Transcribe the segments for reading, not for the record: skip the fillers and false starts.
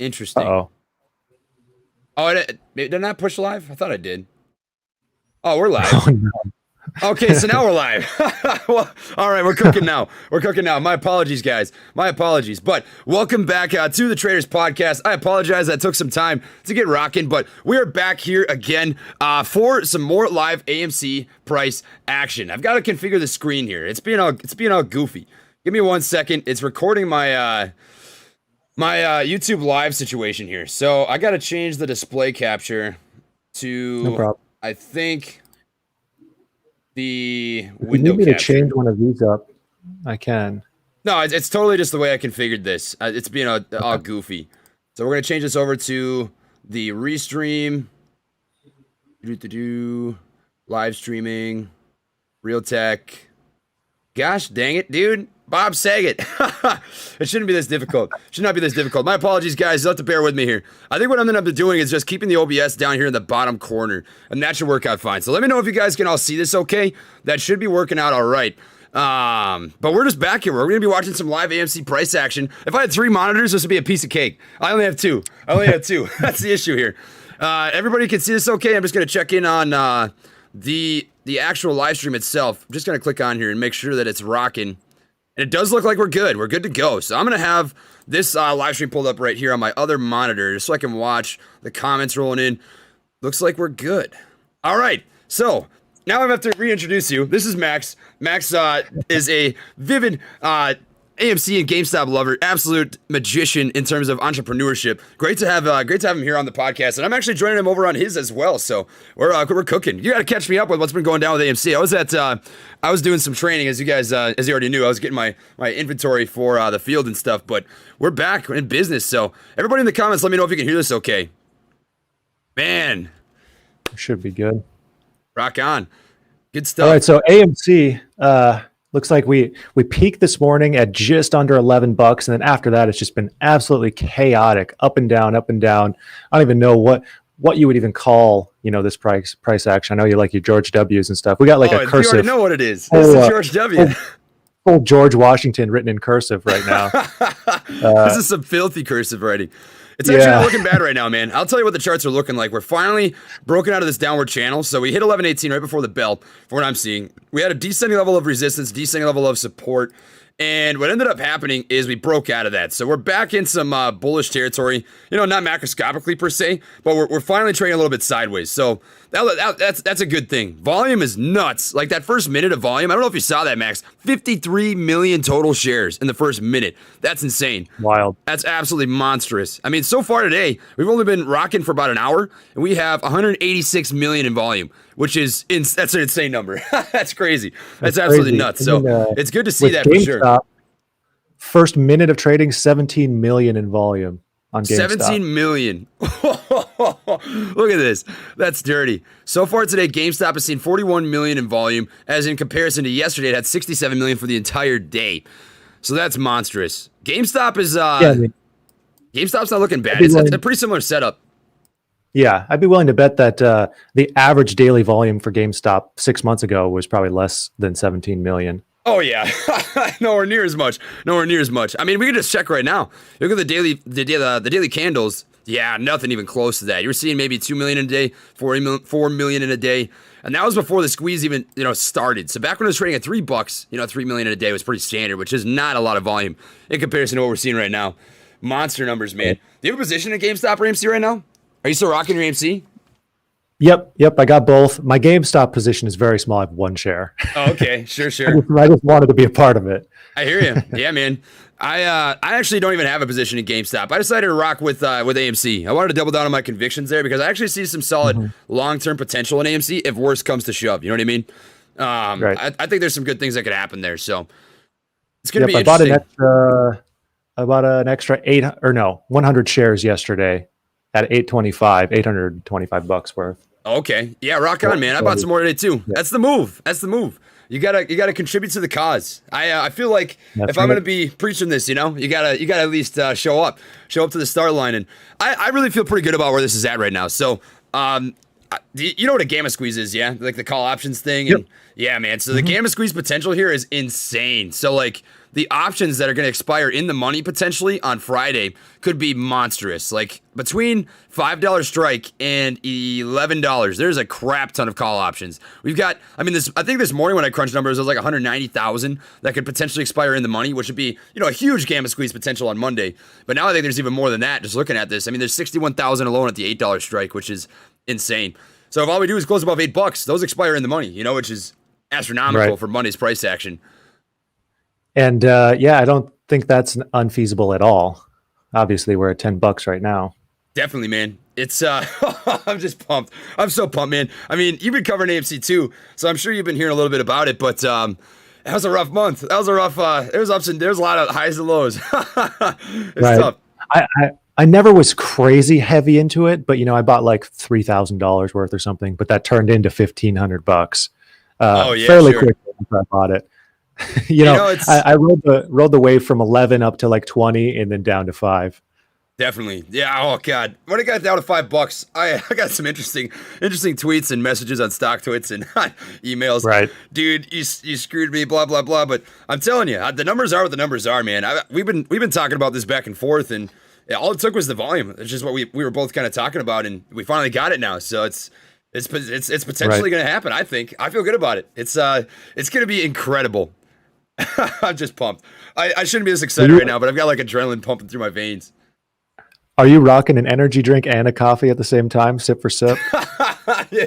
Interesting. Uh-oh. Oh, did I not push live? I thought I did. Oh, we're live. Oh, no. Okay, so now we're live. Well, all right, we're cooking now. We're cooking now. My apologies, guys. My apologies. But welcome back to the Treyders podcast. I apologize that took some time to get rocking, but we are back here again for some more live AMC price action. I've got to configure the screen here. It's being all goofy. Give me 1 second. It's recording my YouTube live situation here. So I got to change the display capture to, No problem. I think, the If you window need me to capture. change one of these up, I can. No, it's totally just the way I configured this. It's being all goofy. So we're going to change this over to the restream. Live streaming. Real tech. Gosh dang it, dude. Bob Saget. It shouldn't be this difficult. Should not be this difficult. My apologies, guys. You'll have to bear with me here. I think what I'm going to be doing is just keeping the OBS down here in the bottom corner, and that should work out fine. So let me know if you guys can all see this okay. That should be working out all right. But we're just back here. We're going to be watching some live AMC price action. If I had 3 monitors, this would be a piece of cake. I only have 2. That's the issue here. Everybody can see this okay. I'm just going to check in on the actual live stream itself. I'm just going to click on here and make sure that it's rocking. And it does look like we're good. We're good to go. So I'm going to have this live stream pulled up right here on my other monitor just so I can watch the comments rolling in. Looks like we're good. All right. So now I have to reintroduce you. This is Max. Max is a vivid AMC and GameStop lover, absolute magician in terms of entrepreneurship. Great to have him here on the podcast, and I'm actually joining him over on his as well. So we're cooking. You got to catch me up with what's been going down with AMC. I was doing some training, as you guys as you already knew. I was getting my inventory for the field and stuff, but we're back in business. So everybody in the comments, let me know if you can hear this okay. Man, Should be good. rock on, good stuff. All right, so AMC looks like we peaked this morning at just under $11, and then after that, it's just been absolutely chaotic, up and down, up and down. I don't even know what you would even call this price action. I know you like your George W's and stuff. We got like a cursive. You already know what it is. This is George W. Full George Washington written in cursive right now. This is some filthy cursive writing. It's actually not looking bad right now, man. I'll tell you what the charts are looking like. We're finally broken out of this downward channel. So we hit 1118 right before the bell, from what I'm seeing. We had a descending level of resistance, descending level of support. And what ended up happening is we broke out of that. So we're back in some bullish territory. Not macroscopically per se, but we're finally trading a little bit sideways. So that's a good thing. Volume is nuts. Like that first minute of volume, I don't know if you saw that, Max. 53 million total shares in the first minute. That's insane. Wild. That's absolutely monstrous. I mean, so far today, we've only been rocking for about an hour, and we have 186 million in volume, which is that's an insane number. That's crazy. That's absolutely crazy. nuts. So it's good to see that GameStop, for sure. First minute of trading, 17 million in volume on GameStop. 17 million. Look at this. That's dirty. So far today, GameStop has seen 41 million in volume, as in comparison to yesterday, it had 67 million for the entire day. So that's monstrous. GameStop is GameStop's not looking bad. It's a pretty similar setup. Yeah, I'd be willing to bet that the average daily volume for GameStop 6 months ago was probably less than 17 million. Oh yeah, nowhere near as much. I mean, we can just check right now. Look at the daily candles. Yeah, nothing even close to that. You're seeing maybe 2 million in a day, 4 million in a day, and that was before the squeeze even started. So back when it was trading at $3, 3 million in a day was pretty standard, which is not a lot of volume in comparison to what we're seeing right now. Monster numbers, man. Do you have a position in GameStop or AMC right now? Are you still rocking your AMC? Yep. I got both. My GameStop position is very small. I have 1 share. Oh, okay, sure. I just wanted to be a part of it. I hear you. Yeah, man. I actually don't even have a position in GameStop. I decided to rock with AMC. I wanted to double down on my convictions there because I actually see some solid long-term potential in AMC if worse comes to shove. You know what I mean? Right. I think there's some good things that could happen there. So it's going to be interesting. I bought an extra 100 shares yesterday at $825 worth. Okay. Yeah, rock on, man. I bought some more today too. Yeah. That's the move. You gotta contribute to the cause. I feel like if I'm gonna be preaching this, you gotta at least show up to the start line, and I really feel pretty good about where this is at right now. So you know what a gamma squeeze is, yeah? Like the call options thing, and yeah, man. So the gamma squeeze potential here is insane. So like the options that are going to expire in the money potentially on Friday could be monstrous. Like between $5 strike and $11, there's a crap ton of call options. We've got, I think this morning when I crunched numbers, it was like 190,000 that could potentially expire in the money, which would be, a huge gamma squeeze potential on Monday. But now I think there's even more than that just looking at this. I mean, there's 61,000 alone at the $8 strike, which is insane. So if all we do is close above $8, those expire in the money, which is astronomical for Monday's price action. And I don't think that's unfeasible at all. Obviously, we're at $10 right now. Definitely, man. It's I'm just pumped. I'm so pumped, man. I mean, you've been covering AMC too, so I'm sure you've been hearing a little bit about it. But that was a rough month. That was a rough. There was ups and there's a lot of highs and lows. It's tough. I never was crazy heavy into it, but I bought like $3,000 worth or something, but that turned into $1,500. Fairly quickly after I bought it. I rode the wave from 11 up to like 20 and then down to 5. Definitely. Yeah. Oh God. When it got down to $5, I got some interesting tweets and messages on stock twits and emails. Right. Dude, you screwed me, blah, blah, blah. But I'm telling you, the numbers are what the numbers are, man. We've been talking about this back and forth, and all it took was the volume. It's just what we were both kind of talking about, and we finally got it now. So it's potentially going to happen. I think. I feel good about it. It's going to be incredible. I'm just pumped. I shouldn't be this excited right now, but I've got like adrenaline pumping through my veins. Are you rocking an energy drink and a coffee at the same time, sip for sip? We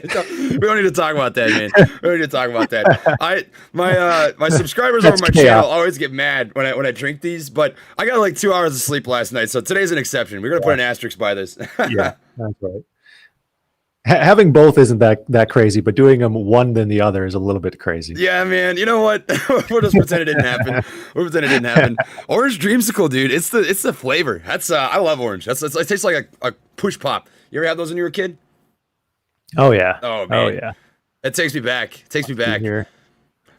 don't need to talk about that, man. We don't need to talk about that. My subscribers over my channel always get mad when I drink these, but I got like 2 hours of sleep last night, so today's an exception. We're gonna put an asterisk by this. Yeah, that's right. Having both isn't that crazy, but doing them one then the other is a little bit crazy. Yeah, man. You know what? We'll just pretend it didn't happen. Orange dreamsicle, dude. It's the flavor. That's I love orange. It tastes like a push pop. You ever had those when you were a kid? Oh yeah. Oh man. Oh yeah. It takes me back. Here.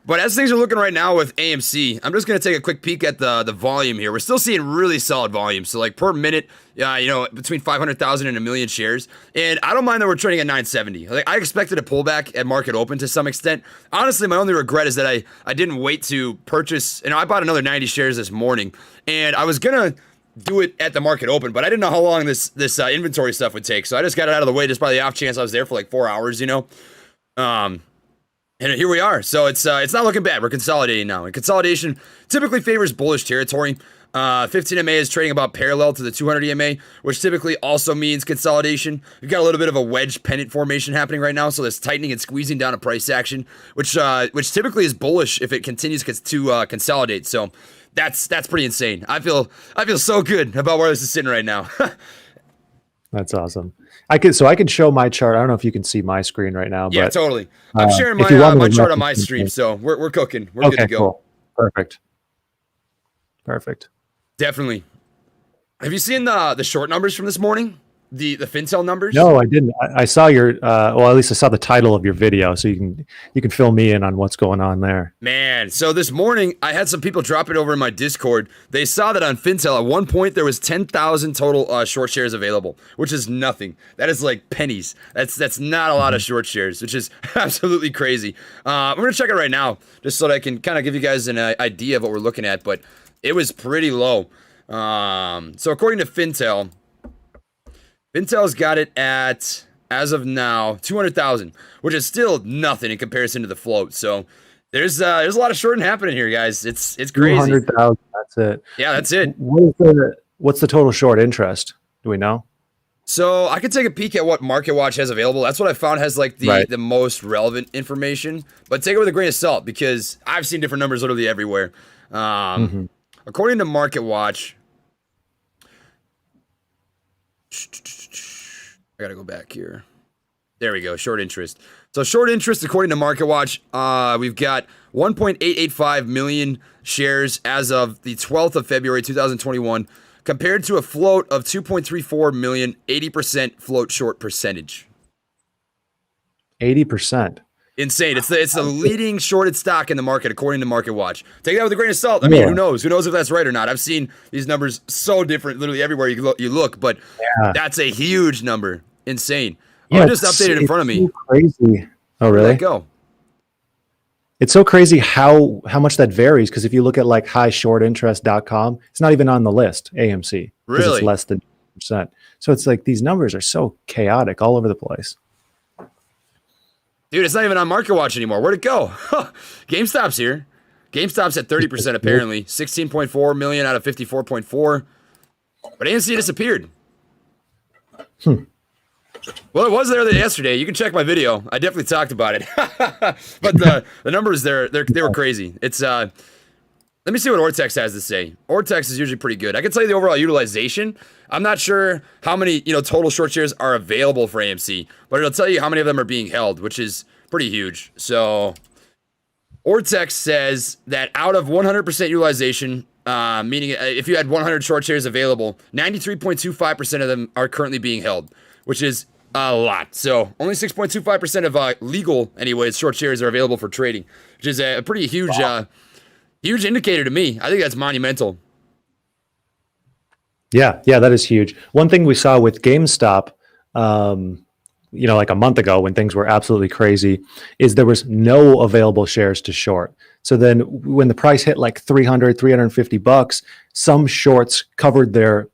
But as things are looking right now with AMC, I'm just going to take a quick peek at the volume here. We're still seeing really solid volume. So like per minute, between 500,000 and a million shares. And I don't mind that we're trading at 970. Like I expected a pullback at market open to some extent. Honestly, my only regret is that I didn't wait to purchase. I bought another 90 shares this morning, and I was going to do it at the market open, but I didn't know how long this inventory stuff would take. So I just got it out of the way just by the off chance I was there for like 4 hours, And here we are. So it's not looking bad. We're consolidating now. And consolidation typically favors bullish territory. 15 MA is trading about parallel to the 200 EMA, which typically also means consolidation. We've got a little bit of a wedge pennant formation happening right now, so there's tightening and squeezing down a price action, which typically is bullish if it continues to consolidate. So that's pretty insane. I feel so good about where this is sitting right now. That's awesome. I could show my chart. I don't know if you can see my screen right now. Yeah, but, totally. I'm sharing my chart on my stream, so we're cooking. We're good to go. Cool. Perfect. Definitely. Have you seen the short numbers from this morning? The Fintel numbers? No, I didn't. I saw your at least I saw the title of your video, so you can fill me in on what's going on there. Man, so this morning I had some people drop it over in my Discord. They saw that on Fintel at one point there was 10,000 total short shares available, which is nothing. That is like pennies. That's not a lot of short shares, which is absolutely crazy. I'm gonna check it right now just so that I can kind of give you guys an idea of what we're looking at, but it was pretty low. So according to Fintel's got it at, as of now, 200,000, which is still nothing in comparison to the float. So there's a lot of shorting happening here, guys. It's crazy. 200,000. That's it. Yeah, that's it. What's the total short interest? Do we know? So I could take a peek at what Market Watch has available. That's what I found has like the most relevant information. But take it with a grain of salt because I've seen different numbers literally everywhere. According to Market Watch, I gotta go back here. There we go, short interest. So short interest, according to Market Watch, we've got 1.885 million shares as of the 12th of February, 2021, compared to a float of 2.34 million, 80% float short percentage. 80%. Insane. It's the leading shorted stock in the market, according to Market Watch. Take that with a grain of salt. I mean, who knows? Who knows if that's right or not? I've seen these numbers so different literally everywhere you look, but that's a huge number. Insane. I just updated in front of me. Crazy. Oh, really? Let go. It's so crazy how much that varies, because if you look at like highshortinterest.com, it's not even on the list, AMC, because it's Really? less than 2%. So it's like these numbers are so chaotic all over the place. Dude, it's not even on Market Watch anymore. Where'd it go? GameStop's here. GameStop's at 30% apparently. 16.4 million out of 54.4. But AMC disappeared. Well, it was there yesterday. You can check my video. I definitely talked about it. But the numbers there, they were crazy. It's let me see what Ortex has to say. Ortex is usually pretty good. I can tell you the overall utilization. I'm not sure how many, total short shares are available for AMC, but it'll tell you how many of them are being held, which is pretty huge. So Ortex says that out of 100% utilization, meaning if you had 100 short shares available, 93.25% of them are currently being held, which is a lot. So only 6.25% of legal, anyways, short shares are available for trading, which is a pretty huge, huge indicator to me. I think that's monumental. Yeah, that is huge. One thing we saw with GameStop, like a month ago when things were absolutely crazy, is there was no available shares to short. So then when the price hit like $350, some shorts covered their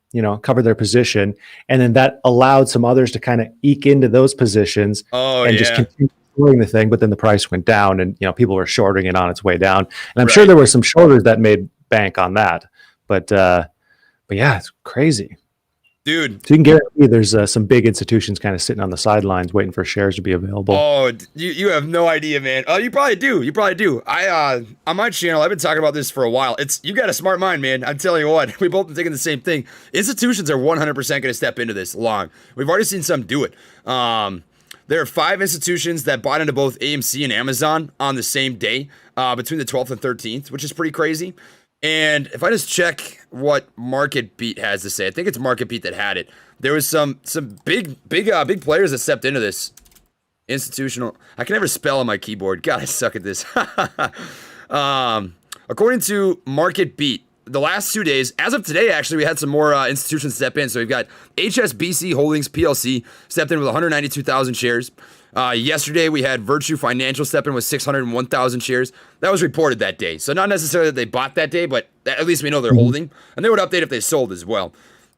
position, and then that allowed some others to kind of eke into those positions just continue doing the thing. But then the price went down, and people were shorting it on its way down. And I'm sure there were some shorters that made bank on that. But yeah, it's crazy. Dude. So you can guarantee there's some big institutions kind of sitting on the sidelines waiting for shares to be available. Oh, you have no idea, man. Oh, you probably do. On my channel, I've been talking about this for a while. You got a smart mind, man. I'm telling you what, we both been thinking the same thing. Institutions are 100% going to step into this long. We've already seen some do it. There are 5 institutions that bought into both AMC and Amazon on the same day, between the 12th and 13th, which is pretty crazy. And if I just check what Market Beat has to say, I think it's Market Beat that had it. There was some big players that stepped into this. Institutional. I can never spell on my keyboard. God, I suck at this. According to Market Beat, the last 2 days, as of today, actually, we had some more institutions step in. So we've got HSBC Holdings PLC stepped in with 192,000 shares. Yesterday, we had Virtue Financial step in with 601,000 shares. That was reported that day. So not necessarily that they bought that day, but at least we know they're holding. And they would update if they sold as well.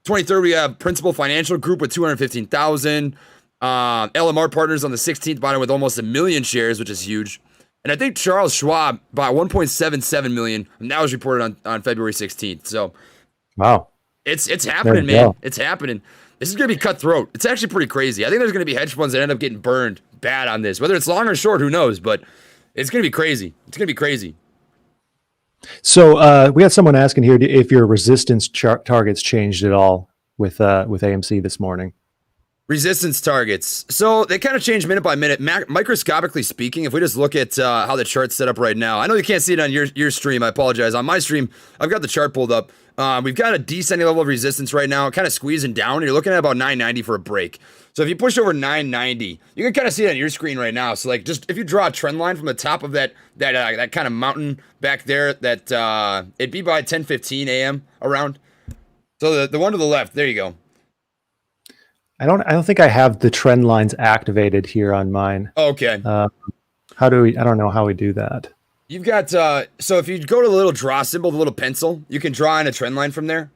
23rd, we have Principal Financial Group with 215,000. LMR Partners on the 16th bought in with almost 1 million shares, which is huge. And I think Charles Schwab bought 1.77 million, and that was reported on February 16th. So, wow, it's happening, man. Go. It's happening. This is going to be cutthroat. It's actually pretty crazy. I think there's going to be hedge funds that end up getting burned bad on this. Whether it's long or short, who knows? But it's going to be crazy. It's going to be crazy. So we had someone asking here if your resistance targets changed at all with AMC this morning. Resistance targets. So they kind of change minute by minute. Microscopically speaking, if we just look at how the chart's set up right now, I know you can't see it on your stream. I apologize. On my stream, I've got the chart pulled up. We've got a descending level of resistance right now, kind of squeezing down. You're looking at about 990 for a break. So if you push over 990, you can kind of see it on your screen right now. So like, just if you draw a trend line from the top of that kind of mountain back there, that it'd be by 10:15 a.m. around. So the one to the left, there you go. I don't think I have the trend lines activated here on mine. Okay. I don't know how we do that. You've got, so if you go to the little draw symbol, the little pencil, you can draw in a trend line from there.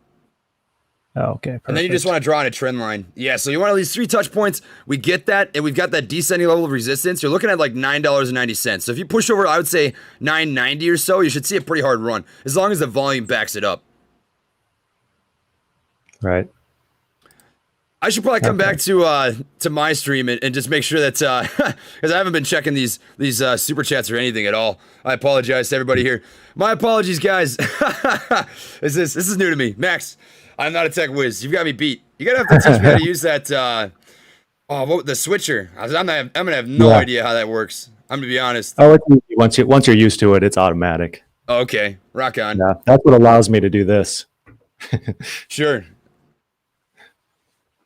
Oh, okay. Perfect. And then you just want to draw in a trend line. Yeah, so you want at least 3 touch points. We get that, and we've got that descending level of resistance. You're looking at like $9.90. So if you push over, I would say 990 or so, you should see a pretty hard run, as long as the volume backs it up. Right. I should probably come back to my stream and just make sure that because I haven't been checking these super chats or anything at all. I apologize to everybody here. My apologies, guys. This is new to me, Max. I'm not a tech whiz. You've got me beat. You gotta have to teach me how to use that. The switcher. I'm gonna have no idea how that works. I'm gonna be honest. Oh, once you're used to it, it's automatic. Okay, rock on. Yeah, that's what allows me to do this. Sure.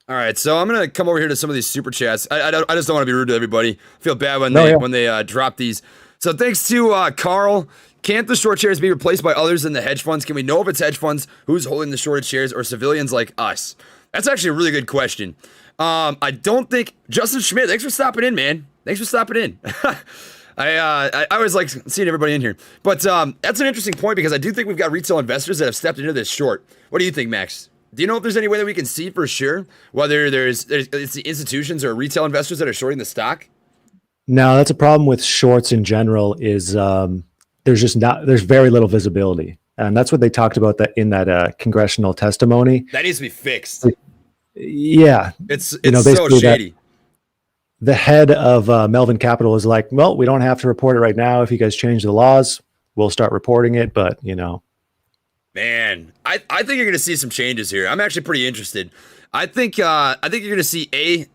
All right, so I'm gonna come over here to some of these super chats. I just don't want to be rude to everybody. I feel bad when they drop these. So thanks to Carl. Can't the short shares be replaced by others than the hedge funds? Can we know if it's hedge funds who's holding the shorted shares or civilians like us? That's actually a really good question. I don't think Justin Schmidt. Thanks for stopping in, man. Thanks for stopping in. I always like seeing everybody in here. But that's an interesting point because I do think we've got retail investors that have stepped into this short. What do you think, Max? Do you know if there's any way that we can see for sure whether it's the institutions or retail investors that are shorting the stock? No, that's a problem with shorts in general. Is there's very little visibility, and that's what they talked about in that congressional testimony. That needs to be fixed. Yeah, it's so shady. The head of Melvin Capital is like, well, we don't have to report it right now. If you guys change the laws, we'll start reporting it. But man, I think you're going to see some changes here. I'm actually pretty interested. I think you're going to see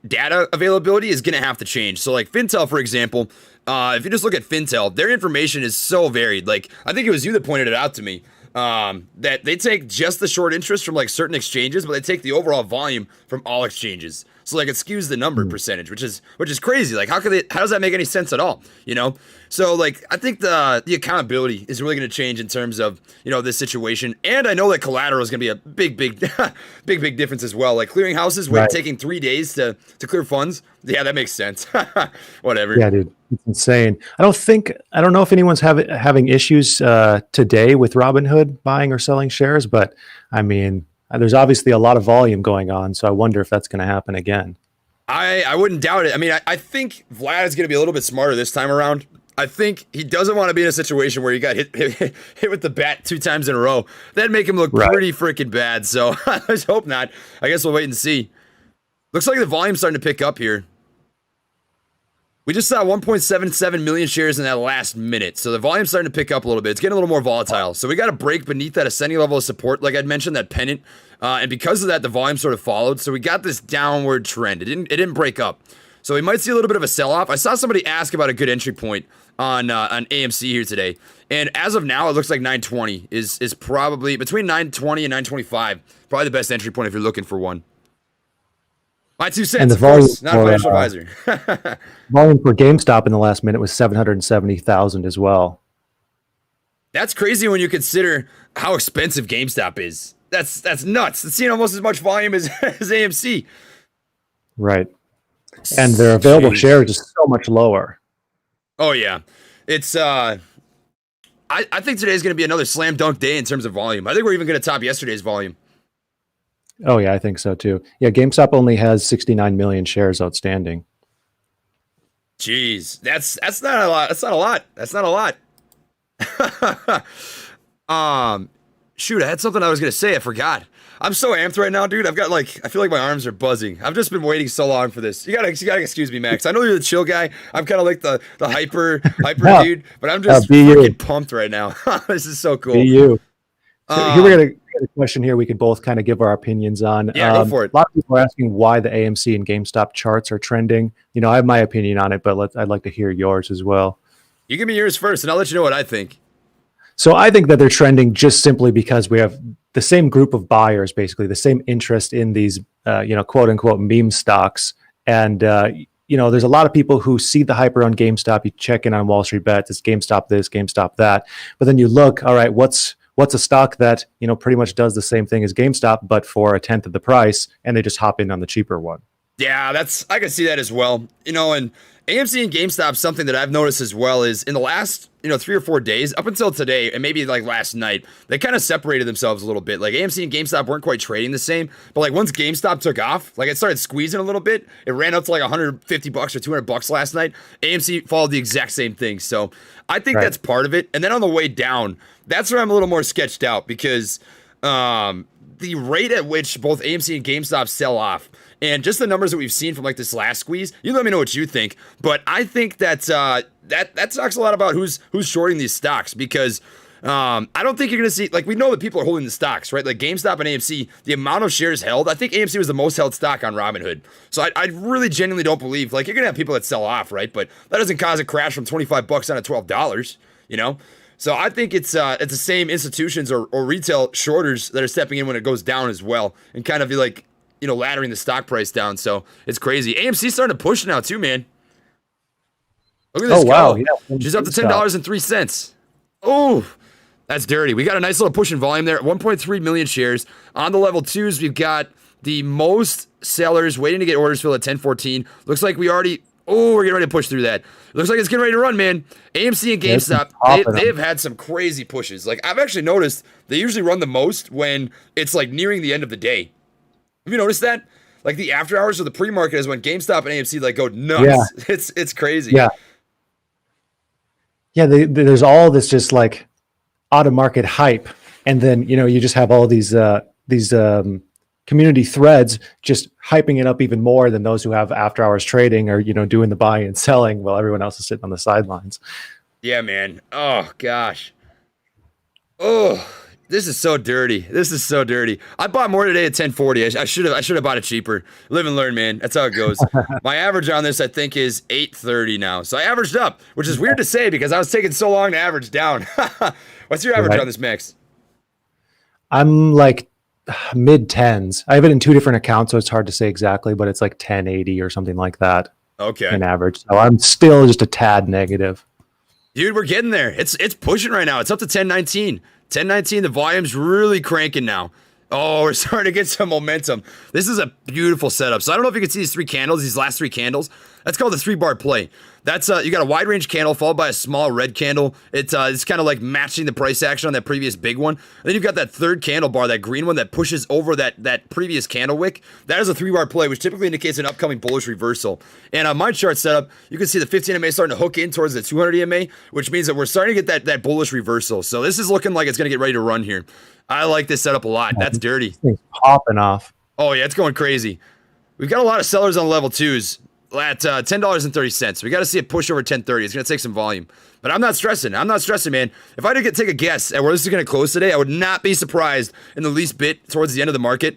data availability is going to have to change. So like Fintel, for example, if you just look at Fintel, their information is so varied. Like I think it was you that pointed it out to me. That they take just the short interest from like certain exchanges, but they take the overall volume from all exchanges. So like it skews the number percentage, which is crazy. Like how does that make any sense at all? So like I think the accountability is really going to change in terms of this situation. And I know that collateral is going to be a big big difference as well. Like clearinghouses taking 3 days to clear funds. Yeah, that makes sense. Whatever. Yeah, dude, it's insane. I don't know if anyone's having issues today with Robinhood buying or selling shares, but I mean, there's obviously a lot of volume going on, so I wonder if that's going to happen again. I wouldn't doubt it. I mean, I think Vlad is going to be a little bit smarter this time around. I think he doesn't want to be in a situation where he got hit with the bat 2 times in a row. That'd make him look pretty freaking bad. So I just hope not. I guess we'll wait and see. Looks like the volume's starting to pick up here. We just saw 1.77 million shares in that last minute. So the volume's starting to pick up a little bit. It's getting a little more volatile. So we got a break beneath that ascending level of support, like I'd mentioned, that pennant. And because of that, the volume sort of followed. So we got this downward trend. It didn't break up. So we might see a little bit of a sell-off. I saw somebody ask about a good entry point on AMC here today. And as of now, it looks like 920 is probably between 920 and 925. Probably the best entry point if you're looking for one. My 2 cents, and the of volume course, not a financial advisor. Volume for GameStop in the last minute was 770,000 as well. That's crazy when you consider how expensive GameStop is. That's nuts. It's seeing almost as much volume as AMC. Right. And their available share is just so much lower. Oh, yeah. It's I think today's going to be another slam dunk day in terms of volume. I think we're even going to top yesterday's volume. Oh, yeah, I think so, too. Yeah, GameStop only has 69 million shares outstanding. Jeez, that's not a lot. That's not a lot. Shoot, I had something I was going to say. I forgot. I'm so amped right now, dude. I feel like my arms are buzzing. I've just been waiting so long for this. You gotta excuse me, Max. I know you're the chill guy. I'm kind of like the hyper no, dude, but I'm just freaking pumped right now. This is so cool. Be you. So here we got a question here we could both kind of give our opinions on. Yeah, go for it. A lot of people are asking why the AMC and GameStop charts are trending. I have my opinion on it, but I'd like to hear yours as well. You give me yours first, and I'll let you know what I think. So I think that they're trending just simply because we have the same group of buyers, basically the same interest in these, quote unquote meme stocks. And, there's a lot of people who see the hype around GameStop. You check in on Wall Street Bets, it's GameStop this, GameStop that. But then you look, all right, what's a stock that, pretty much does the same thing as GameStop, but for a tenth of the price, and they just hop in on the cheaper one. Yeah, I can see that as well. And AMC and GameStop, something that I've noticed as well is in the last, 3 or 4 days, up until today, and maybe like last night, they kind of separated themselves a little bit. Like AMC and GameStop weren't quite trading the same, but like once GameStop took off, like it started squeezing a little bit. It ran up to like $150 or $200 last night. AMC followed the exact same thing. So I think that's part of it. And then on the way down, that's where I'm a little more sketched out because the rate at which both AMC and GameStop sell off and just the numbers that we've seen from like this last squeeze, you let me know what you think. But I think that that talks a lot about who's shorting these stocks because I don't think you're going to see, like we know that people are holding the stocks, right? Like GameStop and AMC, the amount of shares held, I think AMC was the most held stock on Robinhood. So I really genuinely don't believe, like you're going to have people that sell off, right? But that doesn't cause a crash from $25 down to $12, So I think it's the same institutions or retail shorters that are stepping in when it goes down as well and kind of be like, laddering the stock price down. So it's crazy. AMC's starting to push now too, man. Look at this. Oh, wow. Yeah, she's up to $10.03. Oh, that's dirty. We got a nice little push in volume there at 1.3 million shares. On the level twos, we've got the most sellers waiting to get orders filled at 1014. Looks like we already Oh, we're getting ready to push through that. Looks like it's getting ready to run, man. AMC and GameStop, they've had some crazy pushes. Like, I've actually noticed they usually run the most when it's like nearing the end of the day. Have you noticed that? Like the after hours of the pre-market is when GameStop and AMC like go nuts. Yeah. It's crazy. Yeah. Yeah, there's all this just like out of market hype, and then you just have all these community threads just hyping it up even more than those who have after hours trading or doing the buying and selling while everyone else is sitting on the sidelines. Yeah, man. Oh gosh. Oh, this is so dirty. This is so dirty. I bought more today at 1040. I should have bought it cheaper. Live and learn, man. That's how it goes. My average on this, I think, is 830 now. So I averaged up, which is weird to say because I was taking so long to average down. What's your average on this, Max? I'm like mid tens. I have it in two different accounts, so it's hard to say exactly, but it's like 1080 or something like that. Okay. In average. So I'm still just a tad negative. Dude, we're getting there. It's pushing right now. It's up to 1019. 1019, the volume's really cranking now. Oh, we're starting to get some momentum. This is a beautiful setup. So I don't know if you can see these three candles, these last three candles. That's called the 3-bar play. That's you got a wide range candle followed by a small red candle. It's kind of like matching the price action on that previous big one. And then you've got that third candle bar, that green one that pushes over that previous candle wick. That is a 3-bar play, which typically indicates an upcoming bullish reversal. And on my chart setup, you can see the 15 EMA starting to hook in towards the 200 EMA, which means that we're starting to get that bullish reversal. So this is looking like it's going to get ready to run here. I like this setup a lot. That's dirty. This thing's popping off. Oh yeah, it's going crazy. We've got a lot of sellers on level 2s at $10.30. We got to see it push over 1030. It's going to take some volume. But I'm not stressing. I'm not stressing, man. If I did take a guess at where this is going to close today, I would not be surprised in the least bit towards the end of the market,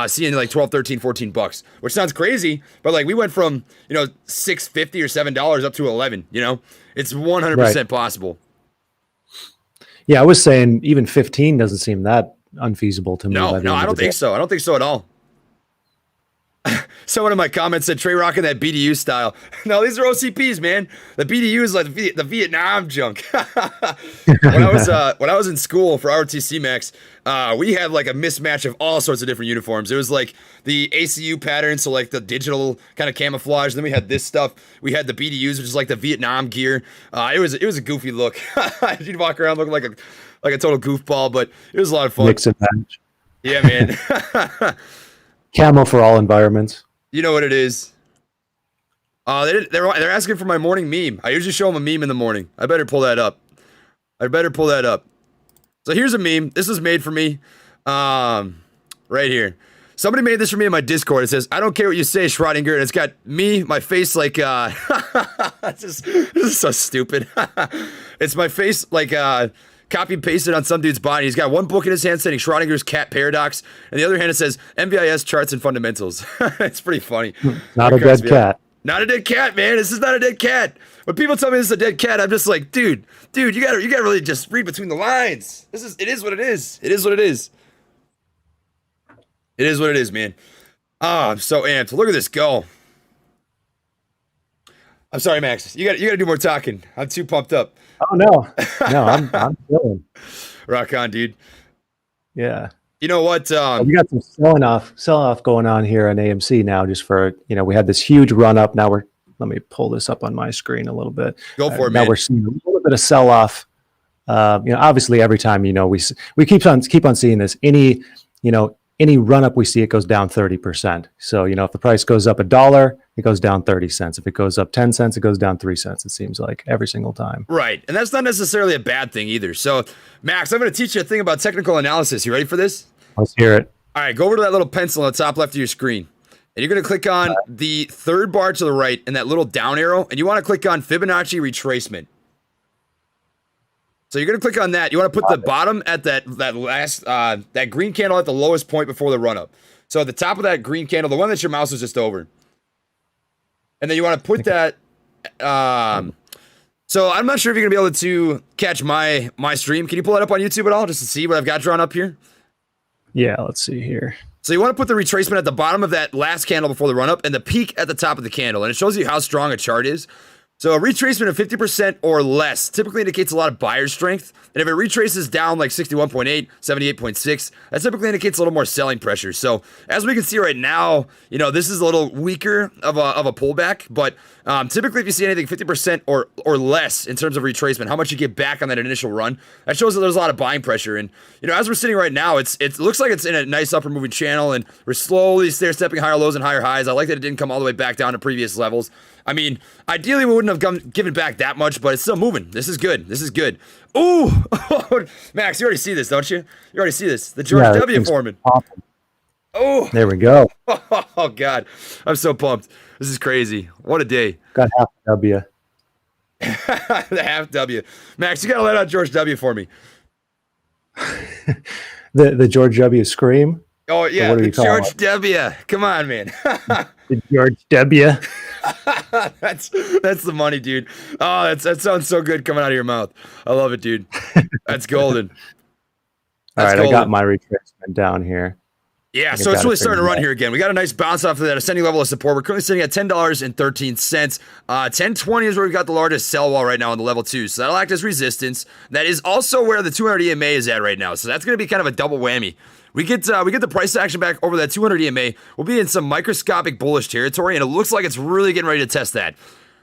seeing like 12, 13, 14 bucks, which sounds crazy, but like we went from, $6.50 or $7 up to 11, it's 100% possible. Yeah, I was saying even 15 doesn't seem that unfeasible to me. No, I don't think so. I don't think so at all. Someone in my comments said Trey rocking that BDU style. No, these are OCPs, man. The BDU is like the Vietnam junk. When I was in school for ROTC Max, we had like a mismatch of all sorts of different uniforms. It was like the ACU pattern, so like the digital kind of camouflage. Then we had this stuff. We had the BDUs, which is like the Vietnam gear. It was a goofy look. You'd walk around looking like a total goofball, but it was a lot of fun. Mix and match. Yeah, man. Camo for all environments. You know what it is. They're asking for my morning meme. I usually show them a meme in the morning. I better pull that up. So here's a meme. This was made for me. Right here. Somebody made this for me in my Discord. It says, "I don't care what you say, Schrodinger." And it's got me, my face like this is so stupid. It's my face like copy and pasted on some dude's body. He's got one book in his hand saying Schrodinger's cat paradox, and the other hand it says MVIS charts and fundamentals. It's pretty funny. Not a dead cat. Not a dead cat, man. This is not a dead cat. When people tell me this is a dead cat, I'm just like, dude, you gotta really just read between the lines. It is what it is. It is what it is. It is what it is, man. I'm so amped. Look at this go. I'm sorry, Max. You got to do more talking. I'm too pumped up. Oh no, I'm feeling. Rock on, dude. Yeah. You know what? We got some selling off going on here on AMC now. Just for we had this huge run up. Now let me pull this up on my screen a little bit. Go for it, man. Now we're seeing a little bit of sell off. Obviously every time we keep on seeing this. Any run up we see, it goes down 30%. So, if the price goes up $1, it goes down 30 cents. If it goes up 10 cents, it goes down 3 cents. It seems like every single time. Right. And that's not necessarily a bad thing either. So, Max, I'm going to teach you a thing about technical analysis. You ready for this? Let's hear it. All right. Go over to that little pencil on the top left of your screen. And you're going to click on the third bar to the right and that little down arrow. And you want to click on Fibonacci retracement. So you're going to click on that. You want to put the bottom at that last, that green candle at the lowest point before the run up. So at the top of that green candle, the one that your mouse was just over. And then you want to put that, so I'm not sure if you're going to be able to catch my stream. Can you pull that up on YouTube at all just to see what I've got drawn up here? Yeah, let's see here. So you want to put the retracement at the bottom of that last candle before the run up and the peak at the top of the candle. And it shows you how strong a chart is. So a retracement of 50% or less typically indicates a lot of buyer strength. And if it retraces down like 61.8, 78.6, that typically indicates a little more selling pressure. So as we can see right now, this is a little weaker of a pullback, but typically if you see anything 50% or less in terms of retracement, how much you get back on that initial run, that shows that there's a lot of buying pressure. And, as we're sitting right now, it looks like it's in a nice upper moving channel, and we're slowly stair-stepping higher lows and higher highs. I like that it didn't come all the way back down to previous levels. I mean, ideally we wouldn't have given back that much, but it's still moving. This is good. Ooh, Max, you already see this, don't you? You already see this. The George W. Foreman. Popping. Oh, there we go. Oh God, I'm so pumped. This is crazy. What a day. Got half a W. The half W. Max, you gotta let out George W. for me. the George W. scream. Oh yeah, the George W. Come on, man. The George W. That's the money, dude. Oh, that sounds so good coming out of your mouth. I love it, dude. That's golden. All right, golden. I got my retracement down here. Yeah, so it's really starting to run here again. We got a nice bounce off of that ascending level of support. We're currently sitting at $10.13. 1020 is where we've got the largest sell wall right now on the level 2. So that'll act as resistance. That is also where the 200 EMA is at right now. So that's going to be kind of a double whammy. We get the price action back over that 200 EMA. We'll be in some microscopic bullish territory, and it looks like it's really getting ready to test that.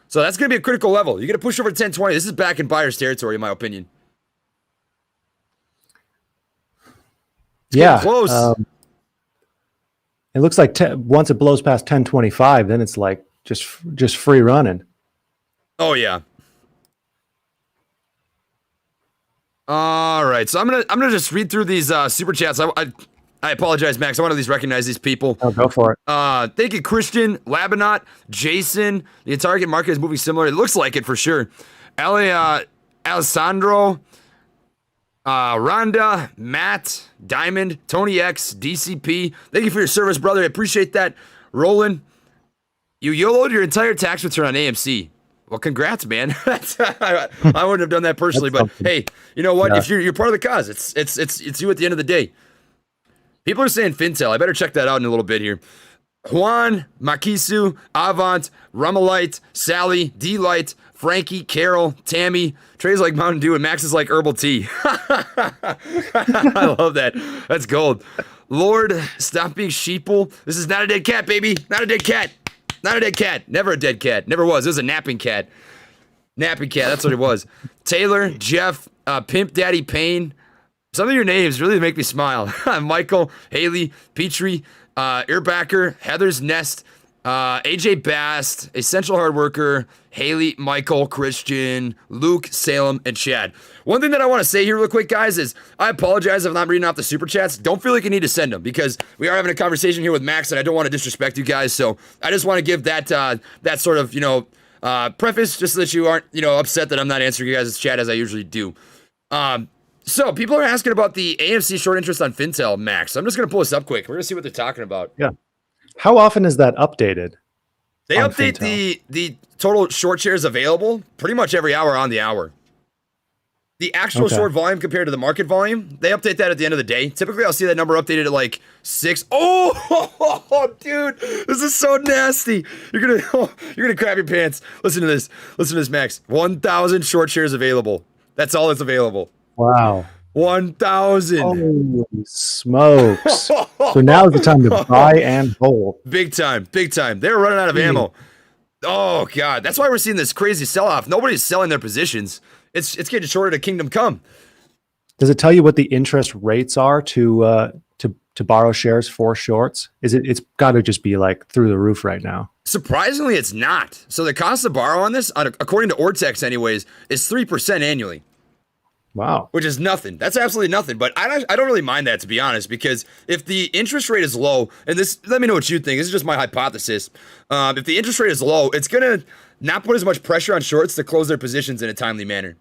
So that's going to be a critical level. You got to push over to 1020. This is back in buyer's territory, in my opinion. Yeah, close. It looks like once it blows past 1025, then it's like just free running. Oh yeah. All right, so I'm gonna just read through these super chats. I apologize, Max. I want to at least recognize these people. Oh, go for it. Thank you, Christian, Labanot, Jason. The target market is moving similar. It looks like it for sure. Alessandro, Rhonda, Matt, Diamond, Tony X, DCP. Thank you for your service, brother. I appreciate that. Roland, you YOLO'd your entire tax return on AMC. Well, congrats, man. I wouldn't have done that personally, but hey, you know what? Yeah. If you're part of the cause, it's you at the end of the day. People are saying Fintel. I better check that out in a little bit here. Juan, Makisu, Avant, Rumelite, Sally, D-Light, Frankie, Carol, Tammy. Trey's like Mountain Dew and Max is like herbal tea. I love that. That's gold. Lord, stop being sheeple. This is not a dead cat, baby. Not a dead cat. Not a dead cat. Never a dead cat. Never was. It was a napping cat. Napping cat. That's what it was. Taylor, Jeff, Pimp Daddy Payne. Some of your names really make me smile. Michael, Haley, Petrie, Earbacker, Heather's Nest, AJ Bast, Essential Hard Worker, Haley, Michael, Christian, Luke, Salem, and Chad. One thing that I want to say here real quick, guys, is I apologize if I'm not reading off the super chats. Don't feel like you need to send them because we are having a conversation here with Max, and I don't want to disrespect you guys. So I just want to give that that sort of preface, just so that you aren't upset that I'm not answering you guys' chat as I usually do. So people are asking about the AMC short interest on Fintel, Max. So I'm just going to pull this up quick. We're going to see what they're talking about. Yeah. How often is that updated? They update the total short shares available pretty much every hour on the hour. The actual short volume compared to the market volume, they update that at the end of the day. Typically, I'll see that number updated at like 6. Oh, dude, this is so nasty. You're gonna crap your pants. Listen to this. Listen to this, Max. 1,000 short shares available. That's all that's available. Wow. 1,000. Holy smokes. So now is the time to buy and hold. Big time. Big time. They're running out of ammo. Oh, God. That's why we're seeing this crazy sell-off. Nobody's selling their positions. It's getting shorter to Kingdom Come. Does it tell you what the interest rates are to borrow shares for shorts? It's got to just be like through the roof right now. Surprisingly, it's not. So the cost to borrow on this, according to Ortex anyways, is 3% annually. Wow. Which is nothing. That's absolutely nothing. But I don't really mind that, to be honest, because if the interest rate is low, and this, let me know what you think. This is just my hypothesis. If the interest rate is low, it's going to not put as much pressure on shorts to close their positions in a timely manner,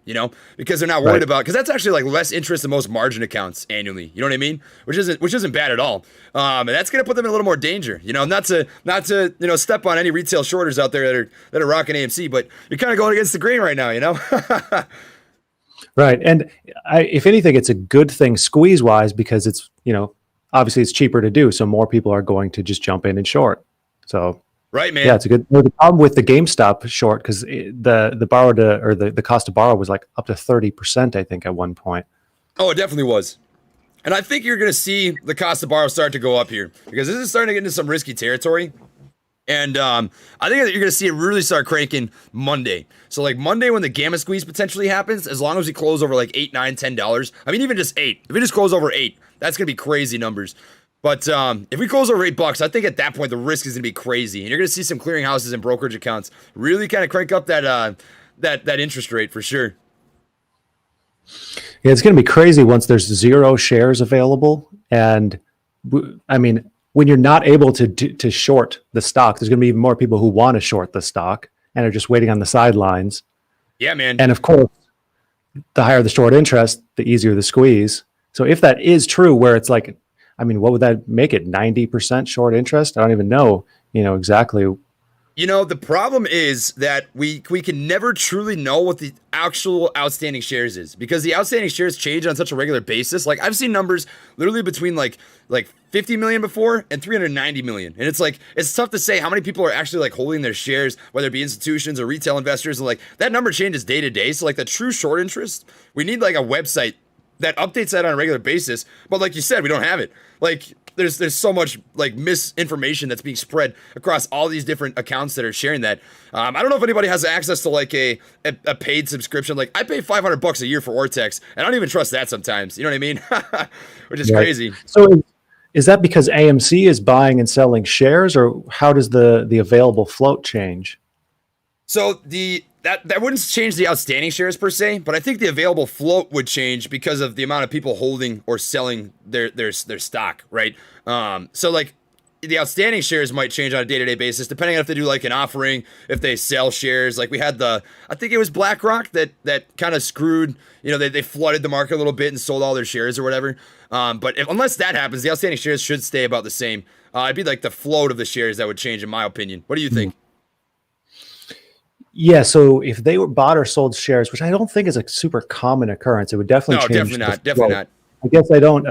because they're not worried about, because that's actually like less interest than most margin accounts annually. You know what I mean? Which isn't bad at all. And that's going to put them in a little more danger, not to step on any retail shorters out there that are rocking AMC, but you're kind of going against the grain right now, Right. And if anything, it's a good thing squeeze wise because it's, obviously it's cheaper to do. So more people are going to just jump in and short. So Right, man. Yeah, it's a good. The problem with the GameStop short because the borrow to or the cost to borrow was like up to 30%, I think, at one point. Oh, it definitely was. And I think you're going to see the cost of borrow start to go up here because this is starting to get into some risky territory. And I think that you're going to see it really start cranking Monday. So like Monday when the gamma squeeze potentially happens, as long as we close over like $8, $9, $10. I mean, even just 8. If we just close over 8, that's going to be crazy numbers. But if we close over $8, I think at that point the risk is going to be crazy. And you're going to see some clearinghouses and brokerage accounts really kind of crank up that interest rate for sure. Yeah, it's going to be crazy once there's 0 shares available. And I mean, when you're not able to short the stock, there's going to be even more people who want to short the stock and are just waiting on the sidelines. Yeah, man. And of course, the higher the short interest, the easier the squeeze. So if that is true, where it's like, I mean, what would that make it? 90% short interest? I don't even know, exactly. You know, the problem is that we can never truly know what the actual outstanding shares is because the outstanding shares change on such a regular basis. Like I've seen numbers literally between like 50 million before and 390 million. And it's like, it's tough to say how many people are actually like holding their shares, whether it be institutions or retail investors. And like that number changes day to day. So like the true short interest, we need like a website that updates that on a regular basis. But like you said, we don't have it. Like there's so much like misinformation that's being spread across all these different accounts that are sharing that. I don't know if anybody has access to like a paid subscription. Like I pay $500 a year for Ortex, and I don't even trust that sometimes. You know what I mean? Which is crazy. So is that because AMC is buying and selling shares, or how does the available float change? So that wouldn't change the outstanding shares per se, but I think the available float would change because of the amount of people holding or selling their stock, right? So like the outstanding shares might change on a day-to-day basis, depending on if they do like an offering, if they sell shares. Like we had I think it was BlackRock that kind of screwed, they flooded the market a little bit and sold all their shares or whatever. But unless that happens, the outstanding shares should stay about the same. It'd be like the float of the shares that would change, in my opinion. What do you think? Yeah, so if they were bought or sold shares, which I don't think is a super common occurrence, it would definitely change. Definitely not. I guess I don't.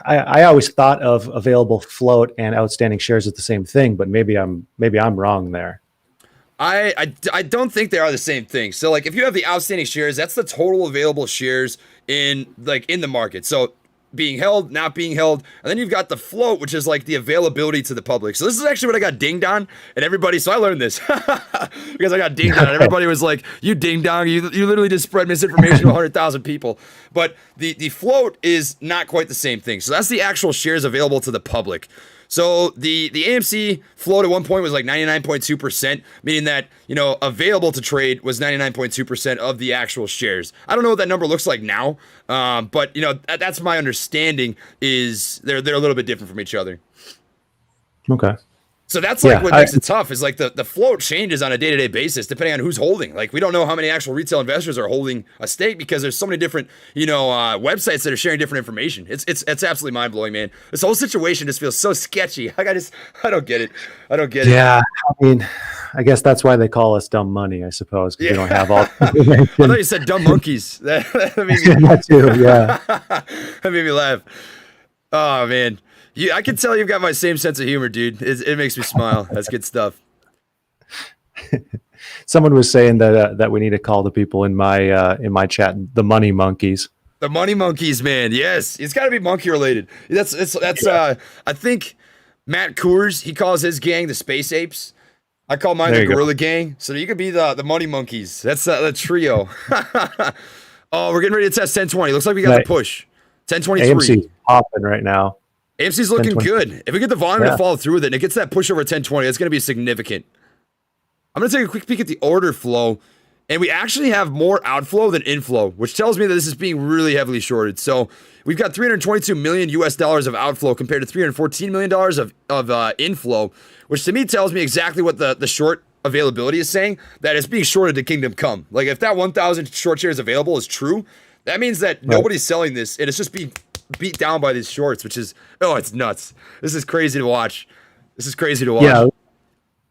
I always thought of available float and outstanding shares as the same thing, but maybe I'm wrong there. I don't think they are the same thing. So like if you have the outstanding shares, that's the total available shares in the market. So being held, not being held, and then you've got the float, which is like the availability to the public. So this is actually what I got dinged on, and everybody. So I learned this because I got dinged on. Everybody was like, "You ding dong! You literally just spread misinformation to 100,000 people." But the float is not quite the same thing. So that's the actual shares available to the public. So the AMC float at one point was like 99.2%, meaning that, available to trade was 99.2% of the actual shares. I don't know what that number looks like now, but that's my understanding is they're a little bit different from each other. Okay. So that's like what makes it tough is like the float changes on a day-to-day basis depending on who's holding. Like we don't know how many actual retail investors are holding a stake because there's so many different, websites that are sharing different information. It's absolutely mind-blowing, man. This whole situation just feels so sketchy. I don't get it. I don't get it. Yeah, I mean, I guess that's why they call us dumb money, I suppose, because we don't have all. I thought you said dumb monkeys. That made me, that too, yeah. That made me laugh. Oh man. I can tell you've got my same sense of humor, dude. It makes me smile. That's good stuff. Someone was saying that we need to call the people in my chat the money monkeys. The money monkeys, man. Yes, it's got to be monkey related. That's I think Matt Coors, he calls his gang the space apes. I call mine the gorilla gang. So you could be the money monkeys. That's the trio. Oh, we're getting ready to test 1020. Looks like we got the push. 1023. AMC's popping right now. AMC's looking good. If we get the volume to follow through with it and it gets that push over 1020, that's going to be significant. I'm going to take a quick peek at the order flow, and we actually have more outflow than inflow, which tells me that this is being really heavily shorted. So we've got $322 million US of outflow compared to $314 million of inflow, which to me tells me exactly what the short availability is saying, that it's being shorted to Kingdom Come. Like if that 1,000 short shares available is true, that means that nobody's selling this, and it's just being beat down by these shorts, which is, it's nuts. This is crazy to watch. Yeah,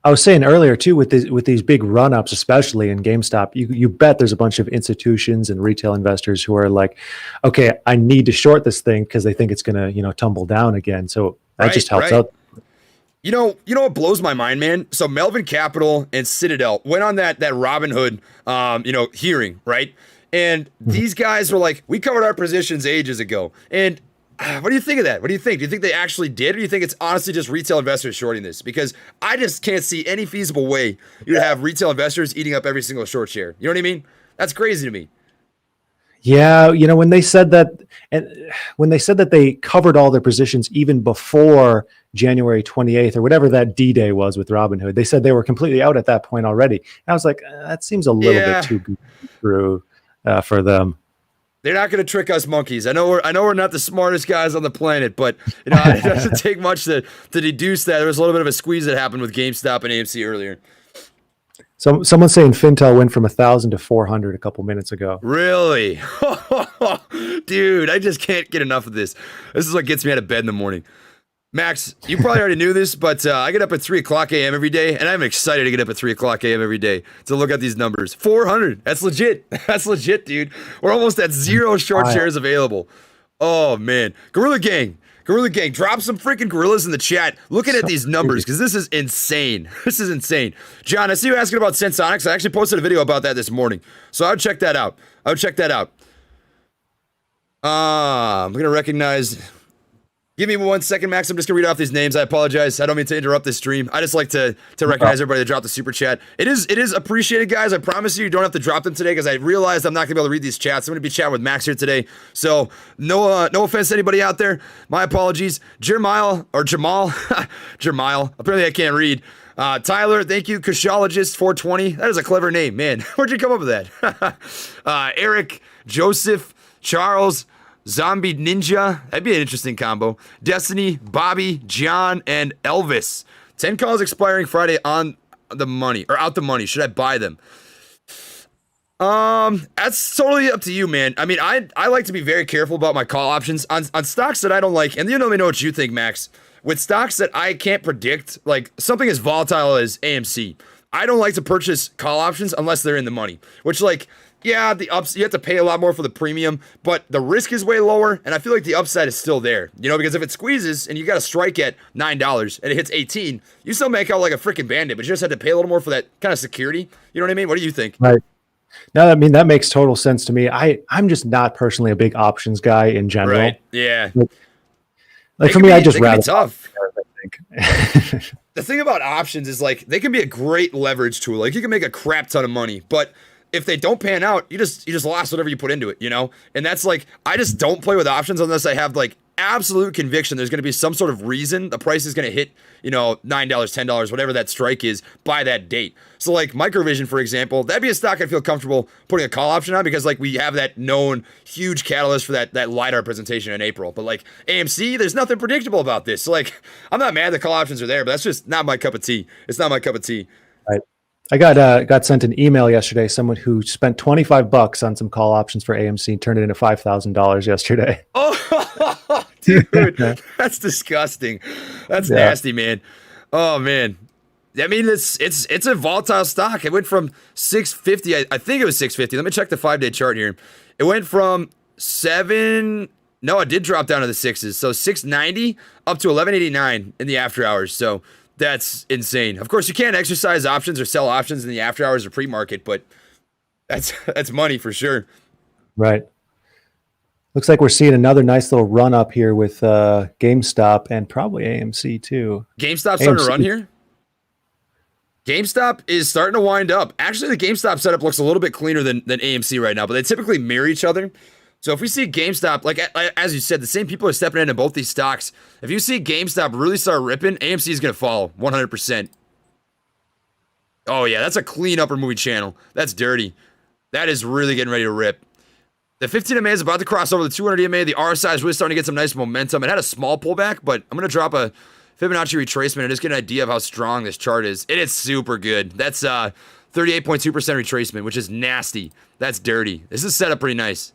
I was saying earlier too, with these big run-ups, especially in GameStop, you bet there's a bunch of institutions and retail investors who are like, okay, I need to short this thing because they think it's gonna tumble down again. So that just helps out. You know what blows my mind, man? So Melvin Capital and Citadel went on that Robinhood, hearing, right? And these guys were like, we covered our positions ages ago. And what do you think of that? What do you think? Do you think they actually did, or do you think it's honestly just retail investors shorting this? Because I just can't see any feasible way you'd have retail investors eating up every single short share. You know what I mean? That's crazy to me. Yeah, when they said that, and when they said that they covered all their positions even before January 28th or whatever that D-Day was with Robinhood, they said they were completely out at that point already. And I was like, that seems a little bit too good through for them. They're not going to trick us monkeys. I know we're not the smartest guys on the planet, but it doesn't take much to deduce that there was a little bit of a squeeze that happened with GameStop and AMC earlier. So someone's saying Fintel went from 1,000 to 400 a couple minutes ago. Really? Dude, I just can't get enough of this. This is what gets me out of bed in the morning. Max, you probably already knew this, but I get up at 3 o'clock a.m. every day, and I'm excited to get up at 3 o'clock a.m. every day to look at these numbers. 400. That's legit. That's legit, dude. We're almost at 0 short shares available. Oh, man. Gorilla Gang, drop some freaking gorillas in the chat looking at these numbers, because this is insane. This is insane. John, I see you asking about Sensonics. I actually posted a video about that this morning, so I would check that out. I'm going to recognize... Give me 1 second, Max. I'm just going to read off these names. I apologize. I don't mean to interrupt this stream. I just like to recognize everybody that dropped the super chat. It is appreciated, guys. I promise you don't have to drop them today, because I realized I'm not going to be able to read these chats. I'm going to be chatting with Max here today. So no offense to anybody out there. My apologies. Jamal. Apparently I can't read. Tyler, thank you. Kushologist 420. That is a clever name, man. Where'd you come up with that? Eric, Joseph, Charles, Zombie Ninja, that'd be an interesting combo. Destiny, Bobby, John, and Elvis. 10 calls expiring Friday on the money, or out the money. Should I buy them? That's totally up to you, man. I mean, I like to be very careful about my call options on stocks that I don't like. And you know me know what you think, Max. With stocks that I can't predict, like something as volatile as AMC, I don't like to purchase call options unless they're in the money. Which, like, yeah, the ups, you have to pay a lot more for the premium, but the risk is way lower, and I feel like the upside is still there. Because if it squeezes and you got a strike at $9 and it hits 18, you still make out like a freaking bandit, but you just had to pay a little more for that kind of security. You know what I mean? What do you think? Right. No, I mean, that makes total sense to me. I'm just not personally a big options guy in general. Right. Yeah. Like for me, I just rather. Tough. The thing about options is, like, they can be a great leverage tool. Like, you can make a crap ton of money, but if they don't pan out, you just lost whatever you put into it, And that's like, I just don't play with options unless I have like absolute conviction there's going to be some sort of reason the price is going to hit, $9, $10, whatever that strike is by that date. So like Microvision, for example, that'd be a stock I'd feel comfortable putting a call option on, because like we have that known huge catalyst for that LiDAR presentation in April. But like AMC, there's nothing predictable about this. So like, I'm not mad the call options are there, but that's just not my cup of tea. It's not my cup of tea. Right. I got sent an email yesterday. Someone who spent $25 on some call options for AMC turned it into $5,000 yesterday. Oh, dude, that's disgusting. That's nasty, man. Oh man, I mean it's a volatile stock. It went from 650. I think it was 650. Let me check the 5-day chart here. It went from 7. No, it did drop down to the 6s. So 690 up to 1189 in the after hours. So that's insane. Of course, you can't exercise options or sell options in the after hours or pre-market, but that's money for sure. Right. Looks like we're seeing another nice little run up here with GameStop and probably AMC too. GameStop starting to run here? GameStop is starting to wind up. Actually, the GameStop setup looks a little bit cleaner than AMC right now, but they typically mirror each other. So if we see GameStop, like as you said, the same people are stepping into both these stocks. If you see GameStop really start ripping, AMC is going to follow 100%. Oh yeah, that's a clean upper moving channel. That's dirty. That is really getting ready to rip. The 15 MA is about to cross over the 200 MA. The RSI is really starting to get some nice momentum. It had a small pullback, but I'm going to drop a Fibonacci retracement and just get an idea of how strong this chart is. It is super good. That's 38.2% retracement, which is nasty. That's dirty. This is set up pretty nice.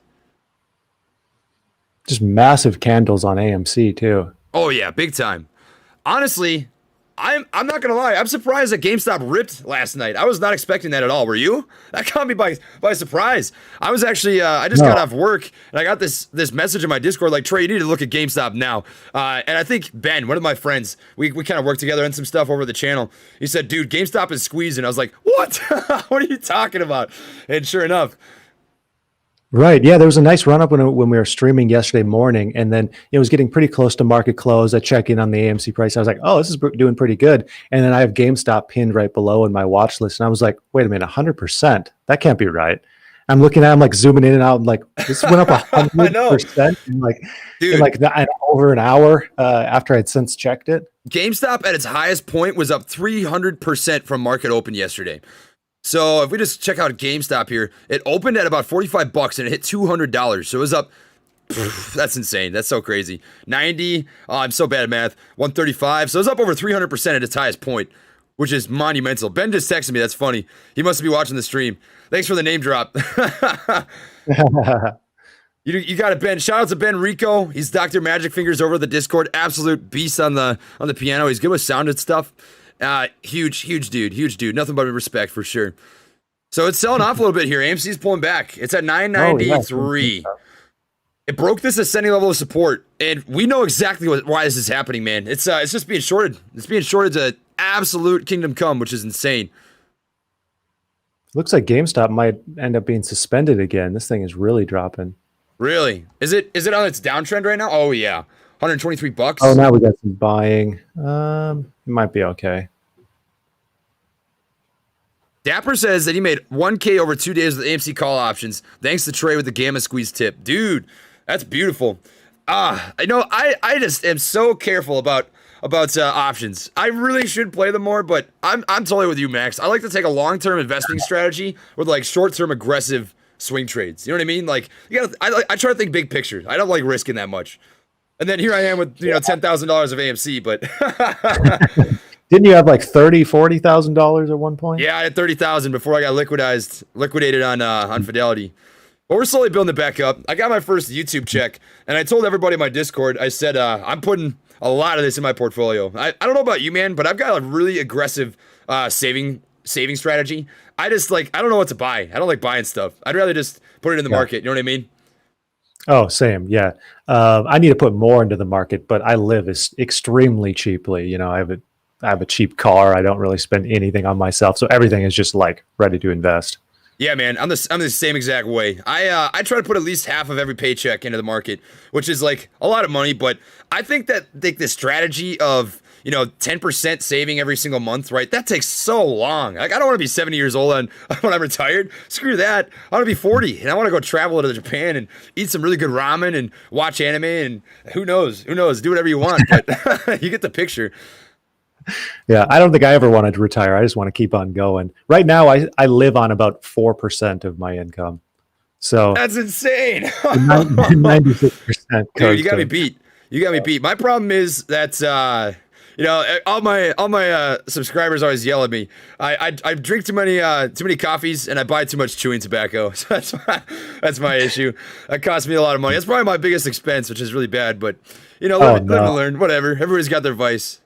Just massive candles on AMC too. Oh yeah, big time. Honestly, I'm not gonna lie. I'm surprised that GameStop ripped last night. I was not expecting that at all. Were you? That caught me by surprise. I was actually I just got off work and I got this message in my Discord like, Trey, you need to look at GameStop now. And I think Ben, one of my friends, we kind of worked together on some stuff over the channel. He said, dude, GameStop is squeezing. I was like, what? What are you talking about? And sure enough. Right. Yeah, there was a nice run up when we were streaming yesterday morning, and then it was getting pretty close to market close. I check in on the AMC price. I was like, oh, this is doing pretty good. And then I have GameStop pinned right below in my watch list, and I was like, wait a minute, 100%? That can't be right. I'm looking at, I'm like zooming in and out. I'm like, this went up 100% in like over an hour after I'd since checked it. GameStop at its highest point was up 300% from market open yesterday. So if we just check out GameStop here, it opened at about $45 and it hit $200. So it was up. That's insane. That's so crazy. 90. Oh, I'm so bad at math. 135. So it was up over 300% at its highest point, which is monumental. Ben just texted me. That's funny. He must be watching the stream. Thanks for the name drop. You got it, Ben. Shout out to Ben Rico. He's Dr. Magic Fingers over the Discord. Absolute beast on the piano. He's good with sound and stuff. Huge dude. Nothing but respect for sure. So it's selling off a little bit here. AMC is pulling back. It's at 993. It broke this ascending level of support, and we know exactly why this is happening, man. It's just being shorted. It's being shorted to absolute kingdom come, which is insane. Looks like GameStop might end up being suspended again. This thing is really dropping. Really? Is it on its downtrend right now? Oh yeah, $123. Oh, now we got some buying. It might be okay. Dapper says that he made 1K over 2 days with AMC call options, thanks to Trey with the Gamma Squeeze tip. Dude, that's beautiful. I know I just am so careful about options. I really should play them more, but I'm totally with you, Max. I like to take a long-term investing strategy with like short-term aggressive swing trades. You know what I mean? Like I try to think big picture. I don't like risking that much. And then here I am with $10,000 of AMC, but didn't you have like $40,000 at one point? Yeah, I had 30,000 before I got liquidated on Fidelity. But we're slowly building it back up. I got my first YouTube check, and I told everybody in my Discord, I said, I'm putting a lot of this in my portfolio. I don't know about you, man, but I've got a really aggressive saving strategy. I don't know what to buy. I don't like buying stuff. I'd rather just put it in the market. You know what I mean? Oh, same. Yeah. I need to put more into the market, but I live extremely cheaply. I have a cheap car. I don't really spend anything on myself. So everything is just like ready to invest. Yeah, man, I'm the same exact way. I try to put at least half of every paycheck into the market, which is like a lot of money. But I think that the strategy of 10% saving every single month, right? That takes so long. Like I don't want to be 70 years old when I'm retired. Screw that. I want to be 40 and I want to go travel to Japan and eat some really good ramen and watch anime and who knows? Do whatever you want, but you get the picture. Yeah, I don't think I ever wanted to retire. I just want to keep on going. Right now, I live on about 4% of my income. So that's insane. 96%. Dude, you got me beat. My problem is that all my subscribers always yell at me. I drink too many coffees and I buy too much chewing tobacco. So that's my issue. That costs me a lot of money. That's probably my biggest expense, which is really bad. But live and learn. Whatever. Everybody's got their vice.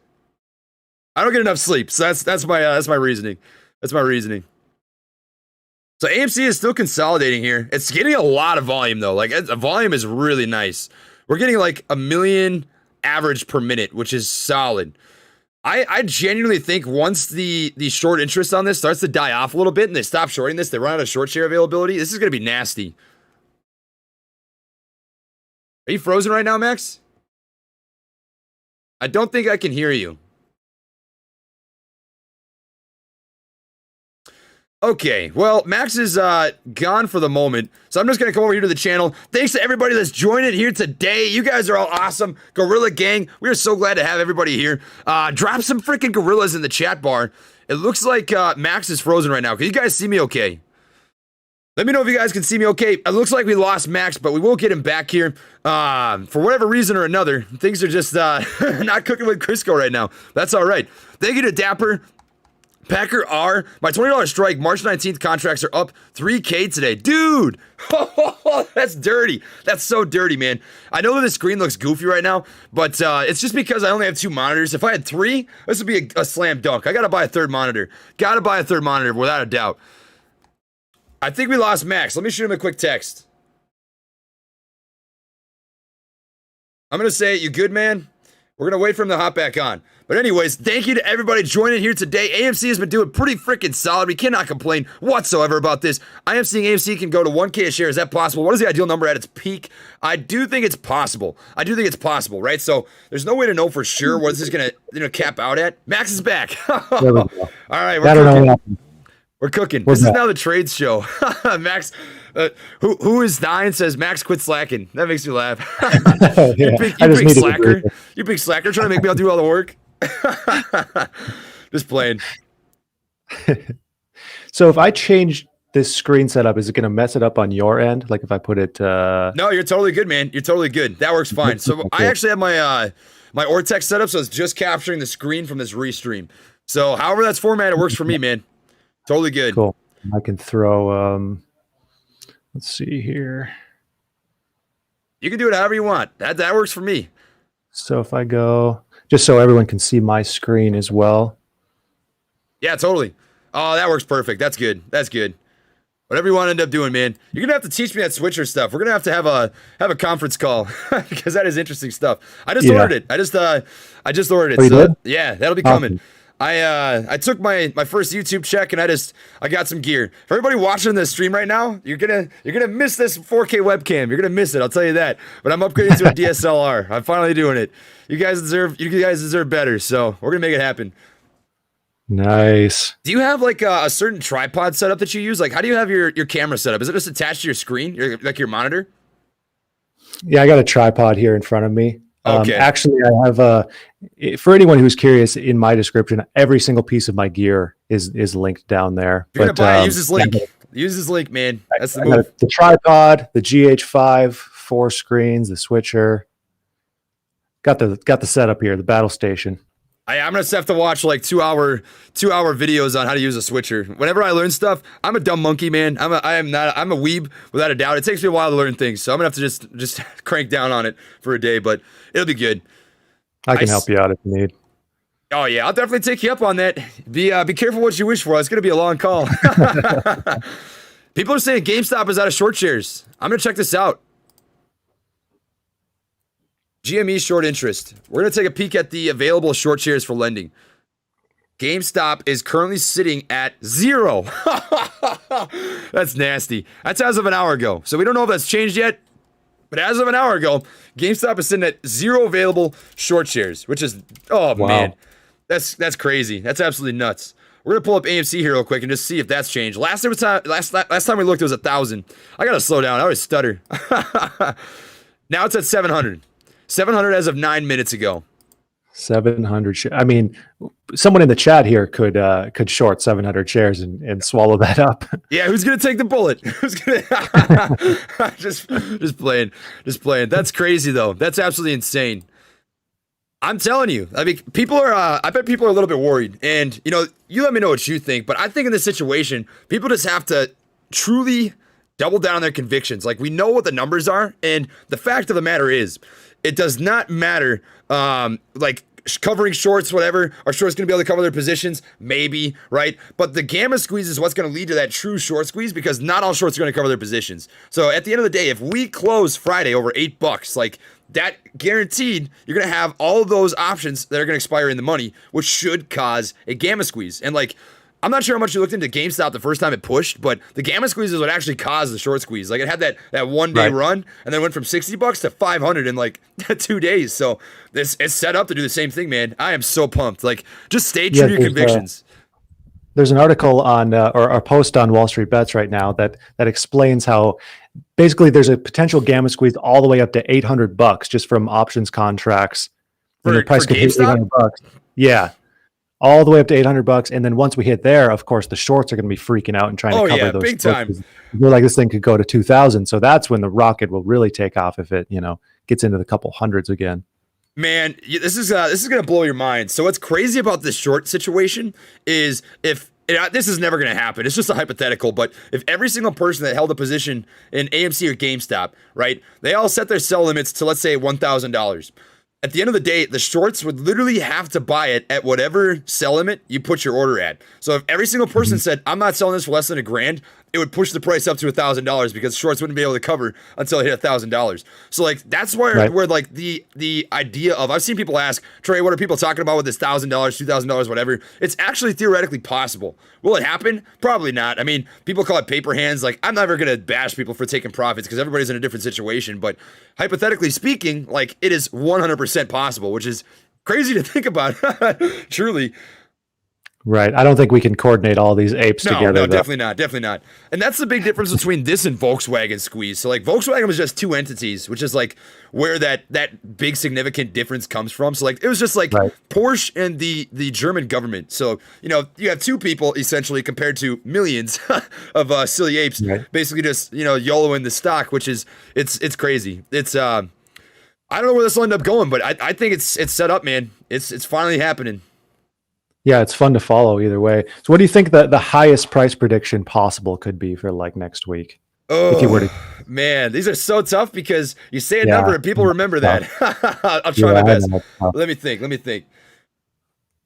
I don't get enough sleep, so that's my reasoning. That's my reasoning. So AMC is still consolidating here. It's getting a lot of volume though. Like the volume is really nice. We're getting like 1 million average per minute, which is solid. I genuinely think once the short interest on this starts to die off a little bit and they stop shorting this, they run out of short share availability. This is gonna be nasty. Are you frozen right now, Max? I don't think I can hear you. Okay, well, Max is gone for the moment, so I'm just going to come over here to the channel. Thanks to everybody that's joined it here today. You guys are all awesome. Gorilla Gang, we are so glad to have everybody here. Drop some freaking gorillas in the chat bar. It looks like Max is frozen right now. Can you guys see me okay? Let me know if you guys can see me okay. It looks like we lost Max, but we will get him back here. For whatever reason or another, things are just not cooking with Crisco right now. That's all right. Thank you to Dapper. Packer R, my $20 strike, March 19th contracts are up 3K today. Dude, that's dirty. That's so dirty, man. I know that the screen looks goofy right now, but it's just because I only have 2 monitors. If I had 3, this would be a slam dunk. I got to buy a 3rd monitor. Got to buy a 3rd monitor without a doubt. I think we lost Max. Let me shoot him a quick text. I'm going to say, you good, man? We're going to wait for him to hop back on. But anyways, thank you to everybody joining here today. AMC has been doing pretty freaking solid. We cannot complain whatsoever about this. I am seeing AMC can go to 1K a share. Is that possible? What is the ideal number at its peak? I do think it's possible. Right? So there's no way to know for sure what this is going to cap out at. Max is back. All right, we're cooking. We're cooking. This is now the trades show. Max, who is dying says Max quit slacking. That makes me laugh. You big slacker. You big slacker trying to make me do all the work. Just playing. So if I change this screen setup, is it going to mess it up on your end? Like if I put it... No, you're totally good, man. You're totally good. That works fine. So I actually have my my Ortex setup, so it's just capturing the screen from this restream. So however that's formatted, it works for me, man. Totally good. Cool. I can throw... let's see here. You can do it however you want. That works for me. So if I go... Just so everyone can see my screen as well. Yeah, totally. Oh, that works perfect. That's good. That's good. Whatever you want to end up doing, man. You're gonna have to teach me that switcher stuff. We're gonna have to have a conference call because that is interesting stuff. I just ordered it. I just ordered it. Oh, you did? Yeah, that'll be coming. I took my first YouTube check and I got some gear. For everybody watching this stream right now, you're gonna miss this 4K webcam. You're gonna miss it, I'll tell you that. But I'm upgrading to a DSLR. I'm finally doing it. You guys deserve better, so we're gonna make it happen. Nice. Do you have like a certain tripod setup that you use? Like how do you have your camera set up? Is it just attached to your screen? Your monitor? Yeah, I got a tripod here in front of me. Okay. Actually, I have for anyone who's curious, in my description, every single piece of my gear is linked down there. If you're gonna buy it, use this link. Use this link, man. That's the move. The tripod, the GH5, 4 screens, the switcher. Got the setup here, the battle station. I'm gonna have to watch like 2-hour videos on how to use a switcher. Whenever I learn stuff, I'm a dumb monkey, man. I'm a weeb without a doubt. It takes me a while to learn things, so I'm gonna have to just crank down on it for a day, but it'll be good. I can help you out if you need. Oh yeah, I'll definitely take you up on that. Be careful what you wish for. It's gonna be a long call. People are saying GameStop is out of short shares. I'm gonna check this out. GME short interest. We're going to take a peek at the available short shares for lending. GameStop is currently sitting at 0. That's nasty. That's as of an hour ago. So we don't know if that's changed yet. But as of an hour ago, GameStop is sitting at 0 available short shares, which is, wow. Man, that's crazy. That's absolutely nuts. We're going to pull up AMC here real quick and just see if that's changed. Last time we looked, it was 1,000. I got to slow down. I always stutter. Now it's at 700. 700 as of 9 minutes ago. 700. I mean, someone in the chat here could short 700 shares and swallow that up. Yeah, who's gonna take the bullet? Who's gonna just playing? That's crazy though. That's absolutely insane. I'm telling you. I mean, people are. I bet people are a little bit worried, and you let me know what you think. But I think in this situation, people just have to truly double down on their convictions. Like we know what the numbers are, and the fact of the matter is, it does not matter, like covering shorts, whatever. Are shorts going to be able to cover their positions? Maybe, right? But the gamma squeeze is what's going to lead to that true short squeeze because not all shorts are going to cover their positions. So at the end of the day, if we close Friday over $8, like that guaranteed, you're going to have all of those options that are going to expire in the money, which should cause a gamma squeeze. And like, I'm not sure how much you looked into GameStop the first time it pushed, but the gamma squeeze is what actually caused the short squeeze. Like it had that 1 day run and then went from $60 to 500 in like 2 days. So it's set up to do the same thing, man. I am so pumped. Like just stay true to your convictions. There's an article on or a post on Wall Street Bets right now that explains how basically there's a potential gamma squeeze all the way up to $800 just from options contracts. For GameStop? $800. Yeah. All the way up to $800, and then once we hit there, of course, the shorts are going to be freaking out and trying to cover those. Big time. We're like, this thing could go to 2,000, so that's when the rocket will really take off if it, gets into the couple hundreds again. Man, this is gonna blow your mind. So what's crazy about this short situation is if this is never gonna happen. It's just a hypothetical. But if every single person that held a position in AMC or GameStop, right, they all set their sell limits to, let's say, $1,000. At the end of the day, the shorts would literally have to buy it at whatever sell limit you put your order at. So if every single person said, I'm not selling this for less than $1,000, it would push the price up to $1,000 because shorts wouldn't be able to cover until it hit $1,000. So like that's where like the idea of, I've seen people ask, Trey, what are people talking about with this $1,000, $2,000, whatever? It's actually theoretically possible. Will it happen? Probably not. I mean, people call it paper hands. Like, I'm never gonna bash people for taking profits because everybody's in a different situation. But hypothetically speaking, like, it is 100% possible, which is crazy to think about. Truly. Right. I don't think we can coordinate all these apes together. No, definitely not. Definitely not. And that's the big difference between this and Volkswagen squeeze. So like Volkswagen was just two entities, which is like where that big significant difference comes from. So like it was just like Porsche and the German government. So, you know, you have two people essentially compared to millions of silly apes, basically just, you know, YOLOing the stock, which is it's crazy. It's I don't know where this will end up going, but I think it's set up, man. It's finally happening. Yeah, it's fun to follow either way. So what do you think the highest price prediction possible could be for like next week? Oh, if you were to... man, these are so tough because you say a number and people remember that. I'll try my best. Let me think.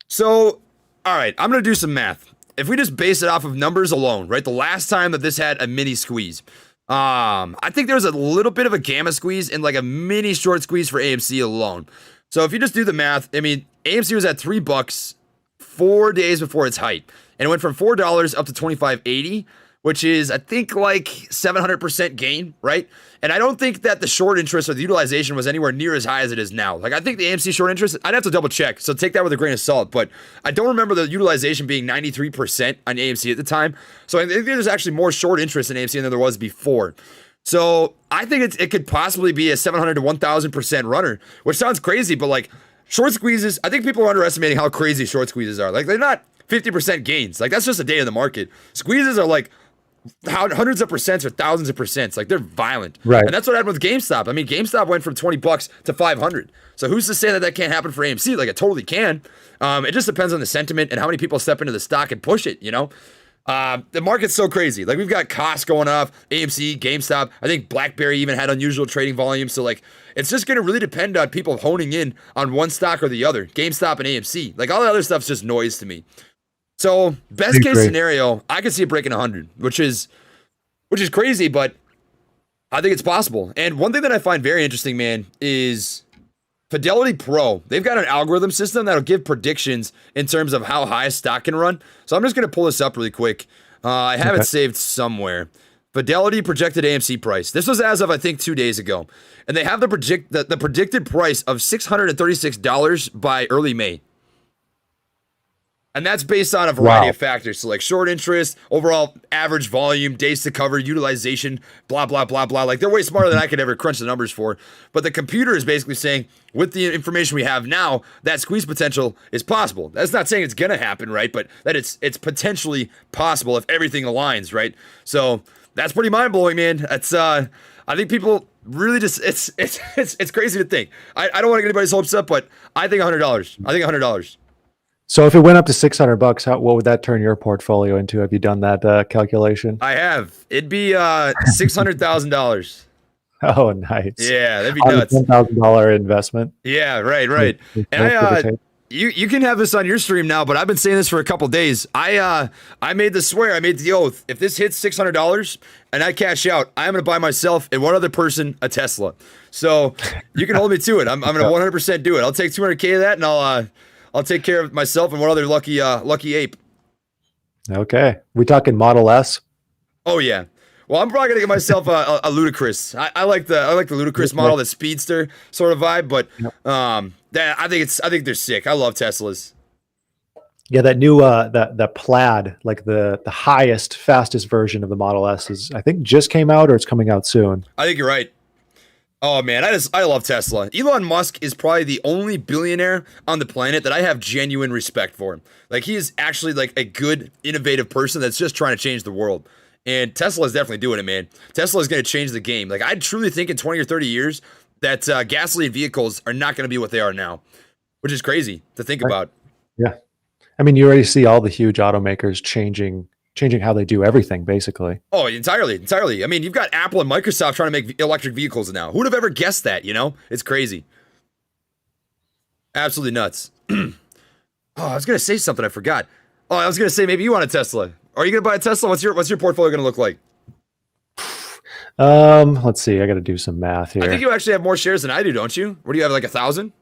So, all right, I'm going to do some math. If we just base it off of numbers alone, right? The last time that this had a mini squeeze, I think there was a little bit of a gamma squeeze and like a mini short squeeze for AMC alone. So if you just do the math, I mean, AMC was at $3 4 days before its height, and it went from $4 up to $25.80, which is I think like 700% gain, right? And I don't think that the short interest or the utilization was anywhere near as high as it is now. Like I think the AMC short interest, I'd have to double check, so take that with a grain of salt, but I don't remember the utilization being 93% on AMC at the time. So I think there's actually more short interest in AMC than there was before. So I think it could possibly be a 700 to 1,000% runner, which sounds crazy, but like short squeezes, I think people are underestimating how crazy short squeezes are. Like, they're not 50% gains. Like, that's just a day in the market. Squeezes are like hundreds of percents or thousands of percents. Like, they're violent. Right. And that's what happened with GameStop. I mean, GameStop went from $20 to $500. So who's to say that can't happen for AMC? Like, it totally can. It just depends on the sentiment and how many people step into the stock and push it, you know? The market's so crazy. Like, we've got costs going up, AMC, GameStop. I think BlackBerry even had unusual trading volume. So, like, it's just going to really depend on people honing in on one stock or the other, GameStop and AMC. Like, all the other stuff's just noise to me. So, best case scenario, I could see it breaking 100, which is crazy, but I think it's possible. And one thing that I find very interesting, man, is Fidelity Pro. They've got an algorithm system that'll give predictions in terms of how high a stock can run. So I'm just going to pull this up really quick. I have it saved somewhere. Fidelity projected AMC price. This was as of, I think, 2 days ago. And they have the predicted price of $636 by early May. And that's based on a variety of factors. So like short interest, overall average volume, days to cover, utilization, blah, blah, blah, blah. Like they're way smarter than I could ever crunch the numbers for. But the computer is basically saying, with the information we have now, that squeeze potential is possible. That's not saying it's going to happen, right? But that it's potentially possible if everything aligns, right? So that's pretty mind-blowing, man. That's I think people really just, it's crazy to think. I don't want to get anybody's hopes up, but I think $100. I think $100. So if it went up to $600, what would that turn your portfolio into? Have you done that calculation? I have. It'd be $600,000. Oh, nice. Yeah, that'd be nuts. $10,000 investment. Yeah, right. And you can have this on your stream now, but I've been saying this for a couple days. I made the swear, I made the oath. If this hits $600 and I cash out, I'm going to buy myself and one other person a Tesla. So you can hold me to it. I'm going to 100% do it. I'll take $200K of that, and I'll take care of myself and one other lucky ape. Okay. We talking Model S? Oh yeah. Well, I'm probably gonna get myself a ludicrous. I like the ludicrous model, the speedster sort of vibe. But I think they're sick. I love Teslas. Yeah, that new that plaid, like the highest, fastest version of the Model S is, I think, just came out or it's coming out soon. I think you're right. Oh man, I love Tesla. Elon Musk is probably the only billionaire on the planet that I have genuine respect for. Like, he is actually like a good, innovative person that's just trying to change the world. And Tesla is definitely doing it, man. Tesla is going to change the game. Like, I truly think in 20 or 30 years, that gasoline vehicles are not going to be what they are now, which is crazy to think about. Yeah. I mean, you already see all the huge automakers changing how they do everything, basically. Oh, entirely. I mean, you've got Apple and Microsoft trying to make electric vehicles now. Who would have ever guessed that, you know? It's crazy. Absolutely nuts. Oh, I was going to say something. I forgot. Oh, I was going to say maybe you want a Tesla. Are you going to buy a Tesla? What's your portfolio going to look like? Let's see. I got to do some math here. I think you actually have more shares than I do, don't you? What do you have, like 1,000?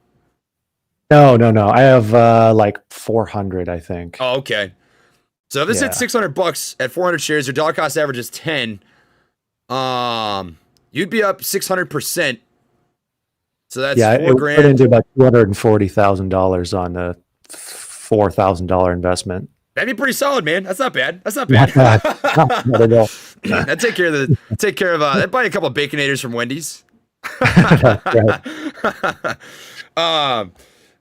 No. I have like 400, I think. Oh, okay. So if this hits $600 at 400 shares, your dollar cost average is 10. You'd be up 600%. So that's $4 grand. Put into about $240,000 on a $4,000 investment. That'd be pretty solid, man. That's not bad. That's not bad. Not at all. I'd take care of I'd buy a couple of Baconators from Wendy's.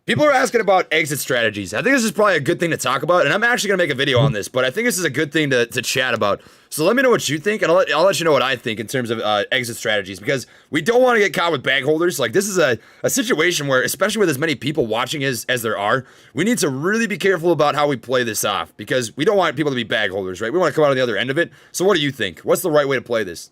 People are asking about exit strategies. I think this is probably a good thing to talk about, and I'm actually going to make a video on this, but I think this is a good thing to chat about. So let me know what you think, and I'll let you know what I think in terms of exit strategies, because we don't want to get caught with bag holders. Like, this is a situation where, especially with as many people watching as there are, we need to really be careful about how we play this off, because we don't want people to be bag holders, right? We want to come out on the other end of it. So what do you think? What's the right way to play this?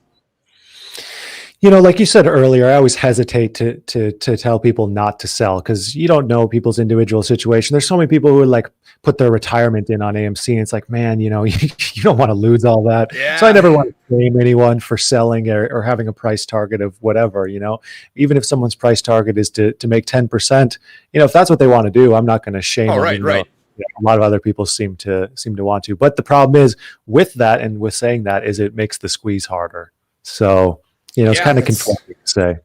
You know, like you said earlier, I always hesitate to tell people not to sell, because you don't know people's individual situation. There's so many people who like put their retirement in on AMC, and it's like, man, you know, you don't want to lose all that. Yeah. So I never want to blame anyone for selling or having a price target of whatever, you know. Even if someone's price target is to make 10%, you know, if that's what they want to do, I'm not going to shame them. Right. A lot of other people seem to want to. But the problem is with that, and with saying that, is it makes the squeeze harder. So, you know, it's kind of conflicting to say.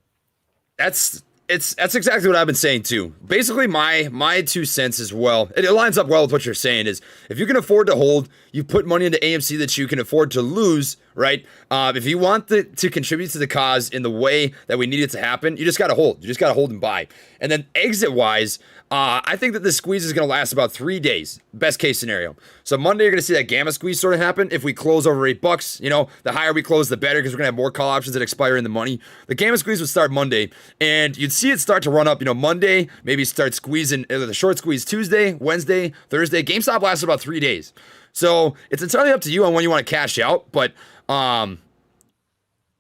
That's exactly what I've been saying too. Basically, my 2 cents as well. It lines up well with what you're saying. Is if you can afford to hold, you put money into AMC that you can afford to lose, right? If you want to contribute to the cause in the way that we need it to happen, you just got to hold. You just got to hold and buy. And then exit wise, I think that this squeeze is going to last about 3 days, best case scenario. So Monday, you're going to see that gamma squeeze sort of happen. If we close over $8, you know, the higher we close, the better, because we're going to have more call options that expire in the money. The gamma squeeze would start Monday, and you'd see it start to run up, you know, Monday, maybe start squeezing, the short squeeze Tuesday, Wednesday, Thursday. GameStop lasts about 3 days. So it's entirely up to you on when you want to cash out, but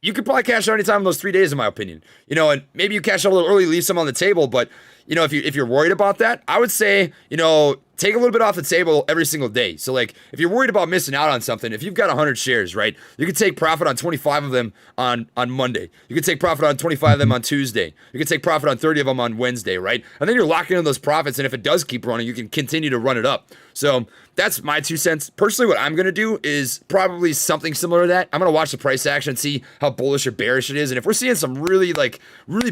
you could probably cash out anytime in those 3 days, in my opinion. You know, and maybe you cash out a little early, leave some on the table, but you know, if you're worried about that, I would say, you know, take a little bit off the table every single day. So like, if you're worried about missing out on something, if you've got 100 shares, right, you could take profit on 25 of them on Monday. You could take profit on 25 of them on Tuesday. You could take profit on 30 of them on Wednesday, right? And then you're locking in those profits, and if it does keep running, you can continue to run it up. So that's my 2 cents. Personally, what I'm going to do is probably something similar to that. I'm going to watch the price action, see how bullish or bearish it is. And if we're seeing some really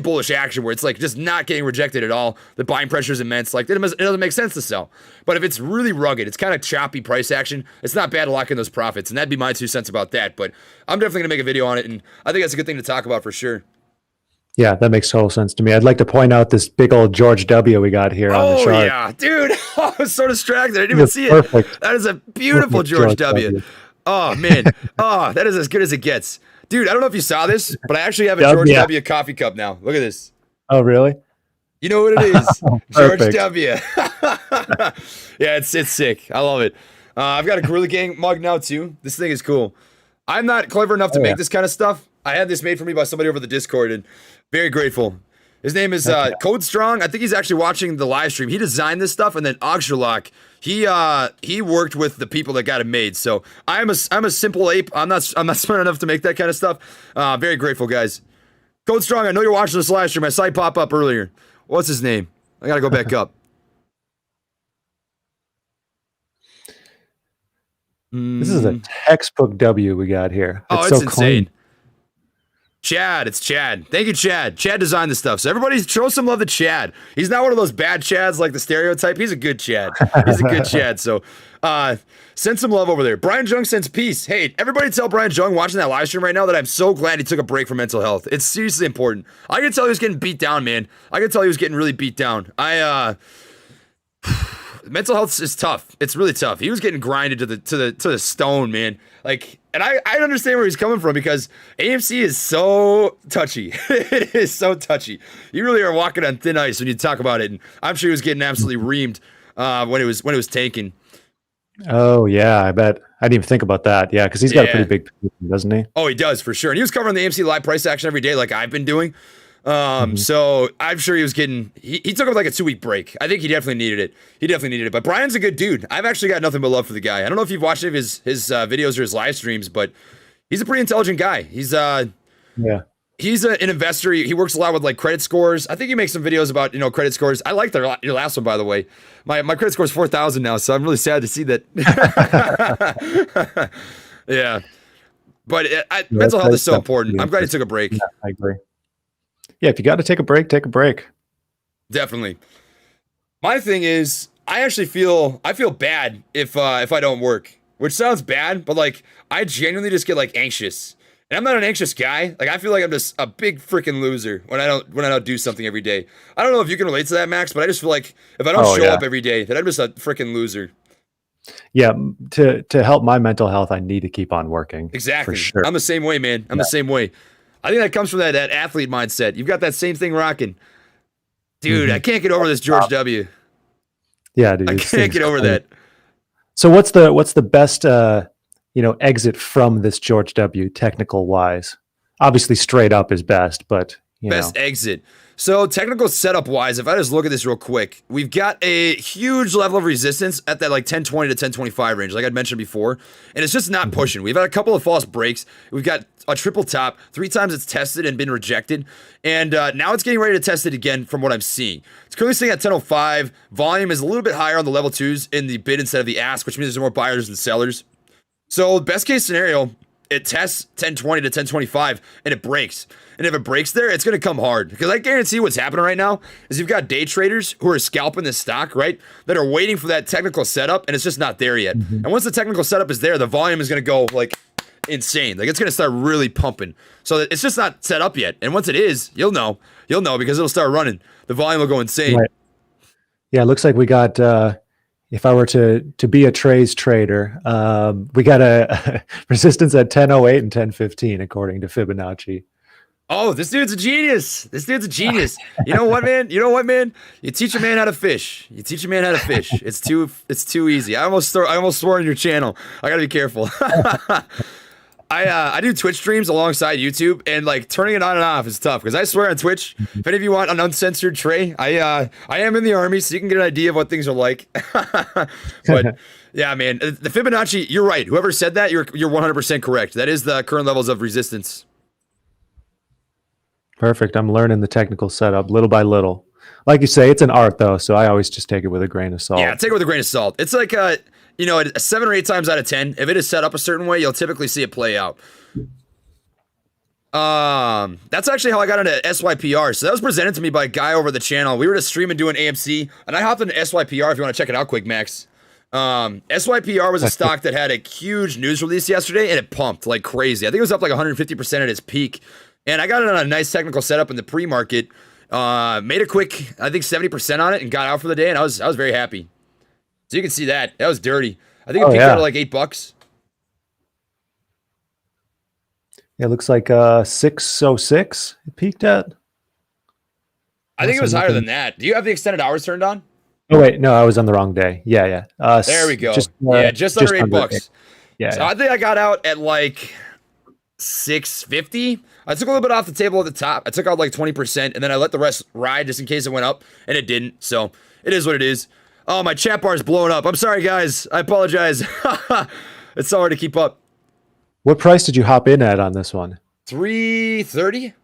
bullish action where it's like just not getting rejected at all, the buying pressure is immense, like it doesn't make sense to sell. But if it's really rugged, it's kind of choppy price action, it's not bad to lock in those profits. And that'd be my 2 cents about that. But I'm definitely going to make a video on it. And I think that's a good thing to talk about for sure. Yeah, that makes total sense to me. I'd like to point out this big old George W. we got here on the chart. Oh, yeah, dude. I was so distracted. I didn't even see it. That is a beautiful George W. Oh, man. Oh, that is as good as it gets. Dude, I don't know if you saw this, but I actually have a George W. coffee cup now. Look at this. Oh, really? You know what it is? George W. Yeah, it's sick. I love it. I've got a Gorilla Gang mug now, too. This thing is cool. I'm not clever enough to make this kind of stuff. I had this made for me by somebody over the Discord, and very grateful. His name is Code Strong. I think he's actually watching the live stream. He designed this stuff, and then Augsherlock, he worked with the people that got it made. So I'm a simple ape. I'm not smart enough to make that kind of stuff. Very grateful, guys. Code Strong, I know you're watching this live stream. I saw you pop up earlier. What's his name? I gotta go back up. This is a textbook W we got here. It's so insane. Clean. Chad, it's Chad. Thank you, Chad. Chad designed this stuff. So everybody show some love to Chad. He's not one of those bad Chads like the stereotype. He's a good Chad. He's a good Chad. So send some love over there. Brian Jung sends peace. Hey, everybody tell Brian Jung watching that live stream right now that I'm so glad he took a break from mental health. It's seriously important. I can tell he was getting beat down, man. I can tell he was getting really beat down. mental health is tough. It's really tough. He was getting grinded to the stone, man. Like, and I understand where he's coming from because AMC is so touchy. It is so touchy. You really are walking on thin ice when you talk about it. And I'm sure he was getting absolutely reamed when it was tanking. Oh yeah, I bet. I didn't even think about that. Yeah, because he's got a pretty big position, doesn't he? Oh, he does for sure. And he was covering the AMC live price action every day, like I've been doing. So I'm sure he was getting. He took up like a 2-week break. I think he definitely needed it. But Brian's a good dude. I've actually got nothing but love for the guy. I don't know if you've watched any of his videos or his live streams, but he's a pretty intelligent guy. He's He's an investor. He works a lot with like credit scores. I think he makes some videos about credit scores. I like your last one, by the way. My credit score is 4,000 now, so I'm really sad to see that. Yeah, but mental health is so important. I'm glad he took a break. Yeah, I agree. Yeah, if you got to take a break, take a break. Definitely. My thing is, I feel bad if I don't work, which sounds bad, but like I genuinely just get like anxious. And I'm not an anxious guy. Like I feel like I'm just a big freaking loser when I don't do something every day. I don't know if you can relate to that, Max, but I just feel like if I don't show up every day, that I'm just a freaking loser. Yeah, to help my mental health, I need to keep on working. Exactly. For sure. I'm the same way, man. I'm the same way. I think that comes from that athlete mindset. You've got that same thing rocking. Dude, I can't get over this George W. Yeah, dude. I can't get over that. So what's the best exit from this George W. technical wise? Obviously straight up is best, but best exit. So technical setup wise, if I just look at this real quick, we've got a huge level of resistance at that like 1020 to 1025 range, like I'd mentioned before, and it's just not pushing. We've had a couple of false breaks. We've got a triple top. 3 times it's tested and been rejected, and now it's getting ready to test it again from what I'm seeing. It's currently sitting at 1005. Volume is a little bit higher on the level 2s in the bid instead of the ask, which means there's more buyers than sellers. So best case scenario, it tests 1020 to 1025 and it breaks. And if it breaks there, it's going to come hard. Because I guarantee what's happening right now is you've got day traders who are scalping this stock, right? That are waiting for that technical setup and it's just not there yet. And once the technical setup is there, the volume is going to go like insane. Like it's going to start really pumping. So it's just not set up yet. And once it is, you'll know because it'll start running. The volume will go insane. Right. Yeah, it looks like we got if I were to be a Trey's trader, we got a resistance at 1008 and 1015 according to Fibonacci. Oh, this dude's a genius. You know what, man? You teach a man how to fish. It's too easy. I almost swore on your channel. I gotta be careful. I do Twitch streams alongside YouTube, and like turning it on and off is tough because I swear on Twitch, if any of you want an uncensored Trey, I am in the army, so you can get an idea of what things are like. But yeah, man, the Fibonacci, you're right. Whoever said that, you're 100% correct. That is the current levels of resistance. Perfect. I'm learning the technical setup little by little. Like you say, it's an art though, so I always just take it with a grain of salt. Yeah, take it with a grain of salt. It's like 7 or 8 times out of 10, if it is set up a certain way, you'll typically see it play out. That's actually how I got into SYPR. So that was presented to me by a guy over the channel. We were just streaming doing AMC, and I hopped into SYPR if you want to check it out quick, Max. SYPR was a stock that had a huge news release yesterday, and it pumped like crazy. I think it was up like 150% at its peak. And I got it on a nice technical setup in the pre-market. Made a quick, I think 70% on it, and got out for the day, and I was very happy. So you can see that was dirty. I think it peaked out at like $8. Yeah, it looks like 606 it peaked at. I think it was higher than that. Do you have the extended hours turned on? Oh wait, no, I was on the wrong day. Yeah. There we go. Just under $8. Yeah. So I think I got out at like 650. I took a little bit off the table at the top. I took out like 20%, and then I let the rest ride just in case it went up, and it didn't. So it is what it is. Oh, my chat bar is blowing up. I'm sorry, guys. I apologize. It's so hard to keep up. What price did you hop in at on this one? 330.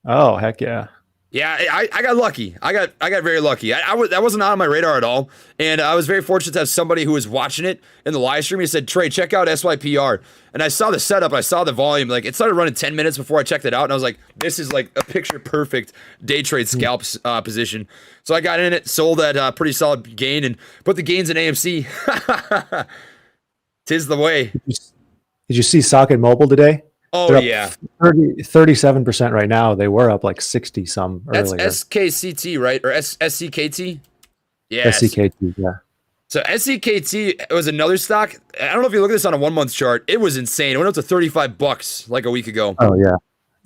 Oh, heck yeah. Yeah, I got lucky. I got very lucky. That wasn't on my radar at all, and I was very fortunate to have somebody who was watching it in the live stream. He said, "Trey, check out SYPR," and I saw the setup. I saw the volume. Like it started running 10 minutes before I checked it out, and I was like, "This is like a picture perfect day trade scalp position." So I got in it, sold at a pretty solid gain, and put the gains in AMC. Tis the way. Did you see Socket Mobile today? Oh, yeah. 37% right now. They were up like 60 some earlier. That's SKCT, right? Or SCKT? Yeah. SCKT, yeah. So SEKT was another stock. I don't know if you look at this on a 1 month chart. It was insane. It went up to $35 like a week ago. Oh yeah,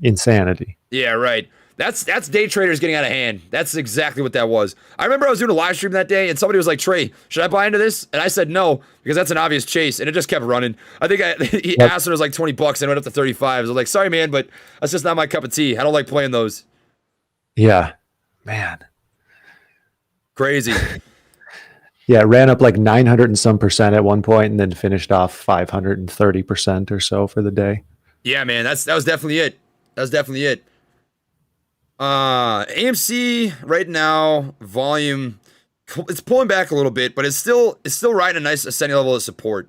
insanity. Yeah, right. That's day traders getting out of hand. That's exactly what that was. I remember I was doing a live stream that day, and somebody was like, "Trey, should I buy into this?" And I said no because that's an obvious chase, and it just kept running. I think he asked when it was like $20 and went up to 35. I was like, "Sorry, man, but that's just not my cup of tea. I don't like playing those." Yeah, man. Crazy. Yeah, it ran up like 900 and some percent at one point, and then finished off 530% or so for the day. Yeah, man, that was definitely it. That was definitely it. AMC right now, volume, it's pulling back a little bit, but it's still riding a nice ascending level of support.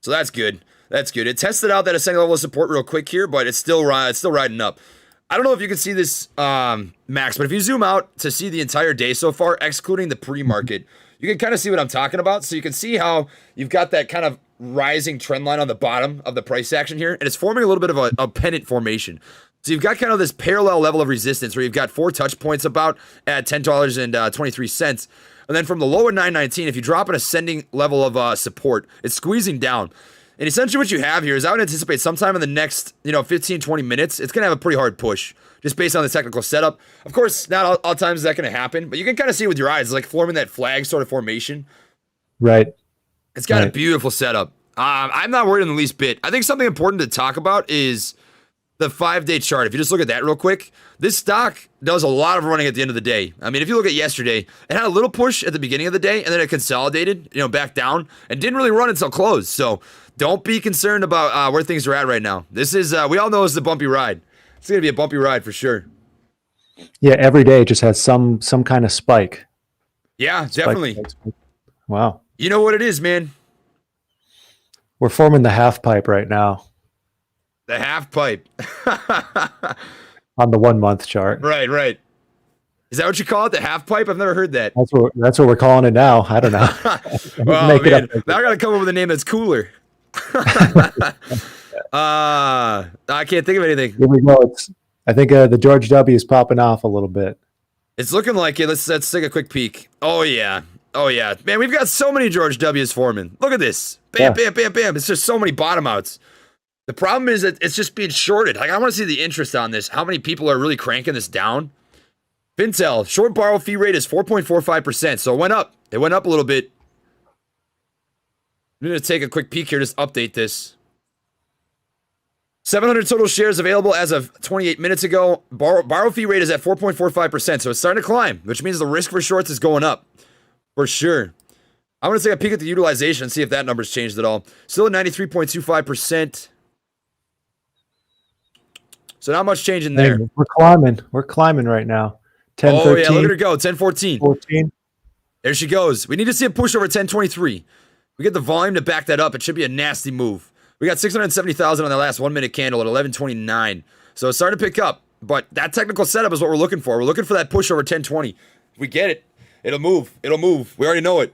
So that's good. That's good. It tested out that ascending level of support real quick here, but it's still riding up. I don't know if you can see this, Max, but if you zoom out to see the entire day so far, excluding the pre-market, you can kind of see what I'm talking about. So you can see how you've got that kind of rising trend line on the bottom of the price action here, and it's forming a little bit of a pennant formation. So you've got kind of this parallel level of resistance where you've got 4 touch points about at $10.23. And then from the low at 919, if you drop an ascending level of support, it's squeezing down. And essentially what you have here is I would anticipate sometime in the next, 15, 20 minutes, it's going to have a pretty hard push just based on the technical setup. Of course, not all times is that going to happen, but you can kind of see it with your eyes. It's like forming that flag sort of formation. Right. It's got a beautiful setup. I'm not worried in the least bit. I think something important to talk about is the 5-day chart. If you just look at that real quick, this stock does a lot of running at the end of the day. I mean, if you look at yesterday, it had a little push at the beginning of the day, and then it consolidated, back down, and didn't really run until close. So don't be concerned about where things are at right now. This is, we all know this is a bumpy ride. It's going to be a bumpy ride for sure. Yeah, every day it just has some kind of spike. Yeah, definitely. Wow. You know what it is, man. We're forming the half pipe right now. The half pipe. On the 1 month chart. Right. Is that what you call it? The half pipe? I've never heard that. That's what we're calling it now. I don't know. Well, man, now I got to come up with a name that's cooler. I can't think of anything. Here we go. I think the George W is popping off a little bit. It's looking like it. Let's take a quick peek. Oh yeah. Man, we've got so many George W's forming. Look at this. Bam. It's just so many bottom outs. The problem is that it's just being shorted. Like, I want to see the interest on this. How many people are really cranking this down? Fintel, short borrow fee rate is 4.45%. So it went up. It went up a little bit. I'm going to take a quick peek here, just update this. 700 total shares available as of 28 minutes ago. Borrow fee rate is at 4.45%. So it's starting to climb, which means the risk for shorts is going up. For sure. I'm going to take a peek at the utilization and see if that number's changed at all. Still at 93.25%. So not much change in there. We're climbing. We're climbing right now. 10, oh, 13, yeah, look at her go. 10, 14. 14. There she goes. We need to see a push over 1023. We get the volume to back that up. It should be a nasty move. We got 670,000 on the last 1 minute candle at 1129. So it's starting to pick up. But that technical setup is what we're looking for. We're looking for that push over 1020. If we get it, it'll move. We already know it.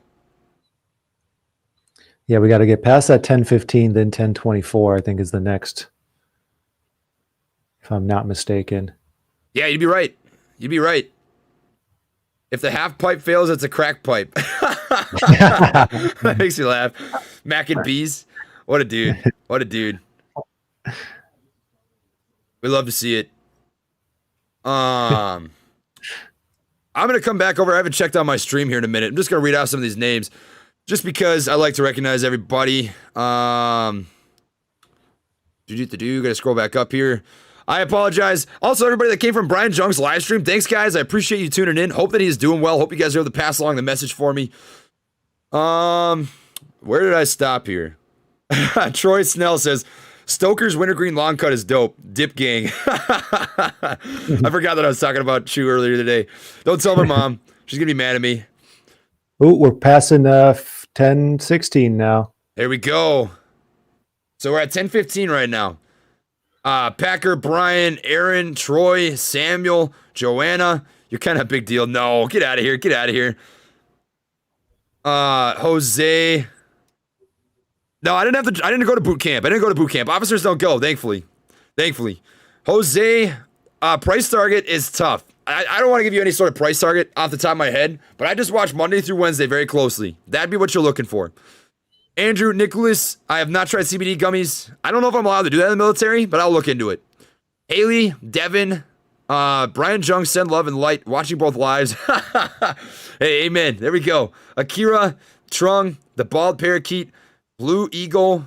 Yeah, we got to get past that 1015, then 1024, I think is the next. If I'm not mistaken. Yeah, you'd be right. If the half pipe fails, it's a crack pipe. That makes you laugh. Mac and Bees. What a dude. We love to see it. I'm going to come back over. I haven't checked on my stream here in a minute. I'm just going to read out some of these names just because I like to recognize everybody. Got to scroll back up here. I apologize. Also, everybody that came from Brian Jung's live stream, thanks, guys. I appreciate you tuning in. Hope that he's doing well. Hope you guys are able to pass along the message for me. Where did I stop here? Troy Snell says, Stoker's wintergreen long cut is dope. Dip gang. I forgot that I was talking about Chew earlier today. Don't tell my mom. She's going to be mad at me. Ooh, we're passing 1016 now. There we go. So we're at 1015 right now. Packer, Brian, Aaron, Troy, Samuel, Joanna. You're kind of a big deal. No, get out of here. Jose. No, I didn't go to boot camp. Officers don't go, thankfully. Jose, price target is tough. I don't want to give you any sort of price target off the top of my head, but I just watch Monday through Wednesday very closely. That'd be what you're looking for. Andrew, Nicholas, I have not tried CBD gummies. I don't know if I'm allowed to do that in the military, but I'll look into it. Haley, Devin, Brian Jung, send love and light, watching both lives. Hey, amen. There we go. Akira, Trung, the bald parakeet, Blue Eagle.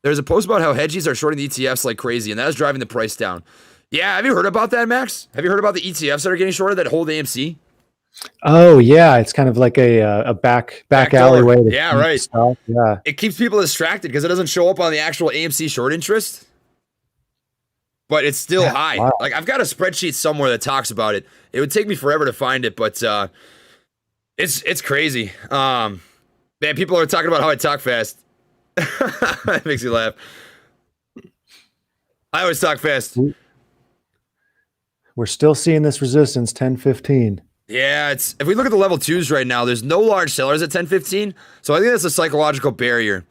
There's a post about how hedgies are shorting the ETFs like crazy, and that is driving the price down. Yeah, have you heard about that, Max? Have you heard about the ETFs that are getting shorted that hold AMC? Oh yeah, it's kind of like a back alleyway. Yeah, right. Stuff. Yeah, it keeps people distracted because it doesn't show up on the actual AMC short interest, but it's still high. Wow. Like I've got a spreadsheet somewhere that talks about it. It would take me forever to find it, but it's crazy. Man, people are talking about how I talk fast. That makes you laugh. I always talk fast. We're still seeing this resistance 10-15. Yeah, if we look at the level 2s right now, there's no large sellers at 10-15, so I think that's a psychological barrier.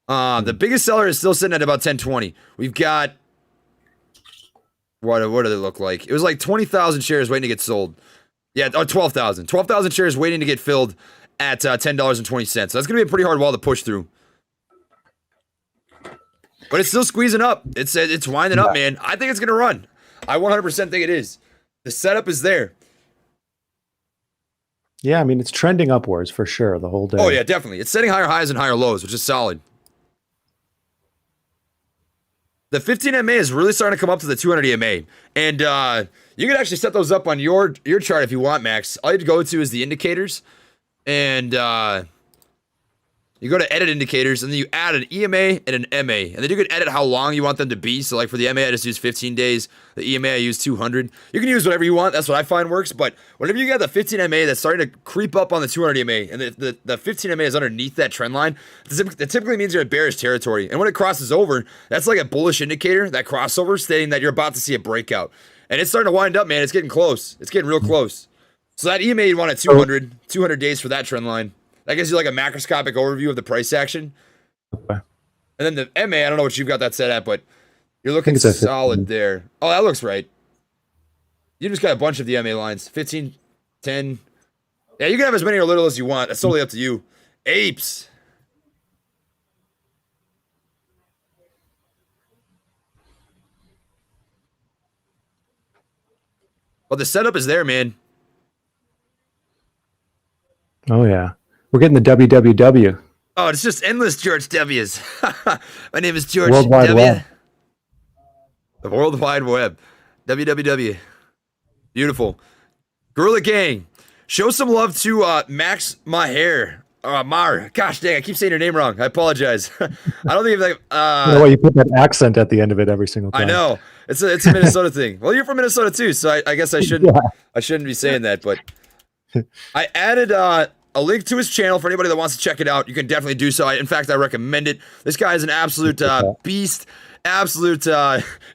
The biggest seller is still sitting at about 10-20. We've got what do they look like? It was like 20,000 shares waiting to get sold. Yeah, 12,000. 12,000 shares waiting to get filled at $10.20. So that's gonna be a pretty hard wall to push through. But it's still squeezing up. It's winding up, man. I think it's gonna run. I 100% think it is. The setup is there. Yeah, I mean, it's trending upwards for sure the whole day. Oh, yeah, definitely. It's setting higher highs and higher lows, which is solid. The 15 MA is really starting to come up to the 200 EMA. And you can actually set those up on your chart if you want, Max. All you have to go to is the indicators. And you go to edit indicators, and then you add an EMA and an MA. And then you can edit how long you want them to be. So like for the MA, I just use 15 days. The EMA, I use 200. You can use whatever you want. That's what I find works. But whenever you got the 15 MA that's starting to creep up on the 200 EMA, and the 15 MA is underneath that trend line, that typically means you're in bearish territory. And when it crosses over, that's like a bullish indicator, that crossover, stating that you're about to see a breakout. And it's starting to wind up, man. It's getting close. It's getting real close. So that EMA you'd want at 200 days for that trend line. That gives you like a macroscopic overview of the price action. Okay. And then the MA, I don't know what you've got that set at, but you're looking solid there. Oh, that looks right. You just got a bunch of the MA lines. 15, 10. Yeah, you can have as many or little as you want. That's totally up to you. Apes. Well, the setup is there, man. Oh, yeah. We're getting the WWW. Oh, it's just endless George W's. My name is George World Wide W. Web. The World Wide Web. WWW. Beautiful. Gorilla Gang. Show some love to Max Maher. Mar. Gosh dang, I keep saying your name wrong. I apologize. I don't think like you know what, you put that accent at the end of it every single time. I know. It's a Minnesota thing. Well, you're from Minnesota too, so I guess I shouldn't be saying that, but I added a link to his channel for anybody that wants to check it out. You can definitely do so. In fact, I recommend it. This guy is an absolute beast, absolute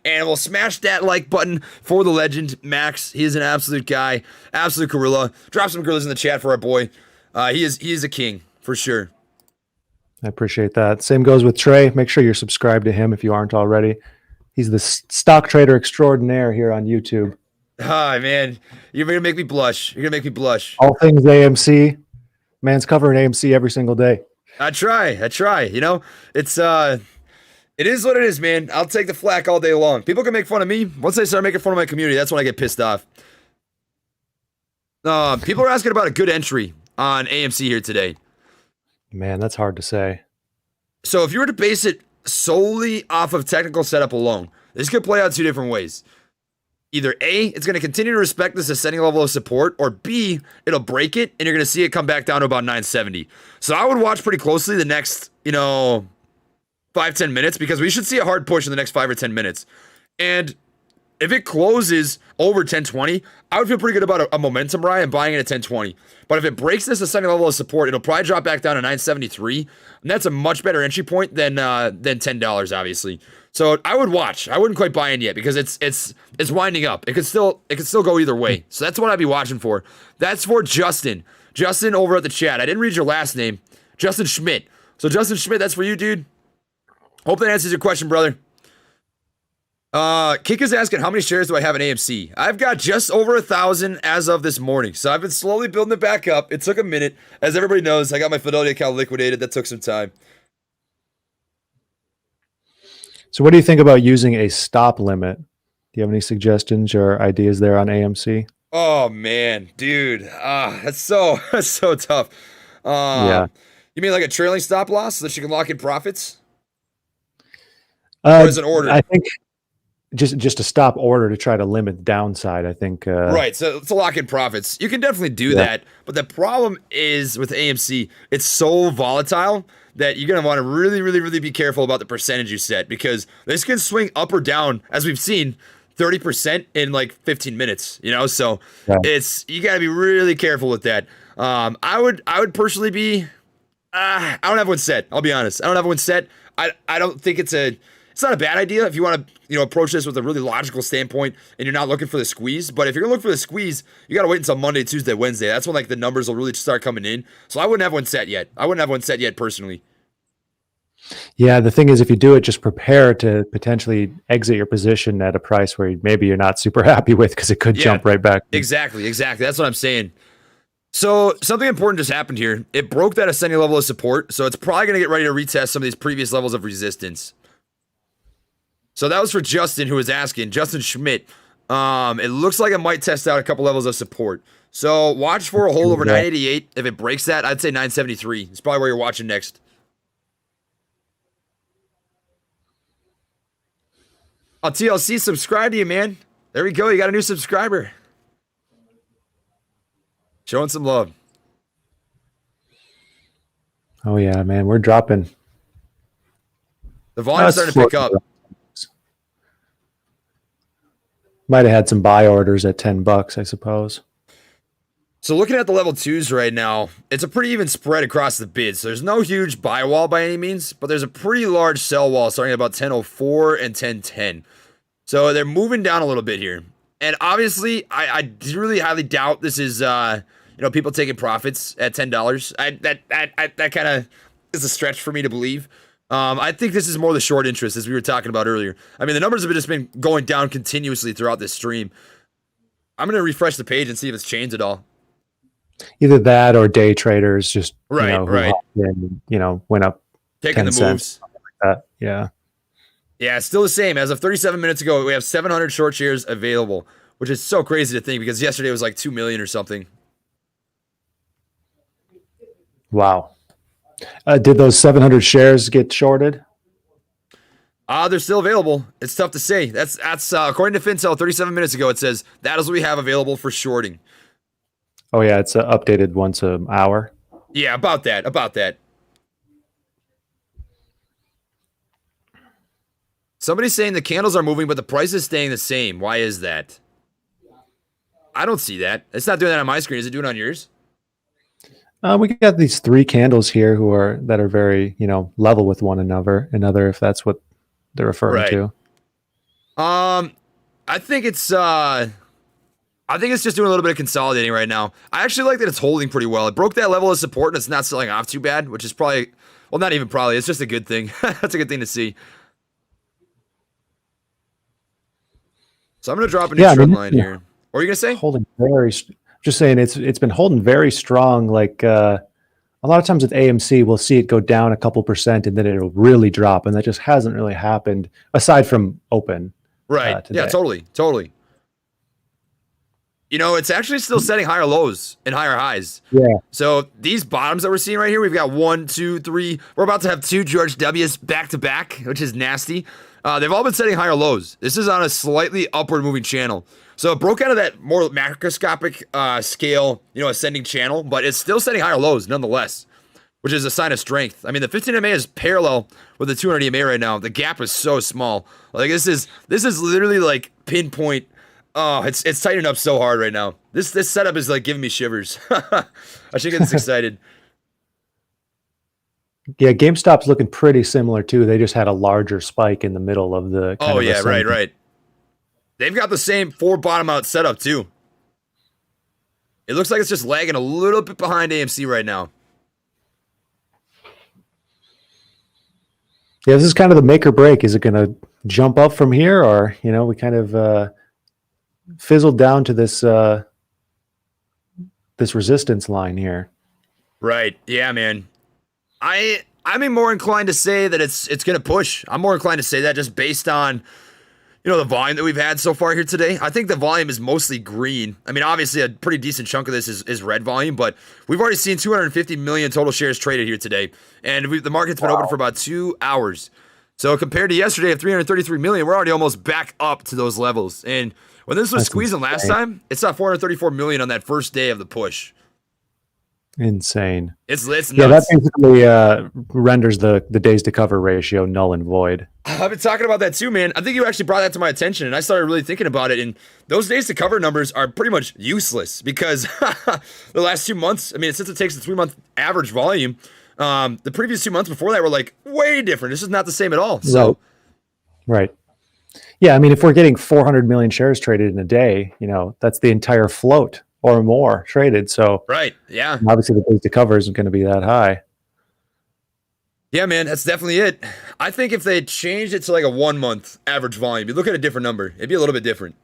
animal. Smash that like button for the legend, Max. He is an absolute guy, absolute gorilla. Drop some gorillas in the chat for our boy. He is a king for sure. I appreciate that. Same goes with Trey. Make sure you're subscribed to him if you aren't already. He's the stock trader extraordinaire here on YouTube. Ah, man, you're gonna make me blush. You're gonna make me blush. All things AMC. Man's covering AMC every single day. I try. You know, it is what it is, man. I'll take the flack all day long. People can make fun of me. Once they start making fun of my community, that's when I get pissed off. People are asking about a good entry on AMC here today. Man, that's hard to say. So if you were to base it solely off of technical setup alone, this could play out two different ways. Either A, it's going to continue to respect this ascending level of support, or B, it'll break it, and you're going to see it come back down to about 970. So I would watch pretty closely the next, 5-10 minutes, because we should see a hard push in the next 5 or 10 minutes. And if it closes over 1020, I would feel pretty good about a momentum ride and buying it at 1020. But if it breaks this ascending level of support, it'll probably drop back down to 973, and that's a much better entry point than $10, obviously. So I would watch. I wouldn't quite buy in yet because it's winding up. It could still go either way. So that's what I'd be watching for. That's for Justin. Justin over at the chat. I didn't read your last name. Justin Schmidt. So Justin Schmidt, that's for you, dude. Hope that answers your question, brother. Kick is asking, how many shares do I have in AMC? I've got just over 1,000 as of this morning. So I've been slowly building it back up. It took a minute. As everybody knows, I got my Fidelity account liquidated. That took some time. So what do you think about using a stop limit? Do you have any suggestions or ideas there on AMC? Oh man, dude. That's so tough. Yeah. You mean like a trailing stop loss so that you can lock in profits? Or is it ordered? I think just a stop order to try to limit the downside. I think Right, so to lock in profits. You can definitely do that, but the problem is with AMC, it's so volatile that you're going to want to really be careful about the percentage you set, because this can swing up or down, as we've seen, 30% in like 15 minutes, you know? So you got to be really careful with that. I would personally be I don't have one set. I'll be honest. I don't have one set. I don't think it's not a bad idea if you want to, approach this with a really logical standpoint and you're not looking for the squeeze. But if you're gonna look for the squeeze, you gotta wait until Monday, Tuesday, Wednesday. That's when like the numbers will really start coming in. So I wouldn't have one set yet. Personally. Yeah, the thing is, if you do it, just prepare to potentially exit your position at a price where maybe you're not super happy with, because it could jump right back. Exactly. That's what I'm saying. So something important just happened here. It broke that ascending level of support, so it's probably going to get ready to retest some of these previous levels of resistance. So that was for Justin, who was asking. Justin Schmidt. It looks like it might test out a couple levels of support. So watch for a hold over 988. If it breaks that, I'd say 973. It's probably where you're watching next. TLC, subscribe to you, man. There we go. You got a new subscriber. Showing some love. Oh, yeah, man. We're dropping. The volume's starting to pick up. Might have had some buy orders at $10, I suppose. So looking at the level 2s right now, it's a pretty even spread across the bids. So there's no huge buy wall by any means, but there's a pretty large sell wall starting at about 10.04 and 10.10. So they're moving down a little bit here. And obviously, I really highly doubt this is, people taking profits at $10. That kind of is a stretch for me to believe. I think this is more the short interest, as we were talking about earlier. I mean, the numbers have just been going down continuously throughout this stream. I'm going to refresh the page and see if it's changed at all. Either that or day traders just right. Went up taking the moves. Like that. Yeah. Yeah, it's still the same. As of 37 minutes ago, we have 700 short shares available, which is so crazy to think, because yesterday it was like 2 million or something. Wow. Did those 700 shares get shorted? They're still available. It's tough to say. That's according to FinTel 37 minutes ago, it says that is what we have available for shorting. Oh, yeah, it's updated once an hour. Yeah, about that. Somebody's saying the candles are moving, but the price is staying the same. Why is that? I don't see that. It's not doing that on my screen. Is it doing it on yours? We got these 3 candles here that are very, level with one another, if that's what they're referring to. I think it's just doing a little bit of consolidating right now. I actually like that it's holding pretty well. It broke that level of support and it's not selling off too bad, which is probably, well, not even probably. It's just a good thing. That's a good thing to see. So I'm going to drop a new trend line here. What are you going to say? Holding just saying it's been holding very strong. Like a lot of times with AMC, we'll see it go down a couple percent and then it'll really drop. And that just hasn't really happened aside from open. Right. Yeah, totally. It's actually still setting higher lows and higher highs. Yeah. So these bottoms that we're seeing right here, we've got 1, 2, 3. We're about to have 2 George W's back to back, which is nasty. They've all been setting higher lows. This is on a slightly upward moving channel. So it broke out of that more macroscopic scale, ascending channel, but it's still setting higher lows nonetheless, which is a sign of strength. I mean, the 15 MA is parallel with the 200 EMA right now. The gap is so small. Like this is literally like pinpoint. Oh, it's tightening up so hard right now. This setup is like giving me shivers. I should get this excited. Yeah, GameStop's looking pretty similar too. They just had a larger spike in the middle of the. Right. They've got the same 4 bottom out setup too. It looks like it's just lagging a little bit behind AMC right now. Yeah, this is kind of the make or break. Is it going to jump up from here, or we kind of fizzled down to this resistance line here. Right. Yeah, man. I'm more inclined to say that it's going to push. I'm more inclined to say that just based on the volume that we've had so far here today. I think the volume is mostly green. I mean, obviously a pretty decent chunk of this is red volume, but we've already seen 250 million total shares traded here today, and the market's been open for about 2 hours. So compared to yesterday of 333 million, we're already almost back up to those levels. And when this was squeezing last time, it saw 434 million on that first day of the push. Insane. It's nuts. Yeah, that basically renders the days to cover ratio null and void. I've been talking about that too, man. I think you actually brought that to my attention, and I started really thinking about it. And those days to cover numbers are pretty much useless because the last 2 months, I mean, since it takes the 3-month average volume, the previous 2 months before that were like way different. This is not the same at all. So, right. Yeah, I mean, if we're getting 400 million shares traded in a day, that's the entire float or more traded. So, right. Yeah. Obviously, the days to cover isn't going to be that high. Yeah, man, that's definitely it. I think if they changed it to like a 1 month average volume, you'd look at a different number. It'd be a little bit different.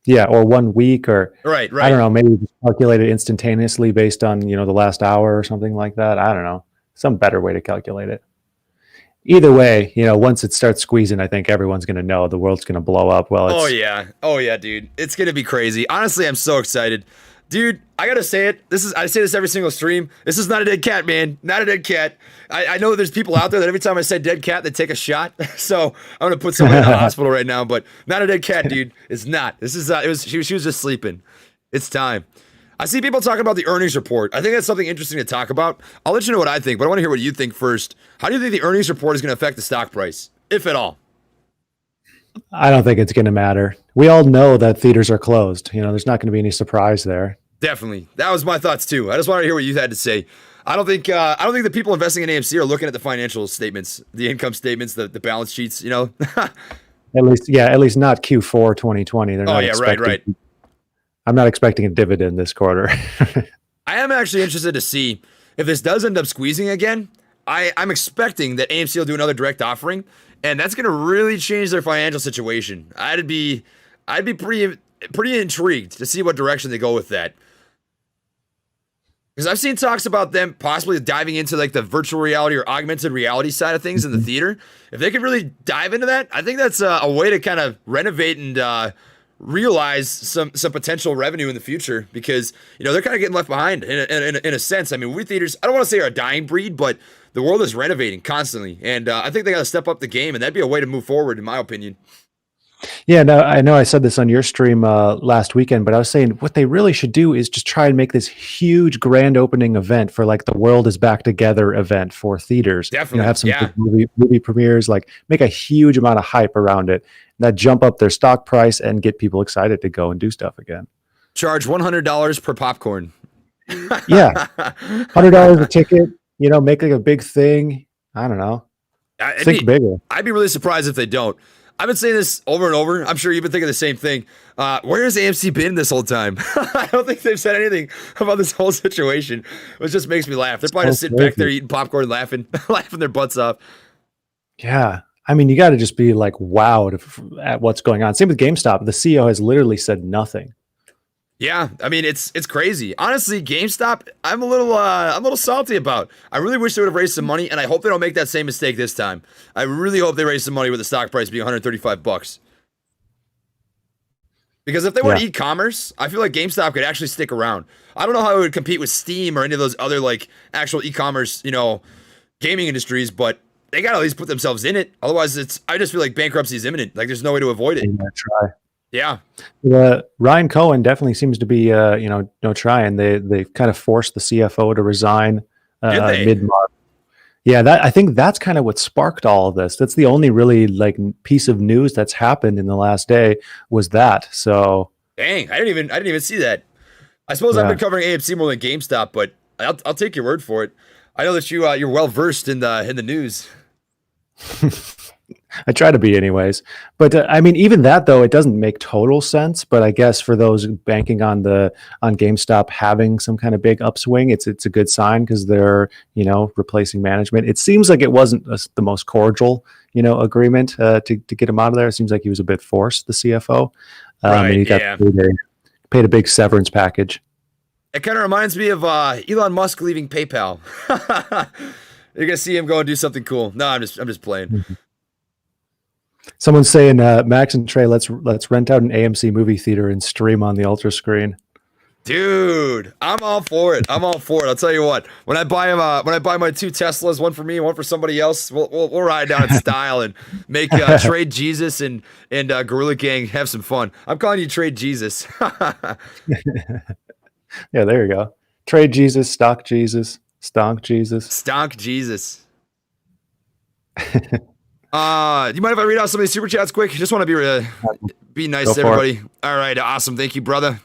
Yeah, or 1 week, or right. I don't know, maybe just calculate it instantaneously based on the last hour or something like that. I don't know, some better way to calculate it. Either way, once it starts squeezing, I think everyone's going to know the world's going to blow up. Well, oh yeah, dude, it's going to be crazy. Honestly, I'm so excited. Dude, I gotta say it. I say this every single stream. This is not a dead cat, man. Not a dead cat. I know there's people out there that every time I say dead cat, they take a shot. So I'm gonna put somebody in the hospital right now. But not a dead cat, dude. It's not. This is. She was just sleeping. It's time. I see people talking about the earnings report. I think that's something interesting to talk about. I'll let you know what I think, but I want to hear what you think first. How do you think the earnings report is going to affect the stock price, if at all? I don't think it's going to matter. We all know that theaters are closed. There's not going to be any surprise there. Definitely. That was my thoughts too. I just wanted to hear what you had to say. I don't think the people investing in AMC are looking at the financial statements, the income statements, the balance sheets, At least not Q4 2020. They're not right. I'm not expecting a dividend this quarter. I am actually interested to see if this does end up squeezing again. I'm expecting that AMC will do another direct offering, and that's going to really change their financial situation. I'd be pretty intrigued to see what direction they go with that. Because I've seen talks about them possibly diving into like the virtual reality or augmented reality side of things in the theater. If they could really dive into that, I think that's a way to kind of renovate and realize some potential revenue in the future, because they're kind of getting left behind in a sense. I mean, movie theaters, I don't want to say are a dying breed, but the world is renovating constantly, and I think they got to step up the game, and that'd be a way to move forward, in my opinion. Yeah, no, I know I said this on your stream last weekend, but I was saying what they really should do is just try and make this huge grand opening event for like the World is Back Together event for theaters. Definitely, have some movie premieres, like make a huge amount of hype around it, that jump up their stock price and get people excited to go and do stuff again. Charge $100 per popcorn. Yeah, $100 a ticket. Make like a big thing. I don't know. Think bigger. I'd be really surprised if they don't. I've been saying this over and over. I'm sure you've been thinking the same thing. Where has AMC been this whole time? I don't think they've said anything about this whole situation, which just makes me laugh. They're probably just sitting back there eating popcorn, laughing their butts off. Yeah. I mean, you got to just be like wowed at what's going on. Same with GameStop. The CEO has literally said nothing. Yeah, I mean it's crazy. Honestly, GameStop, I'm a little salty about. I really wish they would have raised some money, and I hope they don't make that same mistake this time. I really hope they raise some money with the stock price being $135. Because if they went e-commerce, I feel like GameStop could actually stick around. I don't know how it would compete with Steam or any of those other like actual e-commerce, gaming industries, but they got to at least put themselves in it. Otherwise, I just feel like bankruptcy is imminent. Like there's no way to avoid it. Try. Yeah. Ryan Cohen definitely seems to be, trying. They kind of forced the CFO to resign mid-March. Yeah, I think that's kind of what sparked all of this. That's the only really like piece of news that's happened in the last day was that. So dang, I didn't even see that. I suppose I've been covering AMC more than GameStop, but I'll take your word for it. I know that you're well versed in the news. I try to be anyways. But I mean, even that though, it doesn't make total sense. But I guess for those banking on GameStop having some kind of big upswing, it's a good sign because they're replacing management. It seems like it wasn't the most cordial agreement to get him out of there. It seems like he was a bit forced, the CFO, Right, and he got yeah. paid a big severance package. It kind of reminds me of Elon Musk leaving PayPal. You're gonna see him go and do something cool. No, I'm just playing. Someone's saying, Max and Trey, let's rent out an AMC movie theater and stream on the Ultra screen. Dude, I'm all for it. I'll tell you what. When I buy my two Teslas, one for me and one for somebody else, we'll ride down in style and make Trade Jesus and Gorilla Gang have some fun. I'm calling you Trade Jesus. Yeah, there you go. Trade Jesus, stock Jesus, stonk Jesus. Stonk Jesus. You mind if I read out some of these super chats quick? Just want to be nice to everybody. All right, awesome. Thank you, brother.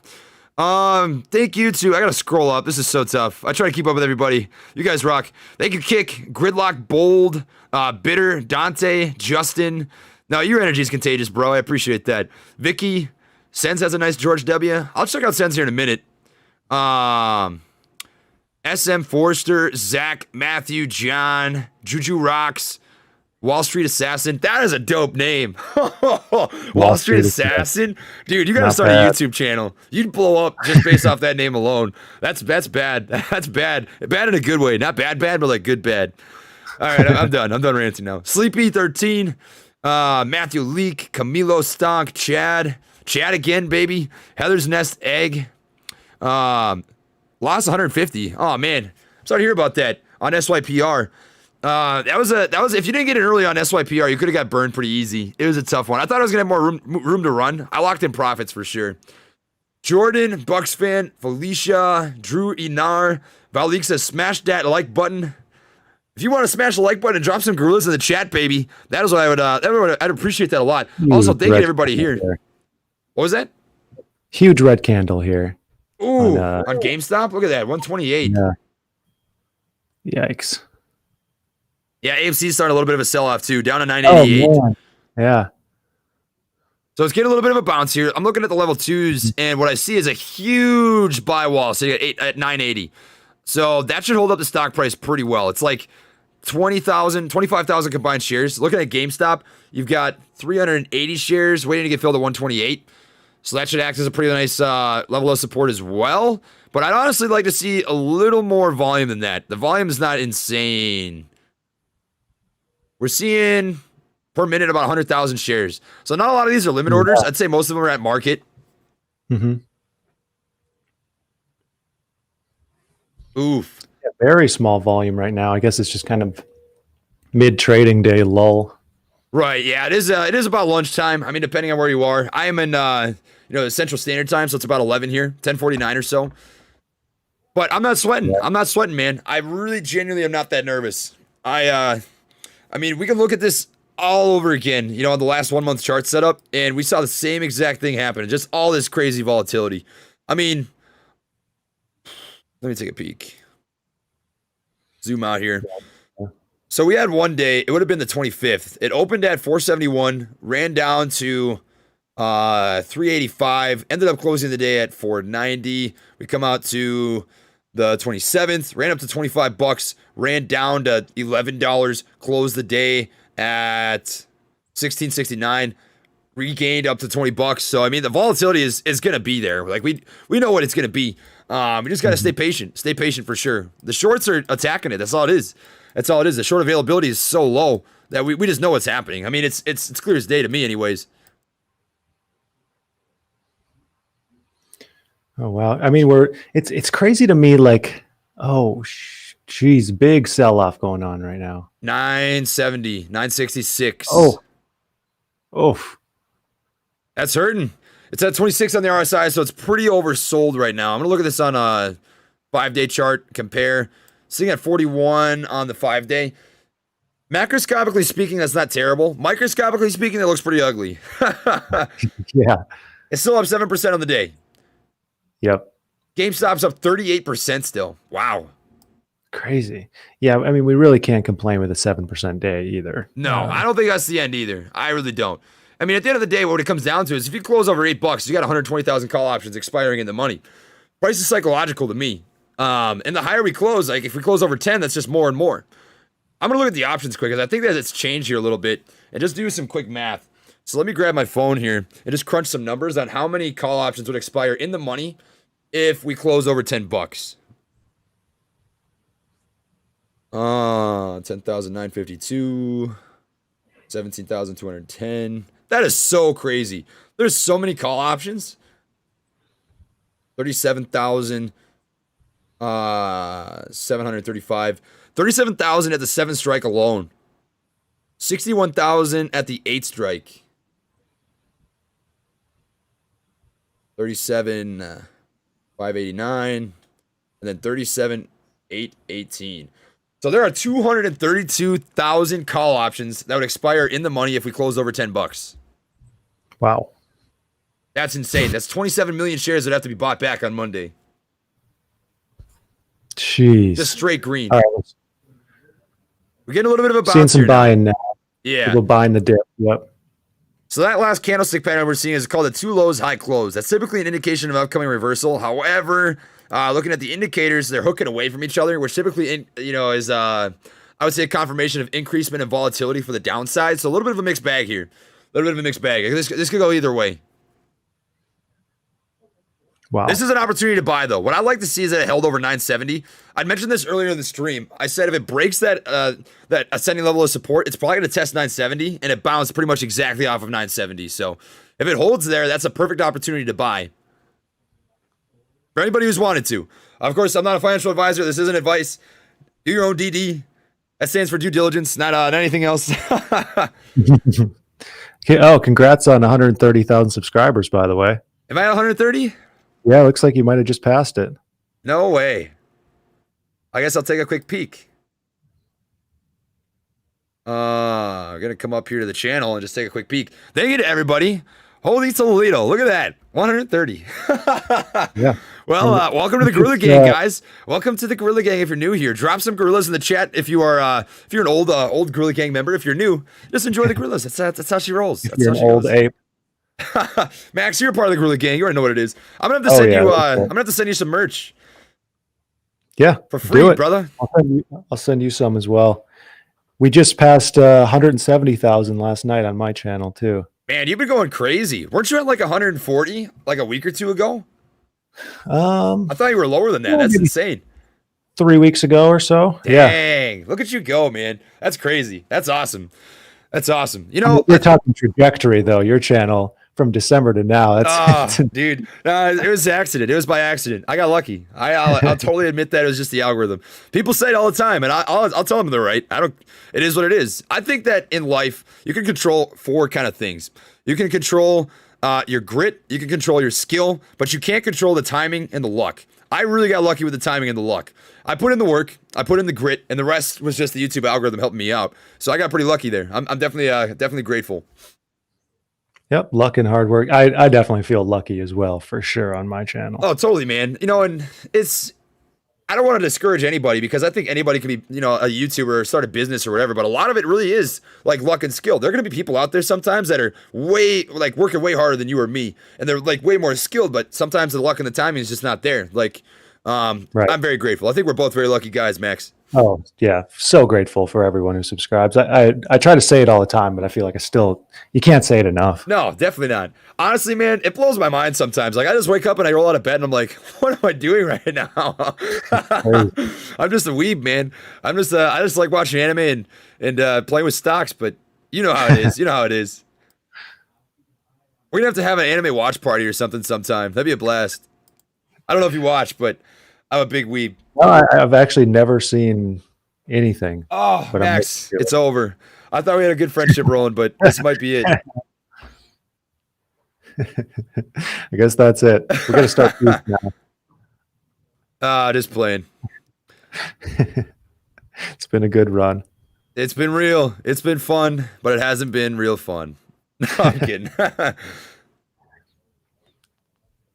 Thank you to, I gotta scroll up. This is so tough. I try to keep up with everybody. You guys rock. Thank you, Kick, Gridlock, Bold, Bitter, Dante, Justin. No, your energy is contagious, bro. I appreciate that. Vicky, Sens has a nice George W. I'll check out Sens here in a minute. SM Forrester, Zach, Matthew, John, Juju Rocks, Wall Street Assassin. That is a dope name. Wall Street Assassin. Dude, you gotta start a YouTube channel. You'd blow up just based off that name alone. That's bad. That's bad. Bad in a good way. Not bad, but like good bad. All right, I'm done. I'm done ranting now. Sleepy13, Matthew Leak, Camilo Stonk, Chad again, baby. Heather's Nest Egg. Lost 150. Oh man, I'm sorry to hear about that on SYPR. That was if you didn't get it early on SYPR, you could have got burned pretty easy. It was a tough one. I thought I was gonna have more room to run. I locked in profits for sure. Jordan, Bucks fan, Felicia, Drew Inar, Valik says smash that like button. If you want to smash the like button and drop some gorillas in the chat, baby, that is what I would. I'd appreciate that a lot. Also, thank you to everybody here. What was that? Huge red candle here. Ooh, on GameStop. Look at that, 128. Yeah. Yikes. Yeah, AMC's starting a little bit of a sell-off too, down to 988. Oh, yeah. So it's getting a little bit of a bounce here. I'm looking at the level 2s, and what I see is a huge buy wall. So you got at 980. So that should hold up the stock price pretty well. It's like 20,000, 25,000 combined shares. Looking at GameStop, you've got 380 shares waiting to get filled at 128. So that should act as a pretty nice level of support as well. But I'd honestly like to see a little more volume than that. The volume is not insane. We're seeing per minute about 100,000 shares. So not a lot of these are limit orders. I'd say most of them are at market. Mm-hmm. Oof. Yeah, very small volume right now. I guess it's just kind of mid-trading day lull. Right, yeah, it is about lunchtime. I mean, depending on where you are. I am in Central Standard Time, so it's about 11 here, 10:49 or so. But I'm not sweating. I'm not sweating, man. I really genuinely am not that nervous. I mean, we can look at this all over again, on the last 1 month chart setup, and we saw the same exact thing happen. Just all this crazy volatility. I mean, let me take a peek. Zoom out here. So we had one day, it would have been the 25th. It opened at 471, ran down to 385, ended up closing the day at 490. We come out to the 27th, ran up to $25, ran down to $11, closed the day at 1669, regained up to $20. So I mean, the volatility is going to be there. Like we know what it's going to be. We just got to stay patient. Stay patient for sure. The shorts are attacking it. That's all it is. The short availability is so low that we just know what's happening. I mean, it's clear as day to me anyways. Oh wow. I mean, it's crazy to me, like, geez, big sell-off going on right now. 970, 966. Oh. That's hurting. It's at 26 on the RSI, so it's pretty oversold right now. I'm gonna look at this on a 5-day chart, compare. Sitting at 41 on the 5-day. Macroscopically speaking, that's not terrible. Microscopically speaking, that looks pretty ugly. Yeah. It's still up 7% on the day. Yep. GameStop's up 38% still. Wow. Crazy. Yeah, I mean, we really can't complain with a 7% day either. No, I don't think that's the end either. I really don't. I mean, at the end of the day, what it comes down to is if you close over $8, you got 120,000 call options expiring in the money. Price is psychological to me. And the higher we close, like if we close over 10, that's just more and more. I'm going to look at the options quick because I think that it's changed here a little bit and just do some quick math. So let me grab my phone here and just crunch some numbers on how many call options would expire in the money if we close over $10. 10,952, 17,210. That is so crazy. There's so many call options. 37,735. 37,000 at the 7th strike alone. 61,000 at the 8th strike. 37,589. And then 37,818. So there are 232,000 call options that would expire in the money if we close over $10. Wow. That's insane. That's 27 million shares that have to be bought back on Monday. Jeez. Just straight green. All right. We're getting a little bit of a bounce Seeing some here now. buying now. Yeah. People buying the dip. Yep. So that last candlestick pattern we're seeing is called a two lows, high close. That's typically an indication of upcoming reversal. However, looking at the indicators, they're hooking away from each other, which typically, is I would say a confirmation of increasement in volatility for the downside. So a little bit of a mixed bag here. A little bit of a mixed bag. This could go either way. Wow. This is an opportunity to buy, though. What I'd like to see is that it held over 970. I'd mentioned this earlier in the stream. I said if it breaks that ascending level of support, it's probably going to test 970, and it bounced pretty much exactly off of 970. So if it holds there, that's a perfect opportunity to buy. For anybody who's wanted to. Of course, I'm not a financial advisor. This isn't advice. Do your own DD. That stands for due diligence, not anything else. Okay. Oh, congrats on 130,000 subscribers, by the way. Am I at 130? Yeah, looks like you might have just passed it. No way. I guess I'll take a quick peek. I'm going to come up here to the channel and just take a quick peek. Thank you to everybody. Holy Toledo. Look at that. 130. Yeah. Well, welcome to the Gorilla Gang, guys. Welcome to the Gorilla Gang if you're new here. Drop some gorillas in the chat if you are if you're an old Gorilla Gang member. If you're new, just enjoy the gorillas. That's how she rolls. That's You're how an she old goes. ape. Max, you're a part of the Gorilla Gang. You already know what it is. I'm gonna have to send you. I'm gonna have to send you some merch. Yeah, for free, do it, brother. I'll send you some as well. We just passed 170,000 last night on my channel too. Man, you've been going crazy. Weren't you at like 140 like a week or two ago? I thought you were lower than that. That's insane. 3 weeks ago or so. Dang, look at you go, man. That's crazy. That's awesome. That's awesome. You know, we're talking trajectory though. Your channel from December to now. That's dude. It was an accident. It was by accident. I got lucky. I'll totally admit that it was just the algorithm. People say it all the time, and I'll tell them they're right. It is what it is. I think that in life you can control 4 kind of things. You can control your grit. You can control your skill, but you can't control the timing and the luck. I really got lucky with the timing and the luck. I put in the work, I put in the grit, and the rest was just the YouTube algorithm helping me out. So I got pretty lucky there. I'm definitely grateful. Yep, luck and hard work. I definitely feel lucky as well, for sure, on my channel. Oh, totally, man. You know, and I don't want to discourage anybody because I think anybody can be, a YouTuber or start a business or whatever, but a lot of it really is like luck and skill. There are going to be people out there sometimes that are working way harder than you or me, and they're like way more skilled, but sometimes the luck and the timing is just not there. Right. I'm very grateful. I think we're both very lucky guys, Max. Oh, yeah. So grateful for everyone who subscribes. I try to say it all the time, but I feel like you can't say it enough. No, definitely not. Honestly, man, it blows my mind sometimes. Like, I just wake up and I roll out of bed and I'm like, what am I doing right now? I'm just a weeb, man. I just like watching anime and playing with stocks, but you know how it is. We're going to have an anime watch party or something sometime. That'd be a blast. I don't know if you watch, but I'm a big weeb. Well, I've actually never seen anything. Oh, Max, it's over. I thought we had a good friendship rolling, but this might be it. I guess that's it. We're going to start now. Just playing. It's been a good run. It's been real. It's been fun, but it hasn't been real fun. No, I'm kidding.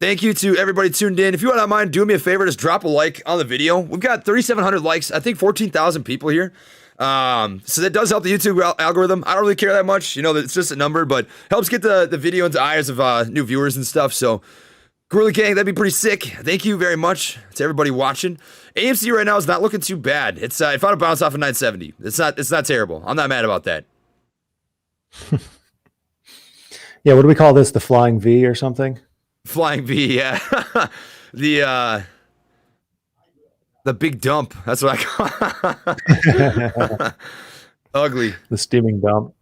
Thank you to everybody tuned in. If you don't mind, do me a favor, just drop a like on the video. We've got 3,700 likes. I think 14,000 people here. So that does help the YouTube algorithm. I don't really care that much. You know, it's just a number, but helps get the video into eyes of new viewers and stuff. So, Gorilla Gang, that'd be pretty sick. Thank you very much to everybody watching. AMC right now is not looking too bad. It found a bounce off of 970. It's not terrible. I'm not mad about that. Yeah, what do we call this? The Flying V or something? Flying V, yeah. The big dump. That's what I call it. Ugly. The steaming dump.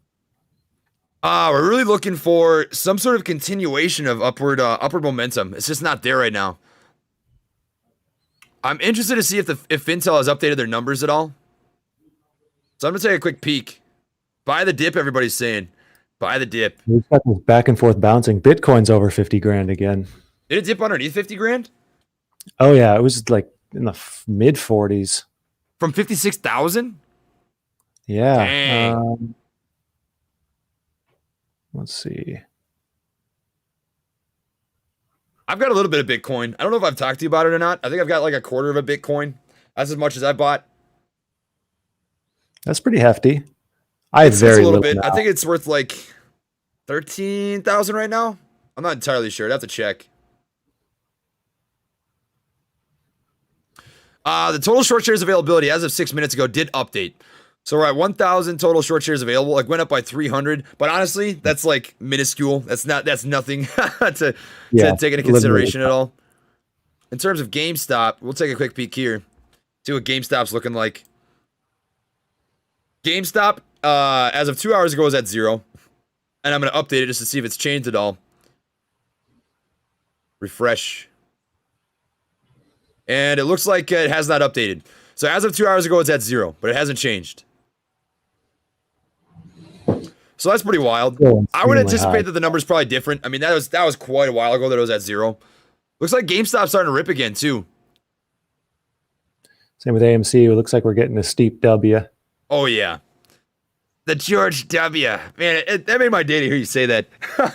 We're really looking for some sort of continuation of upward momentum. It's just not there right now. I'm interested to see if Intel has updated their numbers at all. So I'm gonna take a quick peek. Buy the dip, everybody's saying. Buy the dip. We've got this back and forth bouncing. Bitcoin's over 50 grand again. Did it dip underneath 50 grand? Oh yeah, it was like in the mid 40s. From 56,000? Yeah. Dang. Let's see. I've got a little bit of Bitcoin. I don't know if I've talked to you about it or not. I think I've got like a quarter of a Bitcoin. That's as much as I bought. That's pretty hefty. I have very little bit. I think it's worth like 13,000 right now. I'm not entirely sure. I'd have to check. The total short shares availability as of 6 minutes ago did update. So we're at 1,000 total short shares available. Like went up by 300, but honestly, that's like minuscule. That's nothing to take into consideration at all. In terms of GameStop, we'll take a quick peek here. See what GameStop's looking like. GameStop, as of 2 hours ago, was at 0. And I'm going to update it just to see if it's changed at all. Refresh. And it looks like it has not updated. So as of 2 hours ago, it's at 0, but it hasn't changed. So that's pretty wild. I would anticipate that the number's probably different. I mean, that was quite a while ago that it was at 0. Looks like GameStop's starting to rip again, too. Same with AMC. It looks like we're getting a steep W. Oh, yeah. The George W. Man, that made my day to hear you say that.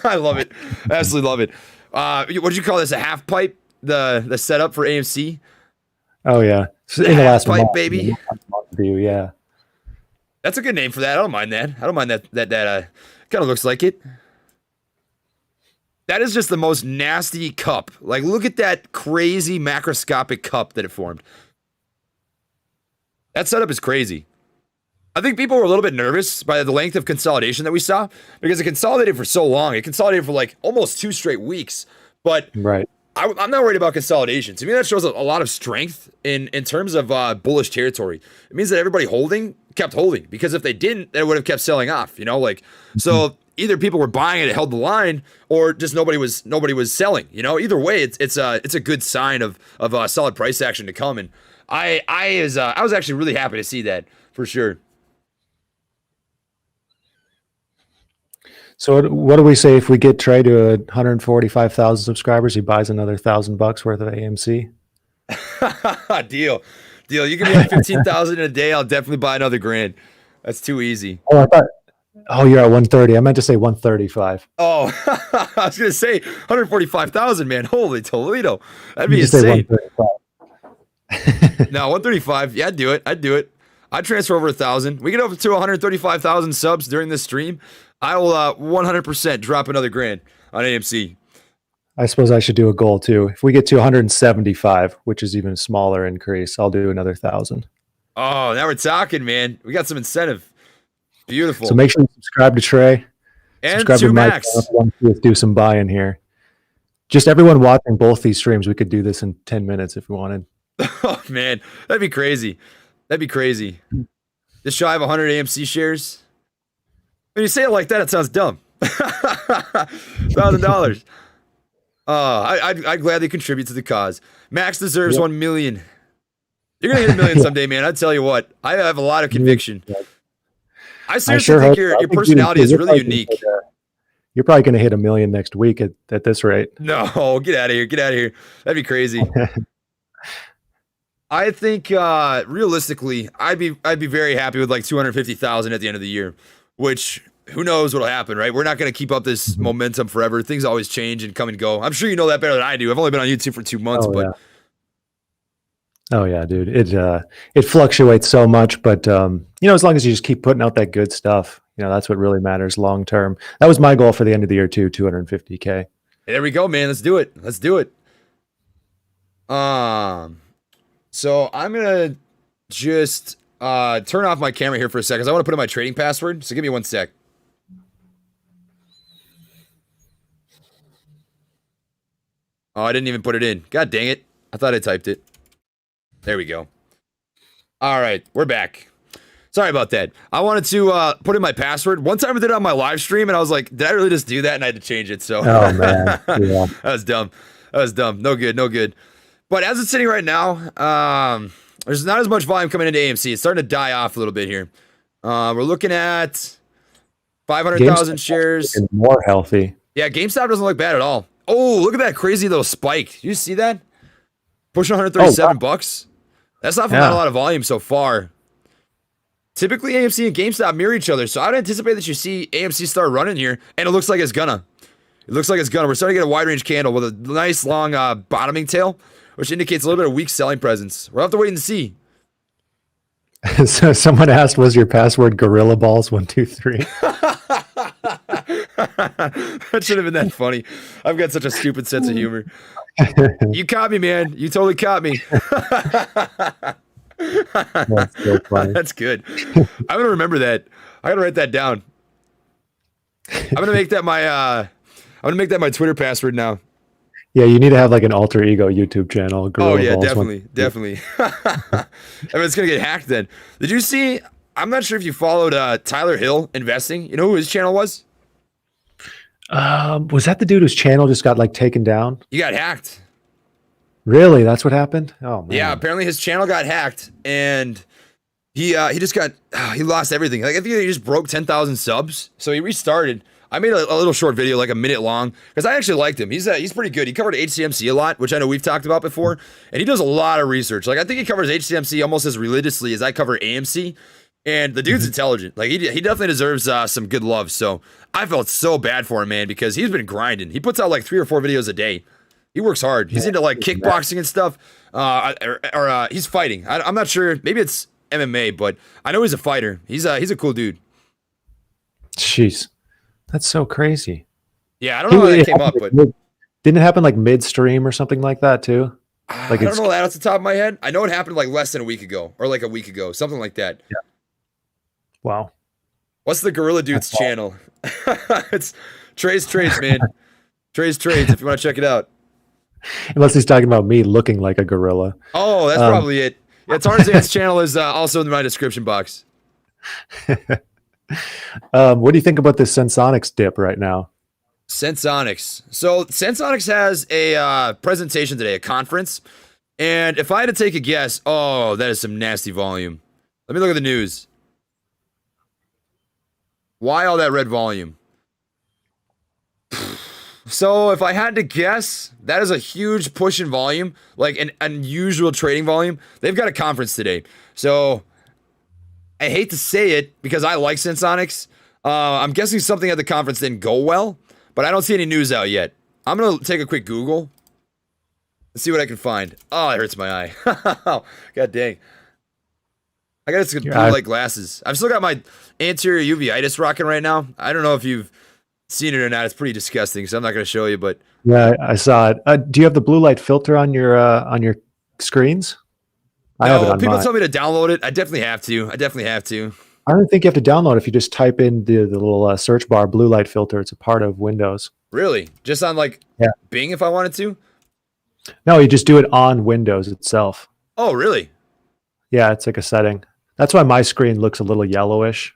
I love it. Absolutely love it. What did you call this? A half pipe? The setup for AMC? Oh, yeah. In the last pipe, month, baby. Yeah. That's a good name for that. I don't mind that. I don't mind that kind of looks like it. That is just the most nasty cup. Like, look at that crazy macroscopic cup that it formed. That setup is crazy. I think people were a little bit nervous by the length of consolidation that we saw because it consolidated for so long. It consolidated for like almost 2 straight weeks. But right. I'm not worried about consolidation. To me, that shows a lot of strength in terms of bullish territory. It means that everybody kept holding, because if they didn't, they would have kept selling off. You know, like so either people were buying it, held the line, or just nobody was selling. You know, either way, it's a good sign of solid price action to come. And I was actually really happy to see that for sure. So what do we say if we get Trey to 145,000 subscribers? He buys another $1,000 worth of AMC. Deal. You give me like 15,000 in a day, I'll definitely buy another $1,000. That's too easy. Oh, you're at 130. I meant to say 135. Oh, I was gonna say 145,000, man. Holy Toledo, that'd be insane. No, 135. Yeah, I'd do it. I'd transfer over 1,000. We get up to 135,000 subs during this stream. I will 100% drop another $1,000 on AMC. I suppose I should do a goal too. If we get to 175, which is even a smaller increase, I'll do another 1,000. Oh, now we're talking, man. We got some incentive. Beautiful. So make sure you subscribe to Trey. And to Max. Let's do some buy-in here. Just everyone watching both these streams, we could do this in 10 minutes if we wanted. Oh, man. That'd be crazy. Just shy of 100 AMC shares. When you say it like that, it sounds dumb. $1,000. I'd gladly contribute to the cause. Max deserves 1 million. You're gonna hit 1 million someday, man. I tell you what, I have a lot of conviction. I seriously think your personality is really unique. You're probably gonna hit 1 million next week at this rate. No, get out of here. That'd be crazy. I think realistically, I'd be very happy with like 250,000 at the end of the year, which who knows what'll happen, right? We're not going to keep up this momentum forever. Things always change and come and go. I'm sure you know that better than I do. I've only been on YouTube for 2 months, but oh yeah, dude. It fluctuates so much, but as long as you just keep putting out that good stuff, that's what really matters long term. That was my goal for the end of the year too, 250K. There we go, man. Let's do it. So I'm gonna just turn off my camera here for a second. 'Cause I want to put in my trading password. So give me 1 sec. Oh, I didn't even put it in. God dang it. I thought I typed it. There we go. All right, we're back. Sorry about that. I wanted to put in my password. One time I did it on my live stream, and I was like, did I really just do that? And I had to change it. So, oh man, yeah. That was dumb. No good. But as it's sitting right now, there's not as much volume coming into AMC. It's starting to die off a little bit here. We're looking at 500,000 shares. More healthy. Yeah, GameStop doesn't look bad at all. Oh, look at that crazy little spike. Did you see that? Pushing 137 bucks. That's not from not a lot of volume so far. Typically, AMC and GameStop mirror each other, so I'd anticipate that you see AMC start running here, and it looks like it's gonna. We're starting to get a wide range candle with a nice long bottoming tail, which indicates a little bit of weak selling presence. We'll have to wait and see. So someone asked, was your password Gorilla Balls 123? That should have been that funny. I've got such a stupid sense of humor. You caught me, man. You totally caught me. That's so funny. That's good. I'm gonna remember that. I gotta write that down. I'm gonna make that my Twitter password now. Yeah, you need to have like an alter ego YouTube channel. Gorilla Balls definitely. I mean, it's gonna get hacked then. Did you see? I'm not sure if you followed Tyler Hill investing. You know who his channel was? Was that the dude whose channel just got like taken down? He got hacked. Really? That's what happened? Oh man. Yeah, apparently his channel got hacked and he just got he lost everything. Like I think he just broke 10,000 subs. So he restarted. I made a little short video, like a minute long, because I actually liked him. He's pretty good. He covered HCMC a lot, which I know we've talked about before, and he does a lot of research. Like I think he covers HCMC almost as religiously as I cover AMC. And the dude's intelligent. Like he definitely deserves some good love. So I felt so bad for him, man, because he's been grinding. He puts out like 3 or 4 videos a day. He works hard. He's into like kickboxing and stuff. Or he's fighting. I'm not sure. Maybe it's MMA, but I know he's a fighter. He's a cool dude. Jeez, that's so crazy. Yeah, I don't know how that came up, but didn't it happen like midstream or something like that too? Like I don't know that off the top of my head. I know it happened like less than a week ago, or like a week ago, something like that. Yeah. Wow. What's the Gorilla Dude's channel? It's Trey's Trades, man. Trey's Trades, if you want to check it out. Unless he's talking about me looking like a gorilla. Oh, that's probably it. Yeah, Tarzan's channel is also in my description box. What do you think about this Sensonics dip right now? Sensonics. So Sensonics has a presentation today, a conference. And if I had to take a guess, oh, that is some nasty volume. Let me look at the news. Why all that red volume? So if I had to guess, that is a huge push in volume, like an unusual trading volume. They've got a conference today. So I hate to say it because I like Sensonics. I'm guessing something at the conference didn't go well, but I don't see any news out yet. I'm going to take a quick Google. Let's see what I can find. Oh, it hurts my eye. God dang. I got some blue light glasses. I've still got my anterior uveitis rocking right now. I don't know if you've seen it or not. It's pretty disgusting, so I'm not going to show you. But yeah, I saw it. Do you have the blue light filter on your screens? I have it on people mine. tell me to download it. I definitely have to. I don't think you have to download it if you just type in the little search bar blue light filter. It's a part of Windows. Really? Just on Bing if I wanted to? No, you just do it on Windows itself. Oh, really? Yeah, it's like a setting. That's why my screen looks a little yellowish.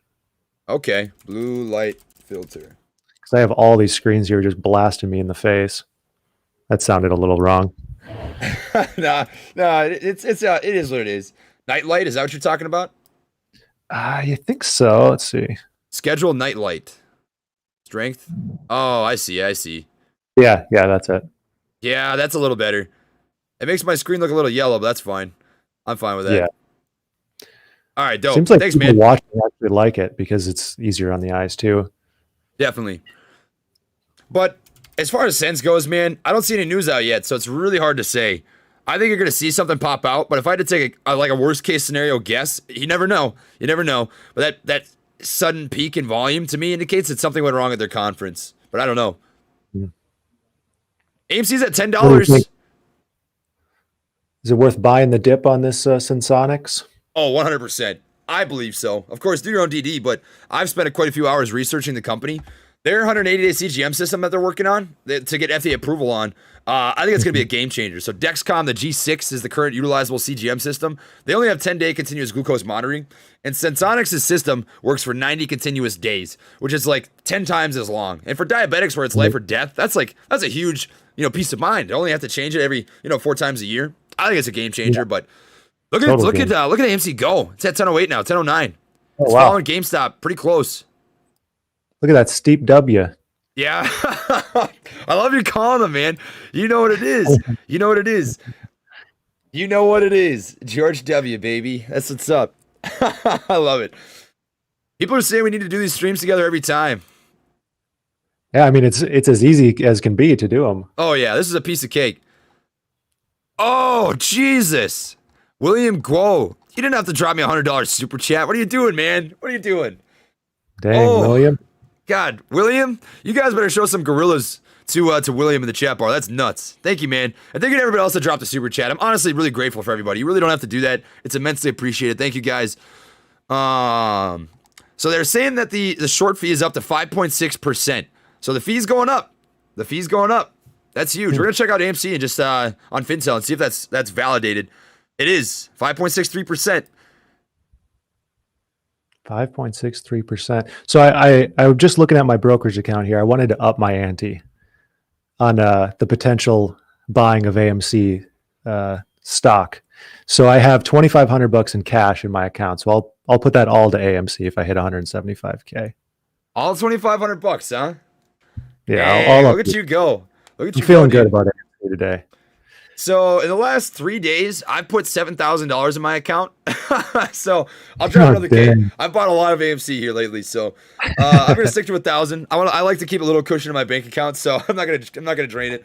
Okay, blue light filter. Because I have all these screens here just blasting me in the face. That sounded a little wrong. Nah, it is what it is. Night light, is that what you're talking about? You think so? Let's see. Schedule night light. Strength. Oh, I see. Yeah, that's it. Yeah, that's a little better. It makes my screen look a little yellow, but that's fine. I'm fine with that. Yeah. All right, dope. Seems like Thanks, people man. watching actually like it because it's easier on the eyes too. Definitely. But as far as sense goes, man, I don't see any news out yet, so it's really hard to say. I think you're going to see something pop out, but if I had to take a worst case scenario guess, you never know. You never know. But that sudden peak in volume to me indicates that something went wrong at their conference. But I don't know. AMC's at $10. Is it worth buying the dip on this Sensonics? Oh, 100%. I believe so. Of course, do your own DD, but I've spent quite a few hours researching the company. Their 180-day CGM system that they're working on to get FDA approval on, I think it's going to be a game changer. So Dexcom, the G6, is the current utilizable CGM system. They only have 10-day continuous glucose monitoring, and Sensonics' system works for 90 continuous days, which is like 10 times as long. And for diabetics where it's life or death, that's a huge peace of mind. They only have to change it every 4 times a year. I think it's a game changer, but look at AMC go. It's at 10:08 now, 10:09. It's following GameStop pretty close. Look at that steep W. Yeah. I love you calling them, man. You know what it is. You know what it is. You know what it is. George W, baby. That's what's up. I love it. People are saying we need to do these streams together every time. Yeah, I mean, it's as easy as can be to do them. Oh, yeah. This is a piece of cake. Oh, Jesus. William Guo. You didn't have to drop me a $100 super chat. What are you doing, man? What are you doing? Dang, William. God, William, you guys better show some gorillas to William in the chat bar. That's nuts. Thank you, man. And thank you to everybody else that dropped the super chat. I'm honestly really grateful for everybody. You really don't have to do that. It's immensely appreciated. Thank you, guys. So they're saying that the short fee is up to 5.6%. So the fee's going up. The fee's going up. That's huge. We're gonna check out AMC and just on FinTel and see if that's validated. It is 5.63%. 5.63%. So I'm just looking at my brokerage account here. I wanted to up my ante on the potential buying of AMC stock. So I have $2,500 in cash in my account. So I'll put that all to AMC if I hit 175K. All $2,500, huh? Yeah, hey, look at you go. Look at you. I'm feeling good about AMC today. So in the last 3 days, I've put $7,000 in my account. So I'll drop another K. I've bought a lot of AMC here lately, so I'm gonna stick to 1,000. I like to keep a little cushion in my bank account, so I'm not gonna drain it.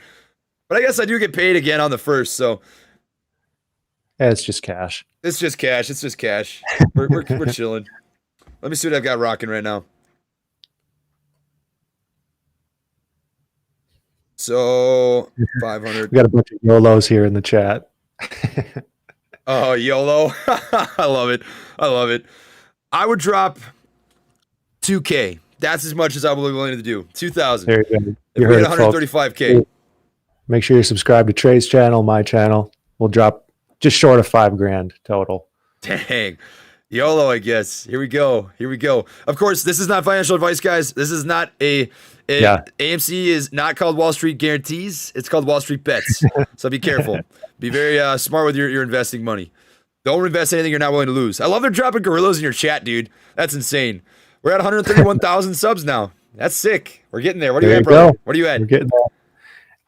But I guess I do get paid again on the 1st, so yeah, it's just cash. It's just cash. It's just cash. We're chilling. Let me see what I've got rocking right now. So 500. We got a bunch of YOLOs here in the chat. Oh, YOLO. I love it. I love it. I would drop 2K. That's as much as I will be willing to do. 2,000. There you go. You heard 135K. Make sure you subscribe to Trey's channel, my channel. We'll drop just short of $5,000 total. Dang. YOLO, I guess. Here we go. Here we go. Of course, this is not financial advice, guys. This is not AMC is not called Wall Street Guarantees. It's called Wall Street Bets. So be careful. Be very smart with your investing money. Don't invest anything you're not willing to lose. I love they're dropping gorillas in your chat, dude. That's insane. We're at 131,000 subs now. That's sick. We're getting there. What are you at, bro? What are you at? We're getting there.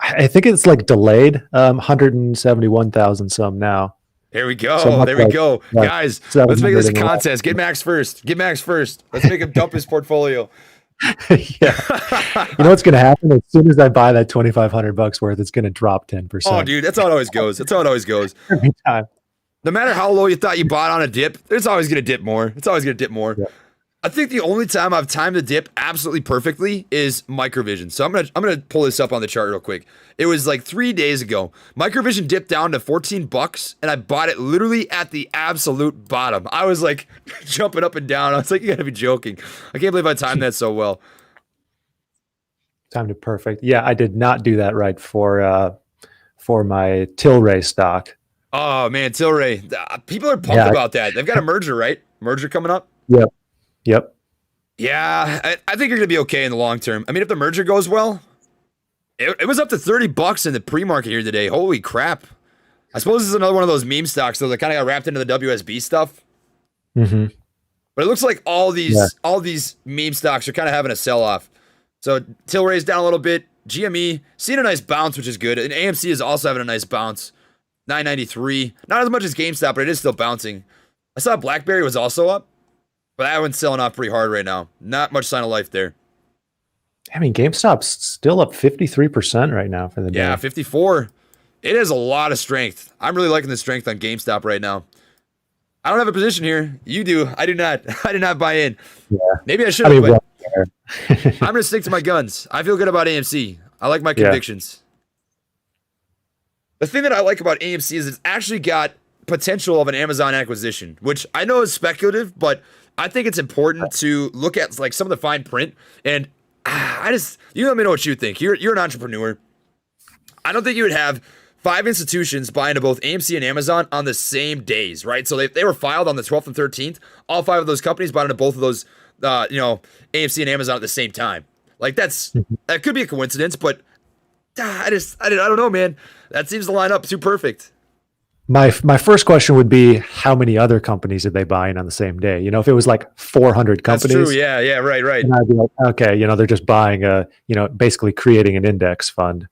I think it's like delayed. 171,000 some now. There we go. There we go. Guys, let's make this a contest. Get Max first. Get Max first. Let's make him dump his portfolio. Yeah. You know what's going to happen? As soon as I buy that $2,500 worth, it's going to drop 10%. Oh, dude, that's how it always goes. That's how it always goes. Every time. No matter how low you thought you bought on a dip, it's always going to dip more. It's always going to dip more. Yeah. I think the only time I've timed the dip absolutely perfectly is Microvision. So I'm gonna pull this up on the chart real quick. It was like 3 days ago. Microvision dipped down to $14, and I bought it literally at the absolute bottom. I was like jumping up and down. I was like, you gotta be joking. I can't believe I timed that so well. Timed it perfect. Yeah, I did not do that right for my Tilray stock. Oh man, Tilray. People are pumped about that. They've got a merger, right? Merger coming up. Yep. Yeah, I think you're going to be okay in the long term. I mean, if the merger goes well, it was up to $30 in the pre-market here today. Holy crap. I suppose this is another one of those meme stocks, though, that kind of got wrapped into the WSB stuff. Mm-hmm. But it looks like all these meme stocks are kind of having a sell-off. So Tilray's down a little bit. GME, seeing a nice bounce, which is good. And AMC is also having a nice bounce. 993. Not as much as GameStop, but it is still bouncing. I saw BlackBerry was also up. But that one's selling off pretty hard right now. Not much sign of life there. I mean, GameStop's still up 53% right now for the Yeah, day. 54. It is a lot of strength. I'm really liking the strength on GameStop right now. I don't have a position here. You do. I do not. I did not buy in. Yeah. Maybe I should I have, mean, but well, I'm gonna stick to my guns. I feel good about AMC. I like my yeah. convictions. The thing that I like about AMC is it's actually got potential of an Amazon acquisition, which I know is speculative, but I think it's important to look at like some of the fine print. And I just, you let me know what you think. You're an entrepreneur. I don't think you would have 5 institutions buy into both AMC and Amazon on the same days, right? So they were filed on the 12th and 13th. All 5 of those companies bought into both of those, AMC and Amazon at the same time. Like that could be a coincidence, but I don't know, man. That seems to line up too perfect. My first question would be, how many other companies did they buy in on the same day? If it was like 400 That's companies, true. Yeah, right. and I'd be like, okay, they're just buying basically creating an index fund.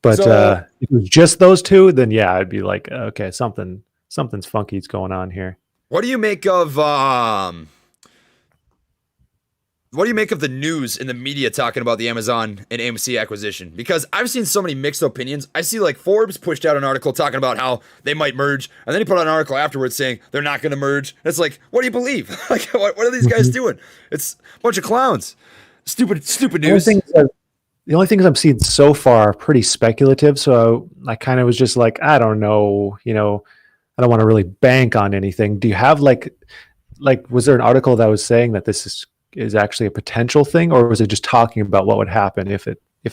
But So if it was just those two, then yeah, I'd be like, okay, something's funky's going on here. what do you make of the news in the media talking about the Amazon and AMC acquisition? Because I've seen so many mixed opinions. I see like Forbes pushed out an article talking about how they might merge, and then he put out an article afterwards saying they're not going to merge. And it's like, what do you believe? Like, what are these guys doing? It's a bunch of clowns. Stupid news. The only things I'm seeing so far are pretty speculative. So I kind of was just like, I don't know, I don't want to really bank on anything. Do you have like was there an article that was saying that this is actually a potential thing, or was it just talking about what would happen if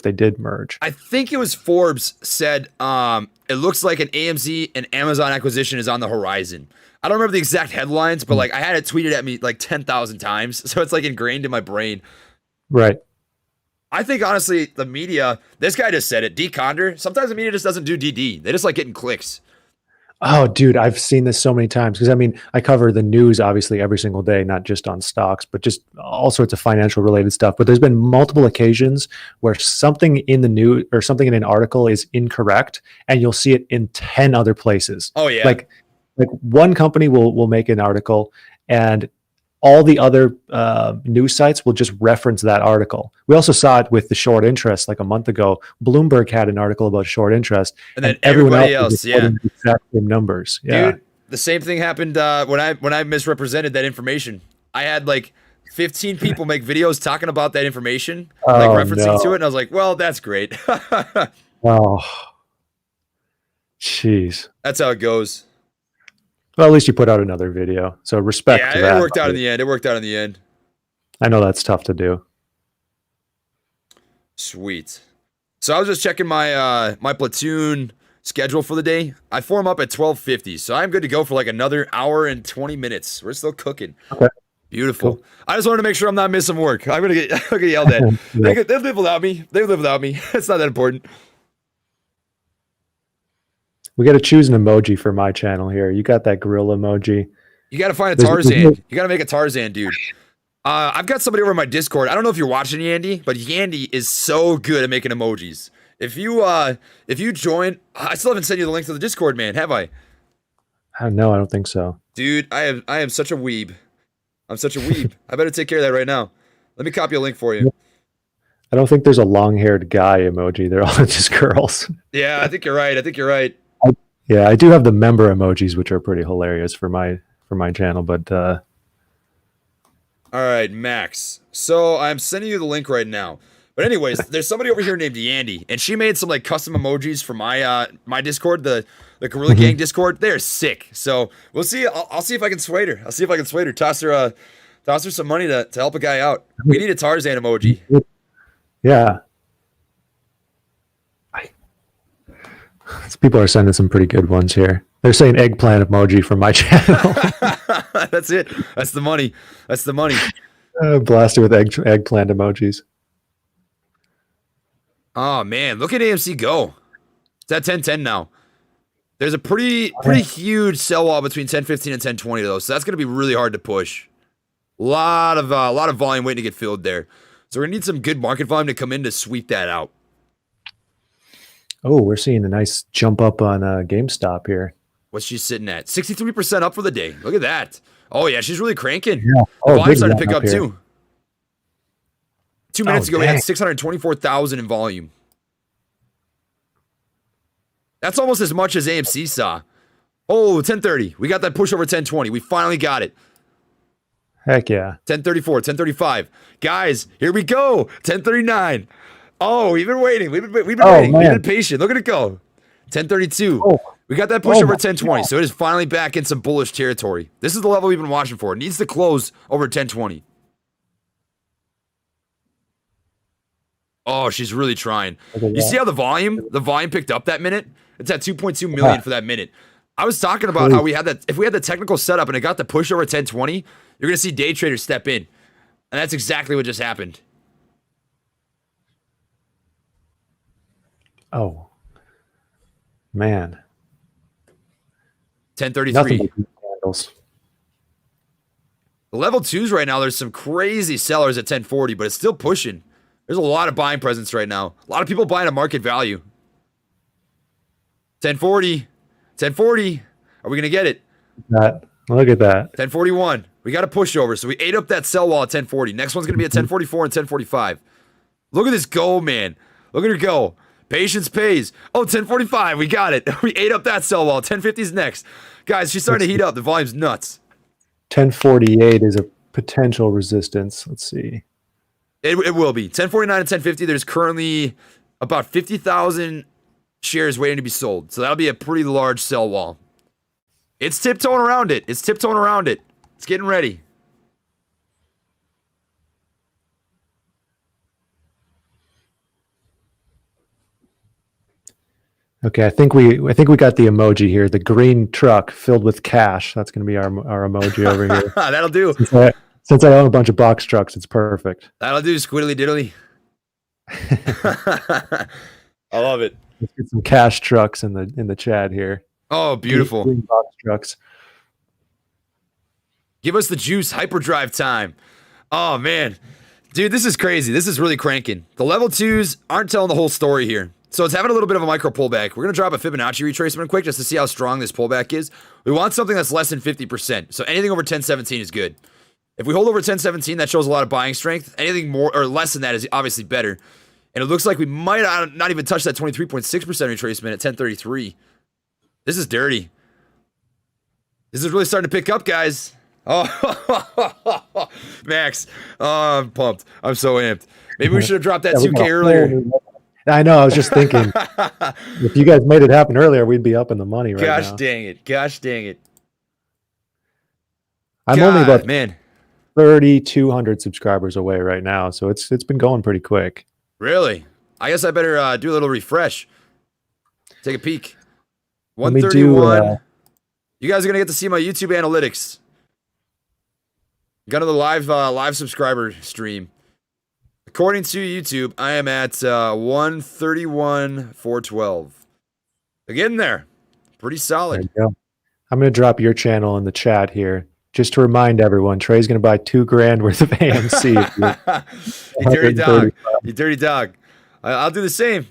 they did merge? I think it was Forbes said it looks like an AMC and Amazon acquisition is on the horizon. I don't remember the exact headlines, but like I had it tweeted at me like 10,000 times, so it's like ingrained in my brain. Right. I think honestly, the media, this guy just said it, D. Condor, sometimes the media just doesn't do DD. They just like getting clicks. Oh, dude, I've seen this so many times because I mean, I cover the news obviously every single day, not just on stocks, but just all sorts of financial related stuff. But there's been multiple occasions where something in the news or something in an article is incorrect, and you'll see it in 10 other places. Oh yeah. Like one company will make an article, and all the other news sites will just reference that article. We also saw it with the short interest like a month ago. Bloomberg had an article about short interest, and then everyone everybody else else, was reporting the exact same numbers. Yeah. Dude, the same thing happened when I misrepresented that information. I had like 15 people make videos talking about that information, like referencing to it, and I was like, well, that's great. Oh, jeez. That's how it goes. Well, at least you put out another video. So respect to that. It worked out in the end. It worked out in the end. I know that's tough to do. Sweet. So I was just checking my my platoon schedule for the day. I form up at 12:50, so I'm good to go for like another hour and 20 minutes. We're still cooking. Okay. Beautiful. Cool. I just wanted to make sure I'm not missing work. I'm gonna get yelled at. They live without me. They live without me. It's not that important. We got to choose an emoji for my channel here. You got that gorilla emoji. You got to find a Tarzan. You got to make a Tarzan, dude. I've got somebody over in my Discord. I don't know if you're watching Yandy, but Yandy is so good at making emojis. If you join, I still haven't sent you the link to the Discord, man. Have I? I don't know. I don't think so. Dude, I am such a weeb. I'm such a weeb. I better take care of that right now. Let me copy a link for you. I don't think there's a long-haired guy emoji. They're all just girls. Yeah, I think you're right. Yeah, I do have the member emojis, which are pretty hilarious for my channel. But all right, Max. So I'm sending you the link right now. But anyways, there's somebody over here named Yandy, and she made some like custom emojis for my my Discord, the Gorilla Gang Discord. They're sick. So we'll see. I'll see if I can sway her. Toss her some money to help a guy out. We need a Tarzan emoji. yeah, people are sending some pretty good ones here. They're saying eggplant emoji from my channel. That's it. That's the money. Blaster with eggplant emojis. Oh man, look at AMC go. It's at 10:10 now. There's a pretty huge sell wall between 10:15 and 10:20 though, so that's gonna be really hard to push. A lot of volume waiting to get filled there. So we're gonna need some good market volume to come in to sweep that out. Oh, we're seeing a nice jump up on GameStop here. What's she sitting at? 63% up for the day. Look at that. Oh yeah, she's really cranking. Yeah. The Oh, volume's starting to pick up here. too. 2 minutes ago, we dang. had 624,000 in volume. That's almost as much as AMC saw. Oh, 1030. We got that push over 1020. We finally got it. Heck yeah. 1034, 1035. Guys, here we go. 1039. Oh, we've been waiting. We've been waiting. Man. We've been patient. Look at it go. 1032. Oh. We got that push Oh over my 1020. God. So it is finally back in some bullish territory. This is the level we've been watching for. It needs to close over 1020. Oh, she's really trying. You see how the volume picked up that minute? It's at 2.2 million for that minute. I was talking about how we had that. If we had the technical setup and it got the push over 1020, you're going to see day traders step in. And that's exactly what just happened. Oh, man. 1033. Nothing but these candles. The level 2s right now, there's some crazy sellers at 1040, but it's still pushing. There's a lot of buying presence right now. A lot of people buying at market value. 1040. 1040. Are we going to get it? Look at that. 1041. We got a pushover. So we ate up that sell wall at 1040. Next one's going to be at 1044 and 1045. Look at this go, man. Look at her go. Patience pays. Oh, 1045. We got it. We ate up that sell wall. 1050 is next. Guys, she's starting to heat up. The volume's nuts. 1048 is a potential resistance. Let's see. It will be. 1049 and 1050. There's currently about 50,000 shares waiting to be sold. So that'll be a pretty large sell wall. It's tiptoeing around it. It's tiptoeing around it. It's getting ready. Okay, I think we got the emoji here. The green truck filled with cash. That's going to be our emoji over here. That'll do. Since I own a bunch of box trucks, it's perfect. That'll do, squiddly diddly. I love it. Let's get some cash trucks in the chat here. Oh, beautiful. Green box trucks. Give us the juice. Hyperdrive time. Oh, man. Dude, this is crazy. This is really cranking. The level 2s aren't telling the whole story here. So it's having a little bit of a micro pullback. We're going to drop a Fibonacci retracement quick just to see how strong this pullback is. We want something that's less than 50%. So anything over 1017 is good. If we hold over 1017, that shows a lot of buying strength. Anything more or less than that is obviously better. And it looks like we might not even touch that 23.6% retracement at 1033. This is dirty. This is really starting to pick up, guys. Oh, Max. Oh, I'm pumped. I'm so amped. Maybe we should have dropped that 2K earlier. I know. I was just thinking, if you guys made it happen earlier, we'd be up in the money right now. Gosh dang it. Gosh dang it. I'm only about 3,200 subscribers away right now, so it's been going pretty quick. Really? I guess I better do a little refresh. Take a peek. Let me 131. You guys are going to get to see my YouTube analytics. Got another live subscriber stream. According to YouTube, I am at 131,412. They're getting there. Pretty solid. There you go. I'm going to drop your channel in the chat here. Just to remind everyone, Trey's going to buy $2,000 worth of AMC. You dirty dog. You dirty dog. I'll do the same.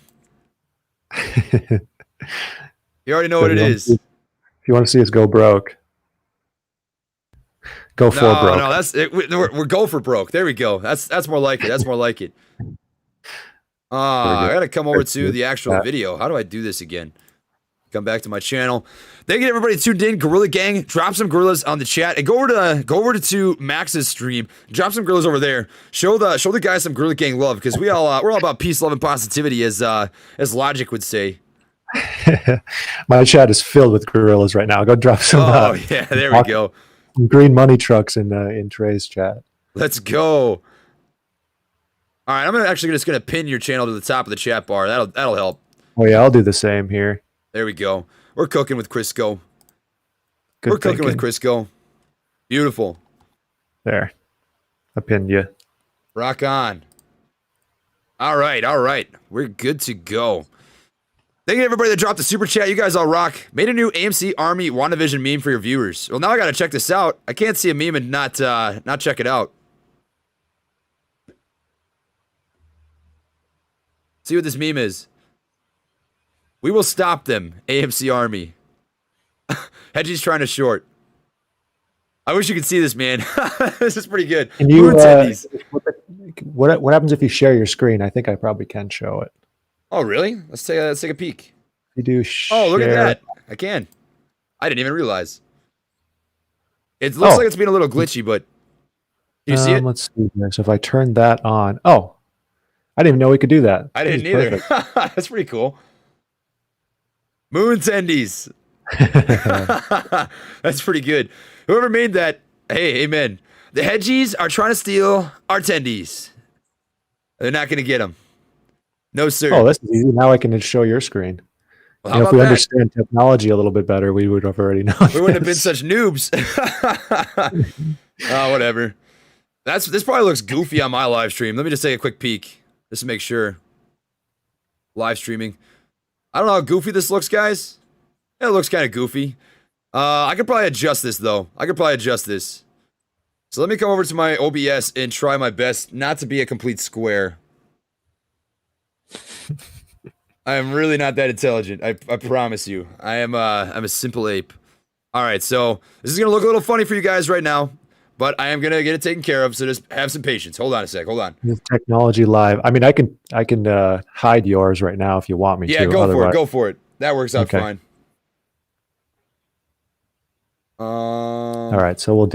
You already know what it is. If you want to see us go broke, go for broke. No, that's it. We're go for broke. There we go. That's more like it. That's more like it. I gotta come over to the actual video. How do I do this again? Come back to my channel. Thank you to everybody tuned in. Gorilla Gang, drop some gorillas on the chat and go over to Max's stream. Drop some gorillas over there. Show the guys some Gorilla Gang love because we're all about peace, love, and positivity, as Logic would say. My chat is filled with gorillas right now. Go drop some. Yeah, there we go. Green money trucks in Trey's chat. Let's go. All right, I'm actually just gonna pin your channel to the top of the chat bar. That'll help. Oh yeah, I'll do the same here. There we go. We're cooking with Crisco. We're cooking with Crisco. Beautiful. There. I pinned you. Rock on. All right. We're good to go. Thank you to everybody that dropped the super chat. You guys all rock. Made a new AMC Army WandaVision meme for your viewers. Well, now I gotta check this out. I can't see a meme and not check it out. See what this meme is. We will stop them, AMC Army. Hedgie's trying to short. I wish you could see this, man. This is pretty good. Can you, What happens if you share your screen? I think I probably can show it. Oh, really? Let's take a peek. You do Oh, look at share. that. I can. I didn't even realize. It looks like it's being a little glitchy, but can you see it? Let's see here. So if I turn that on, oh, I didn't even know we could do that. I didn't either. That's pretty cool. Moon tendies. That's pretty good. Whoever made that, hey, amen. The hedgies are trying to steal our tendies. They're not going to get them. No, sir. Oh, this is easy. Now I can just show your screen. Well, if we understand technology a little bit better, we would have already known. We wouldn't have been such noobs. Oh, whatever. This probably looks goofy on my live stream. Let me just take a quick peek just to make sure. Live streaming. I don't know how goofy this looks, guys. It looks kind of goofy. I could probably adjust this, though. So let me come over to my OBS and try my best not to be a complete square. I am really not that intelligent. I promise you. I'm a simple ape. All right, so this is gonna look a little funny for you guys right now, but I am gonna get it taken care of. So just have some patience. Hold on a sec. Hold on. This technology live. I mean, I can hide yours right now if you want me to. Yeah, go for it. That works out fine. All right, so we'll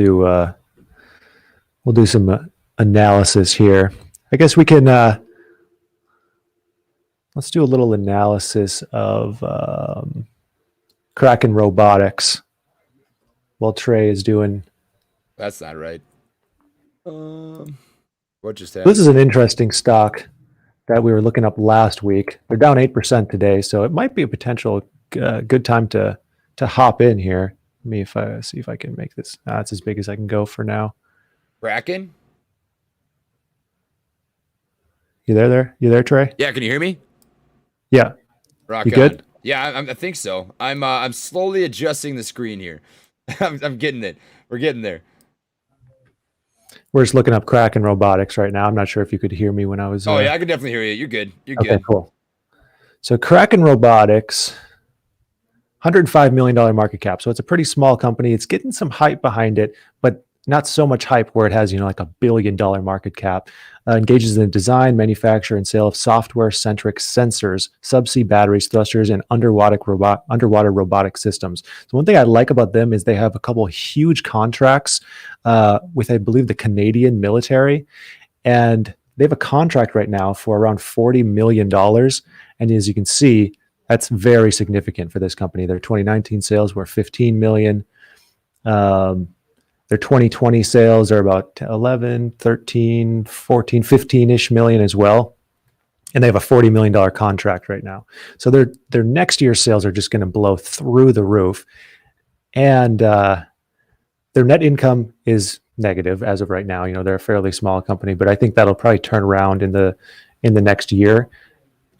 do some analysis here. I guess we can. Let's do a little analysis of Kraken Robotics while Trey is doing. That's not right. What just happened? This is an interesting stock that we were looking up last week. They're down 8% today, so it might be a potential good time to hop in here. Let me see if I can make this. It's as big as I can go for now. Kraken? You there, Trey? Yeah, can you hear me? Yeah. Rock you on. Good? Yeah, I think so. I'm slowly adjusting the screen here. I'm getting it. We're getting there. We're just looking up Kraken Robotics right now. I'm not sure if you could hear me when I was. Oh yeah, I can definitely hear you. You're good. You're good. Okay, cool. So Kraken Robotics, $105 million market cap. So it's a pretty small company. It's getting some hype behind it, but not so much hype where it has, like $1 billion market cap. Engages in the design, manufacture, and sale of software-centric sensors, subsea batteries, thrusters, and underwater robotic systems. So one thing I like about them is they have a couple huge contracts with, I believe, the Canadian military, and they have a contract right now for around $40 million. And as you can see, that's very significant for this company. Their 2019 sales were $15 million. Their 2020 sales are about 11, 13, 14, 15-ish million as well. And they have a $40 million contract right now. So their next year's sales are just going to blow through the roof. And their net income is negative as of right now. They're a fairly small company, but I think that'll probably turn around in the next year.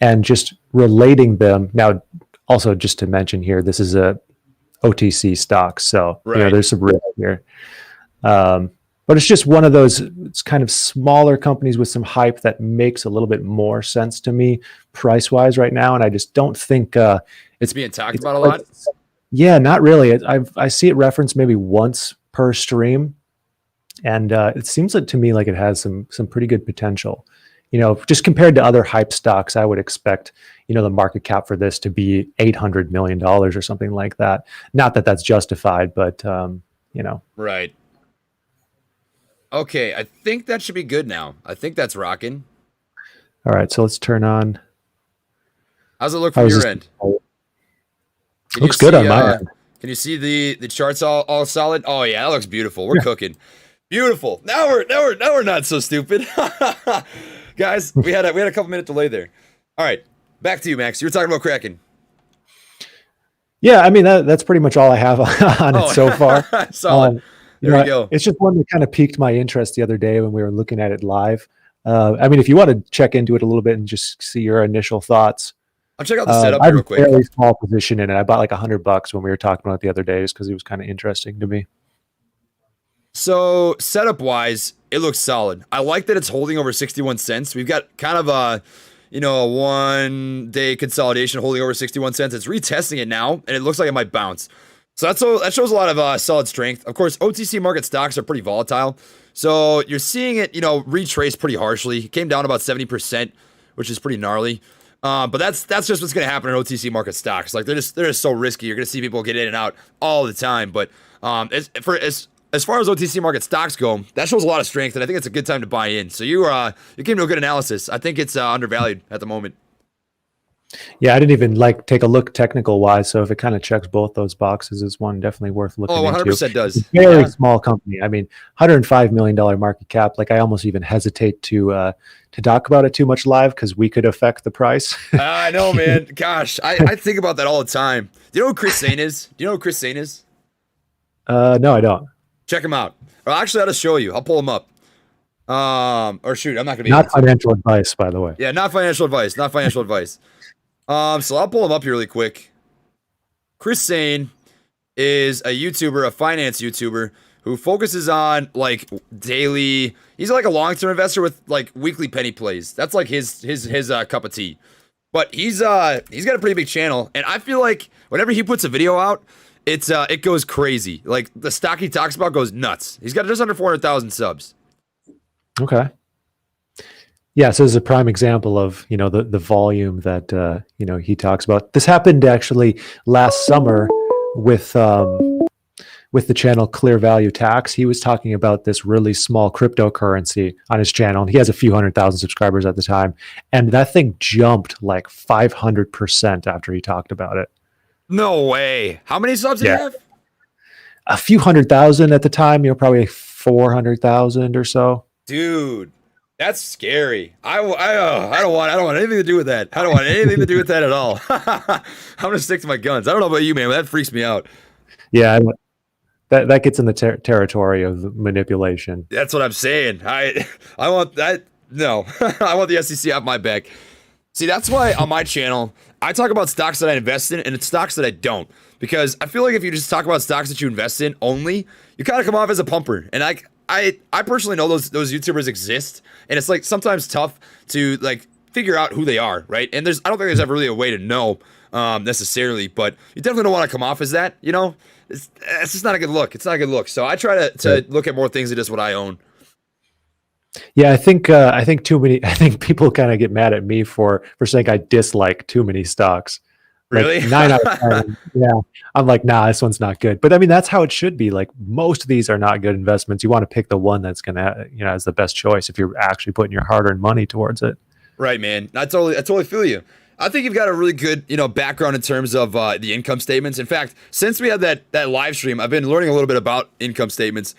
And just relating them now, also just to mention here, this is a OTC stock, so right. There's some risk here. But it's just one of those. It's kind of smaller companies with some hype that makes a little bit more sense to me price wise right now, and I just don't think it's being talked about a lot. Yeah, not really. I see it referenced maybe once per stream, and it seems like to me like it has some pretty good potential. Just compared to other hype stocks, I would expect, the market cap for this to be $800 million or something like that. Not that that's justified, but, Right. Okay, I think that should be good now. I think that's rocking. All right, so let's turn on. How's it look from your end? Looks good on my end. Can you see the charts all solid? Oh yeah, that looks beautiful. We're cooking. Beautiful. Now we're not so stupid. Guys, we had a couple minute delay there. All right, back to you, Max. You were talking about Kraken. Yeah, I mean that's pretty much all I have on it so far. Solid. There we go. It's just one that kind of piqued my interest the other day when we were looking at it live. I mean, if you want to check into it a little bit and just see your initial thoughts. I'll check out the setup real quick. I have a very small position in it. I bought like $100 when we were talking about it the other day just because it was kind of interesting to me. So setup wise, it looks solid. I like that it's holding over 61 cents. We've got kind of a 1 day consolidation holding over 61 cents. It's retesting it now, and it looks like it might bounce. So that shows a lot of solid strength. Of course, OTC market stocks are pretty volatile. So you're seeing it, retrace pretty harshly. It came down about 70%, which is pretty gnarly. But that's just what's going to happen in OTC market stocks. Like they're just so risky. You're going to see people get in and out all the time. But as far as OTC market stocks go, that shows a lot of strength, and I think it's a good time to buy in. So you came to a good analysis. I think it's undervalued at the moment. Yeah, I didn't even take a look technical wise. So if it kind of checks both those boxes, is one definitely worth looking into. 100% does. It's a very small company. I mean, $105 million market cap. Like I almost even hesitate to talk about it too much live because we could affect the price. I know, man. Gosh, I think about that all the time. Do you know who Chris Sane is? No, I don't. Check him out. Or actually, I'll just show you. I'll pull him up. Or shoot, I'm not gonna be not financial advice, by the way. Yeah, not financial advice. So I'll pull him up here really quick. Chris Sane is a YouTuber, a finance YouTuber who focuses on like daily. He's like a long-term investor with like weekly penny plays. That's like his cup of tea. But he's got a pretty big channel, and I feel like whenever he puts a video out, it goes crazy. Like the stock he talks about goes nuts. He's got just under 400,000 subs. Okay. Yeah, so this is a prime example of, the volume that, he talks about. This happened actually last summer with the channel Clear Value Tax. He was talking about this really small cryptocurrency on his channel. He has a few 100,000 subscribers at the time. And that thing jumped like 500% after he talked about it. No way. How many subs did he have? A few 100,000 at the time, probably 400,000 or so. Dude. That's scary. I don't want anything to do with that. I don't want anything to do with that at all. I'm gonna stick to my guns. I don't know about you, man, but that freaks me out. Yeah, that gets in the territory of manipulation. That's what I'm saying. I want that. No, I want the SEC off my back. See, that's why on my channel I talk about stocks that I invest in, and it's stocks that I don't, because I feel like if you just talk about stocks that you invest in only, you kind of come off as a pumper, and I personally know those YouTubers exist, and it's like sometimes tough to like figure out who they are, right? And I don't think there's ever really a way to know necessarily, but you definitely don't want to come off as that, It's just not a good look. It's not a good look. So I try to look at more things than just what I own. Yeah, I think people kind of get mad at me for saying I dislike too many stocks. Really? Like 9 out of 10. Yeah. I'm like, nah, this one's not good. But I mean, that's how it should be. Like most of these are not good investments. You want to pick the one that's going to, as the best choice if you're actually putting your hard-earned money towards it. Right, man. I totally feel you. I think you've got a really good, background in terms of the income statements. In fact, since we had that live stream, I've been learning a little bit about income statements.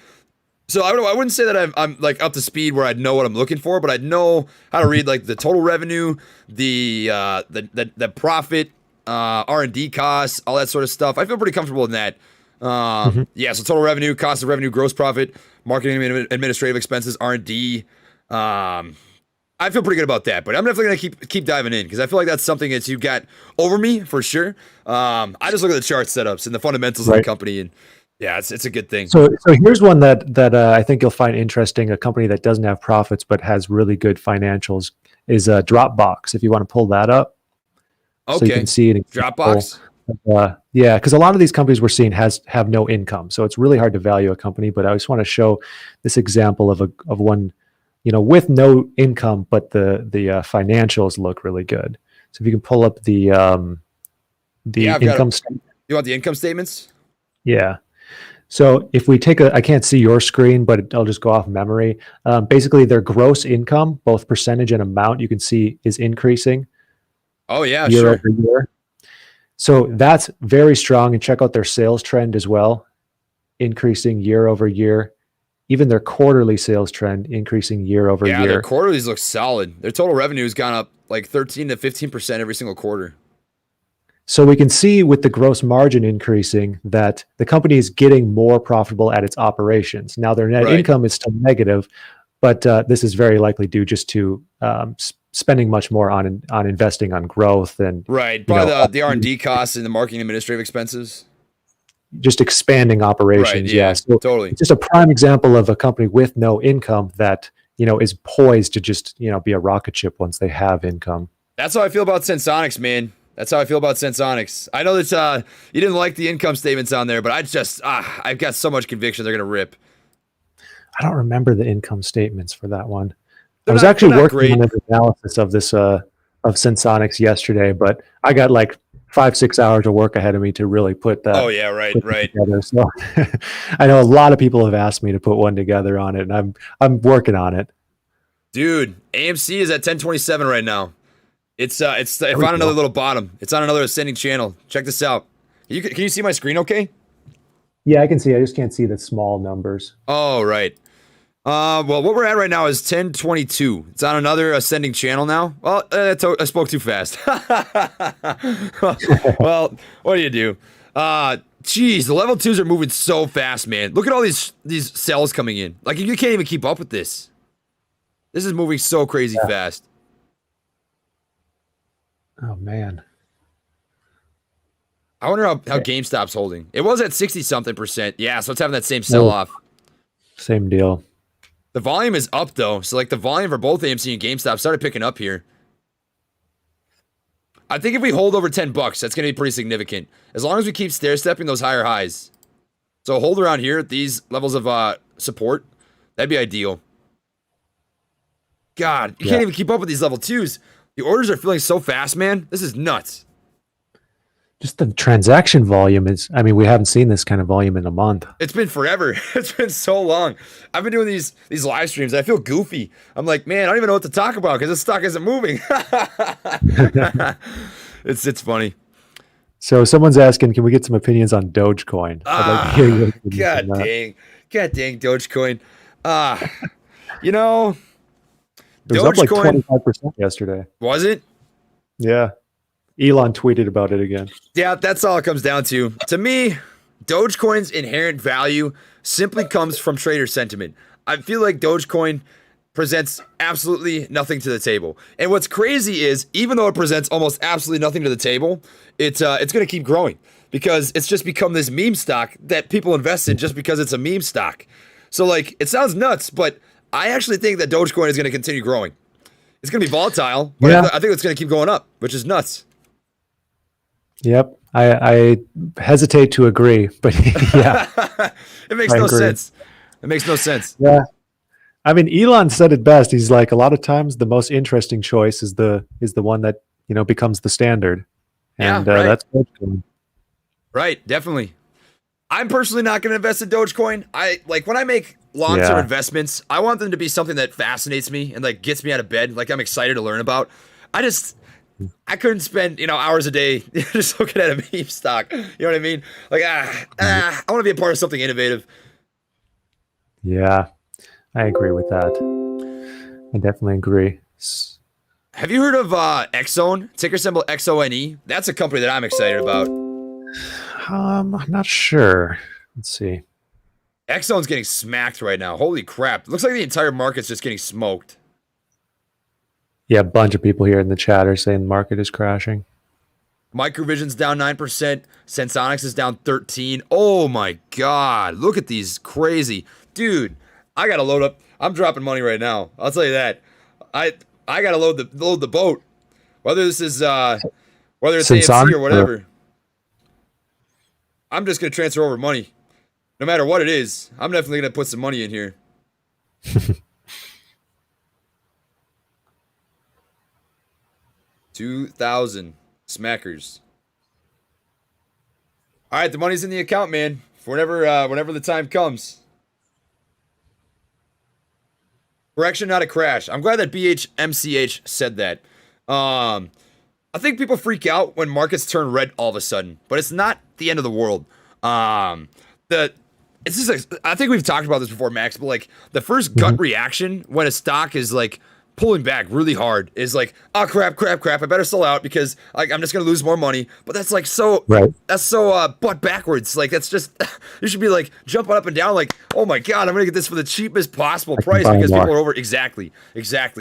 So I wouldn't say that I'm like up to speed where I'd know what I'm looking for, but I'd know how to read like the total revenue, the profit, R&D costs, all that sort of stuff. I feel pretty comfortable in that. Yeah, so total revenue, cost of revenue, gross profit, marketing and administrative expenses, R&D. I feel pretty good about that, but I'm definitely going to keep diving in because I feel like that's something that you've got over me for sure. I just look at the chart setups and the fundamentals of the company, and yeah, it's a good thing. So here's one that I think you'll find interesting. A company that doesn't have profits but has really good financials is Dropbox. If you want to pull that up. Okay. So you can see it. Dropbox. Yeah, because a lot of these companies we're seeing have no income, so it's really hard to value a company. But I just want to show this example of one, with no income, but the financials look really good. So if you can pull up the income statement. You want the income statements? Yeah. So if we take I can't see your screen, but I'll just go off memory. Basically, their gross income, both percentage and amount, you can see is increasing. Oh yeah, year sure. over year. So that's very strong. And check out their sales trend as well, increasing year over year. Even their quarterly sales trend increasing year over year. Yeah, their quarterlies look solid. Their total revenue has gone up like 13 to 15% every single quarter. So we can see with the gross margin increasing that the company is getting more profitable at its operations. Now their net income is still negative, but this is very likely due just to spending much more on investing on growth and probably the R&D costs and the marketing administrative expenses. Just expanding operations. Right, yeah, so totally. It's just a prime example of a company with no income that is poised to just be a rocket ship once they have income. That's how I feel about Sensonics, man. That's how I feel about Sensonics. I know that you didn't like the income statements on there, but I've got so much conviction they're gonna rip. I don't remember the income statements for that one. I They're was not, they're actually not working great. on an analysis of this of Sensonics yesterday, but I got like 5-6 hours of work ahead of me to really put that. Oh yeah, right. Together. So I know a lot of people have asked me to put one together on it, and I'm working on it. Dude, AMC is at 1027 right now. It's I There we found another go. little bottom. It's on another ascending channel. Check this out. Can you see my screen okay? Yeah, I can see. I just can't see the small numbers. Oh, right. Well, what we're at right now is 1022. It's on another ascending channel now. Well, I spoke too fast. Well, what do you do? Geez, the level 2s are moving so fast, man. Look at all these cells coming in. Like, you can't even keep up with this. This is moving so crazy fast. Oh man. I wonder how GameStop's holding. It was at 60-something%. Yeah, so it's having that same sell-off. Same deal. The volume is up, though. So, like, the volume for both AMC and GameStop started picking up here. I think if we hold over 10 bucks, that's going to be pretty significant. As long as we keep stair-stepping those higher highs. So, hold around here at these levels of support. That'd be ideal. God, you can't even keep up with these level 2s. The orders are filling so fast, man. This is nuts. Just the transaction volume is, I mean, we haven't seen this kind of volume in a month. It's been forever. It's been so long. I've been doing these live streams. I feel goofy. I'm like, man, I don't even know what to talk about because this stock isn't moving. It's funny. So someone's asking, can we get some opinions on Dogecoin? I'd like to hear your opinions God on that. dang. God dang Dogecoin. You know, It was up like Dogecoin, 25% yesterday. was it? Yeah. Elon tweeted about it again. Yeah, that's all it comes down to. To me, Dogecoin's inherent value simply comes from trader sentiment. I feel like Dogecoin presents absolutely nothing to the table. And what's crazy is, even though it presents almost absolutely nothing to the table, it's going to keep growing because it's just become this meme stock that people invest in just because it's a meme stock. So, like, it sounds nuts, but I actually think that Dogecoin is going to continue growing. It's going to be volatile, but Yeah. I think it's going to keep going up, which is nuts. Yep. I hesitate to agree, but yeah. It makes I no agree. sense. It makes no sense. Yeah. I mean, Elon said it best. He's like, a lot of times the most interesting choice is the one that, becomes the standard. Yeah, And right. that's Dogecoin. Right, definitely. I'm personally not going to invest in Dogecoin. When I make long-term Yeah. investments, I want them to be something that fascinates me and like gets me out of bed. Like I'm excited to learn about. I couldn't spend, hours a day just looking at a meme stock. You know what I mean? Like, I want to be a part of something innovative. Yeah. I agree with that. I definitely agree. Have you heard of Exxon? Ticker symbol XONE? That's a company that I'm excited about. I'm not sure. Let's see. Exxon's getting smacked right now. Holy crap. Looks like the entire market's just getting smoked. Yeah, a bunch of people here in the chat are saying the market is crashing. Microvision's down 9%. Sensonics is down 13%. Oh my god. Look at these crazy. Dude, I gotta load up. I'm dropping money right now. I'll tell you that. I gotta load the boat. Whether this is whether it's AMC or whatever. I'm just gonna transfer over money. No matter what it is, I'm definitely gonna put some money in here. 2,000 smackers. All right, the money's in the account, man. For whenever the time comes. Correction, not a crash. I'm glad that BHMCH said that. I think people freak out when markets turn red all of a sudden, but it's not the end of the world. I think we've talked about this before, Max, but like the first gut reaction when a stock is like pulling back really hard is like, oh crap, I better sell out because like I'm just gonna lose more money. But that's like so Right. that's so butt backwards. Like that's just you should be like jumping up and down like, oh my god, I'm gonna get this for the cheapest possible price buy because more. people are over. Exactly.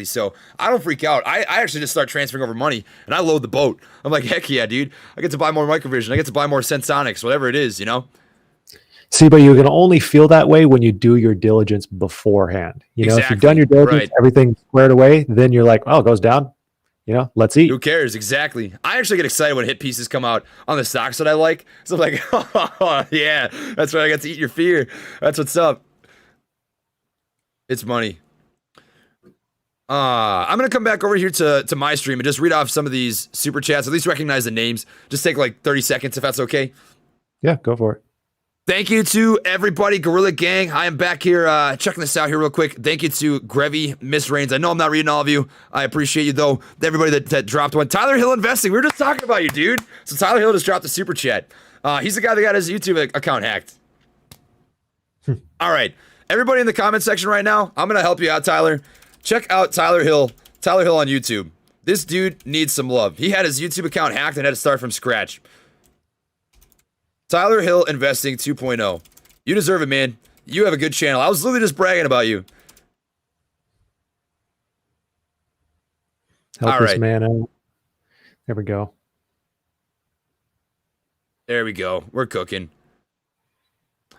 So I don't freak out. I actually just start transferring over money and I load the boat. I'm like, heck yeah, dude. I get to buy more Microvision. I get to buy more Sensonics, whatever it is, See, but you're going to only feel that way when you do your diligence beforehand. If Exactly, you've done your diligence, right. everything squared away, then you're like, oh, it goes down. Let's eat. Who cares? Exactly. I actually get excited when hit pieces come out on the stocks that I like. So I'm like, oh, yeah, that's right. I got to eat your fear. That's what's up. It's money. I'm gonna come back over here to my stream and just read off some of these super chats. At least recognize the names. Just take like 30 seconds if that's okay. Yeah, go for it. Thank you to everybody, Gorilla Gang. I am back here checking this out here real quick. Thank you to Grevy, Miss Rains. I know I'm not reading all of you. I appreciate you though. Everybody that dropped one. Tyler Hill Investing. We were just talking about you, dude. So Tyler Hill just dropped a super chat. He's the guy that got his YouTube account hacked. All right, everybody in the comment section right now. I'm gonna help you out, Tyler. Check out Tyler Hill on YouTube. This dude needs some love. He had his YouTube account hacked and had to start from scratch. Tyler Hill Investing 2.0. You deserve it, man. You have a good channel. I was literally just bragging about you. Help this man out. There we go. There we go. We're cooking.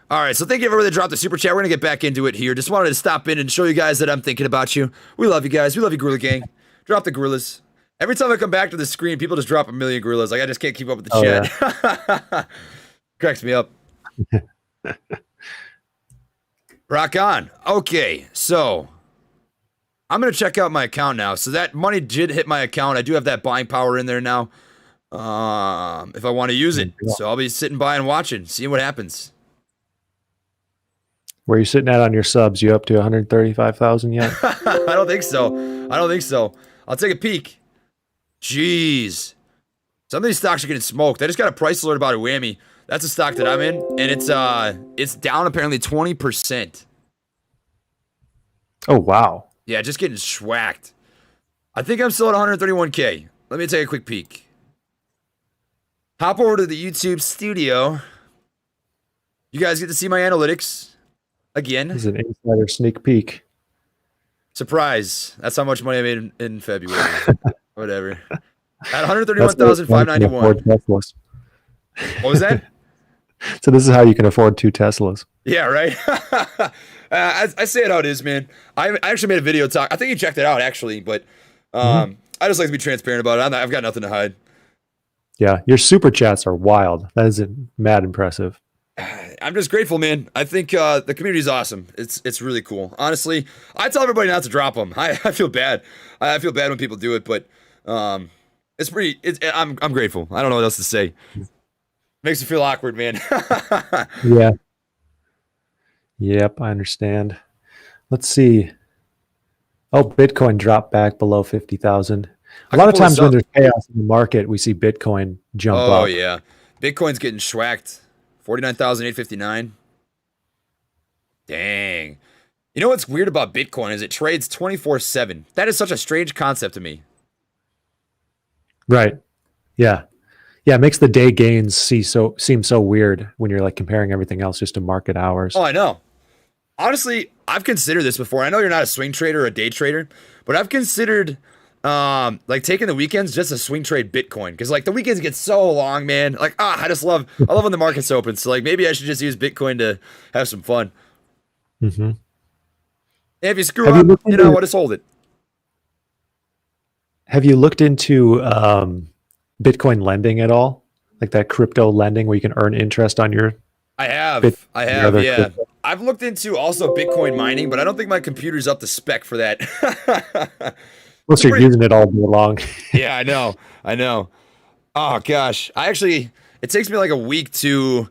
All right, so thank you everybody that dropped the super chat. We're going to get back into it here. Just wanted to stop in and show you guys that I'm thinking about you. We love you guys. We love you, Gorilla Gang. Drop the gorillas. Every time I come back to the screen, people just drop a million gorillas. Like, I just can't keep up with the chat. Yeah. Cracks me up. Rock on. Okay, so I'm going to check out my account now. So that money did hit my account. I do have that buying power in there now if I want to use it. So I'll be sitting by and watching, seeing what happens. Where are you sitting at on your subs? You up to 135,000 yet? I don't think so. I'll take a peek. Jeez. Some of these stocks are getting smoked. I just got a price alert about a whammy. That's a stock that I'm in, and it's down apparently 20%. Oh, wow. Yeah, just getting schwacked. I think I'm still at 131K. Let me take a quick peek. Hop over to the YouTube studio. You guys get to see my analytics again. This is an insider sneak peek. Surprise. That's how much money I made in February. Whatever. At 131,591. What was that? So this is how you can afford 2 Teslas. Yeah, right? I say it how it is, man. I actually made a video talk. I think you checked it out, actually, but I just like to be transparent about it. I've got nothing to hide. Yeah, your super chats are wild. That is mad impressive. I'm just grateful, man. I think the community is awesome. It's really cool. Honestly, I tell everybody not to drop them. I feel bad. I feel bad when people do it, but it's pretty. I'm grateful. I don't know what else to say. Makes me feel awkward, man. Yeah. Yep, I understand. Let's see. Oh, Bitcoin dropped back below 50,000. A lot of times when there's chaos in the market, we see Bitcoin jump up. Oh, yeah. Bitcoin's getting schwacked. 49,859. Dang. You know what's weird about Bitcoin is it trades 24/7. That is such a strange concept to me. Right. Yeah. Yeah, it makes the day gains seem so weird when you're like comparing everything else just to market hours. Oh, I know. Honestly, I've considered this before. I know you're not a swing trader or a day trader, but I've considered like taking the weekends just to swing trade Bitcoin because like the weekends get so long, man. Like I love when the market's open. So like maybe I should just use Bitcoin to have some fun. Mm-hmm. And if you screw up, you know what? Just hold it. Have you looked into Bitcoin lending at all? Like that crypto lending where you can earn interest on your I have, yeah. Crypto? I've looked into also Bitcoin mining, but I don't think my computer's up to spec for that. Unless you're using it all day long. Yeah, I know. Oh gosh, it takes me like a week to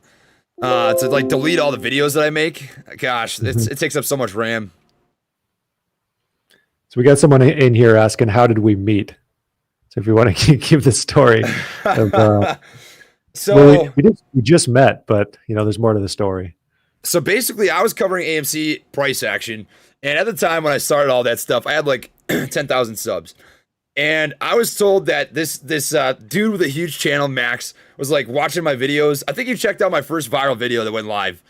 like delete all the videos that I make. Gosh, it takes up so much RAM. So we got someone in here asking, how did we meet? So if you want to give the story. So we just met, but there's more to the story. So basically, I was covering AMC price action, and at the time when I started all that stuff, I had like 10,000 subs, and I was told that this dude with a huge channel, Max, was like watching my videos. I think you checked out my first viral video that went live,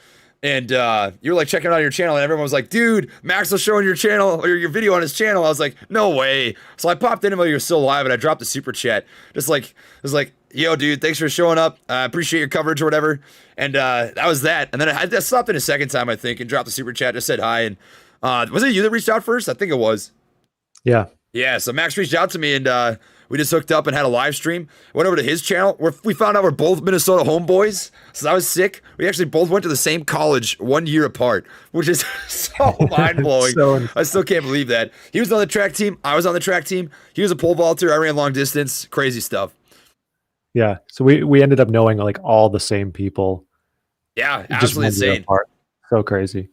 and you were like checking out your channel, and everyone was like, "Dude, Max was showing your channel or your video on his channel." I was like, "No way!" So I popped in while you were still live, and I dropped a super chat, just like it was like, "Yo, dude, thanks for showing up. I appreciate your coverage or whatever." And that was that. And then I stopped in a second time, I think, and dropped the super chat, just said hi. And was it you that reached out first? I think it was. Yeah. Yeah. So Max reached out to me, and We just hooked up and had a live stream. Went over to his channel. We found out we're both Minnesota homeboys. So that was sick. We actually both went to the same college 1 year apart, which is so mind-blowing. I still can't believe that. He was on the track team. I was on the track team. He was a pole vaulter. I ran long distance. Crazy stuff. Yeah. So we ended up knowing like all the same people. Yeah, absolutely insane. Apart. So crazy.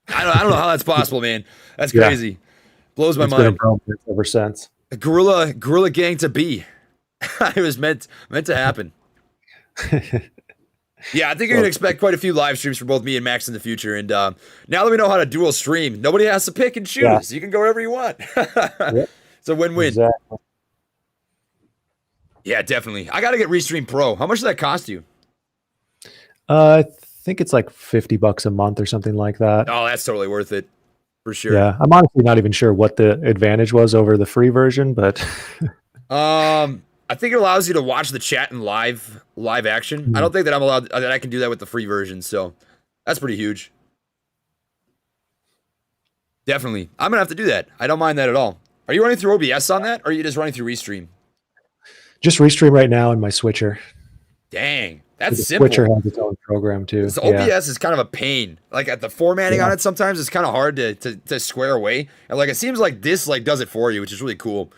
I don't know how that's possible, man. That's crazy. Blows my mind. Been ever since. A guerrilla gang to be. It was meant to happen. Yeah, I think you're gonna expect quite a few live streams for both me and Max in the future. And now that we know how to dual stream, nobody has to pick and choose. Yeah. You can go wherever you want. Yep. It's a win-win. Exactly. Yeah, definitely. I got to get Restream Pro. How much does that cost you? I think it's like $50 a month or something like that. Oh, that's totally worth it. For sure. Yeah. I'm honestly not even sure what the advantage was over the free version, but I think it allows you to watch the chat in live action. Mm-hmm. I don't think that I can do that with the free version, so that's pretty huge. Definitely. I'm gonna have to do that. I don't mind that at all. Are you running through OBS on that, or are you just running through Restream? Just Restream right now in my switcher. Dang. That's simple. Switcher has its own program too. So OBS is kind of a pain. Like at the formatting on it, sometimes it's kind of hard to square away. And like it seems like this like does it for you, which is really cool.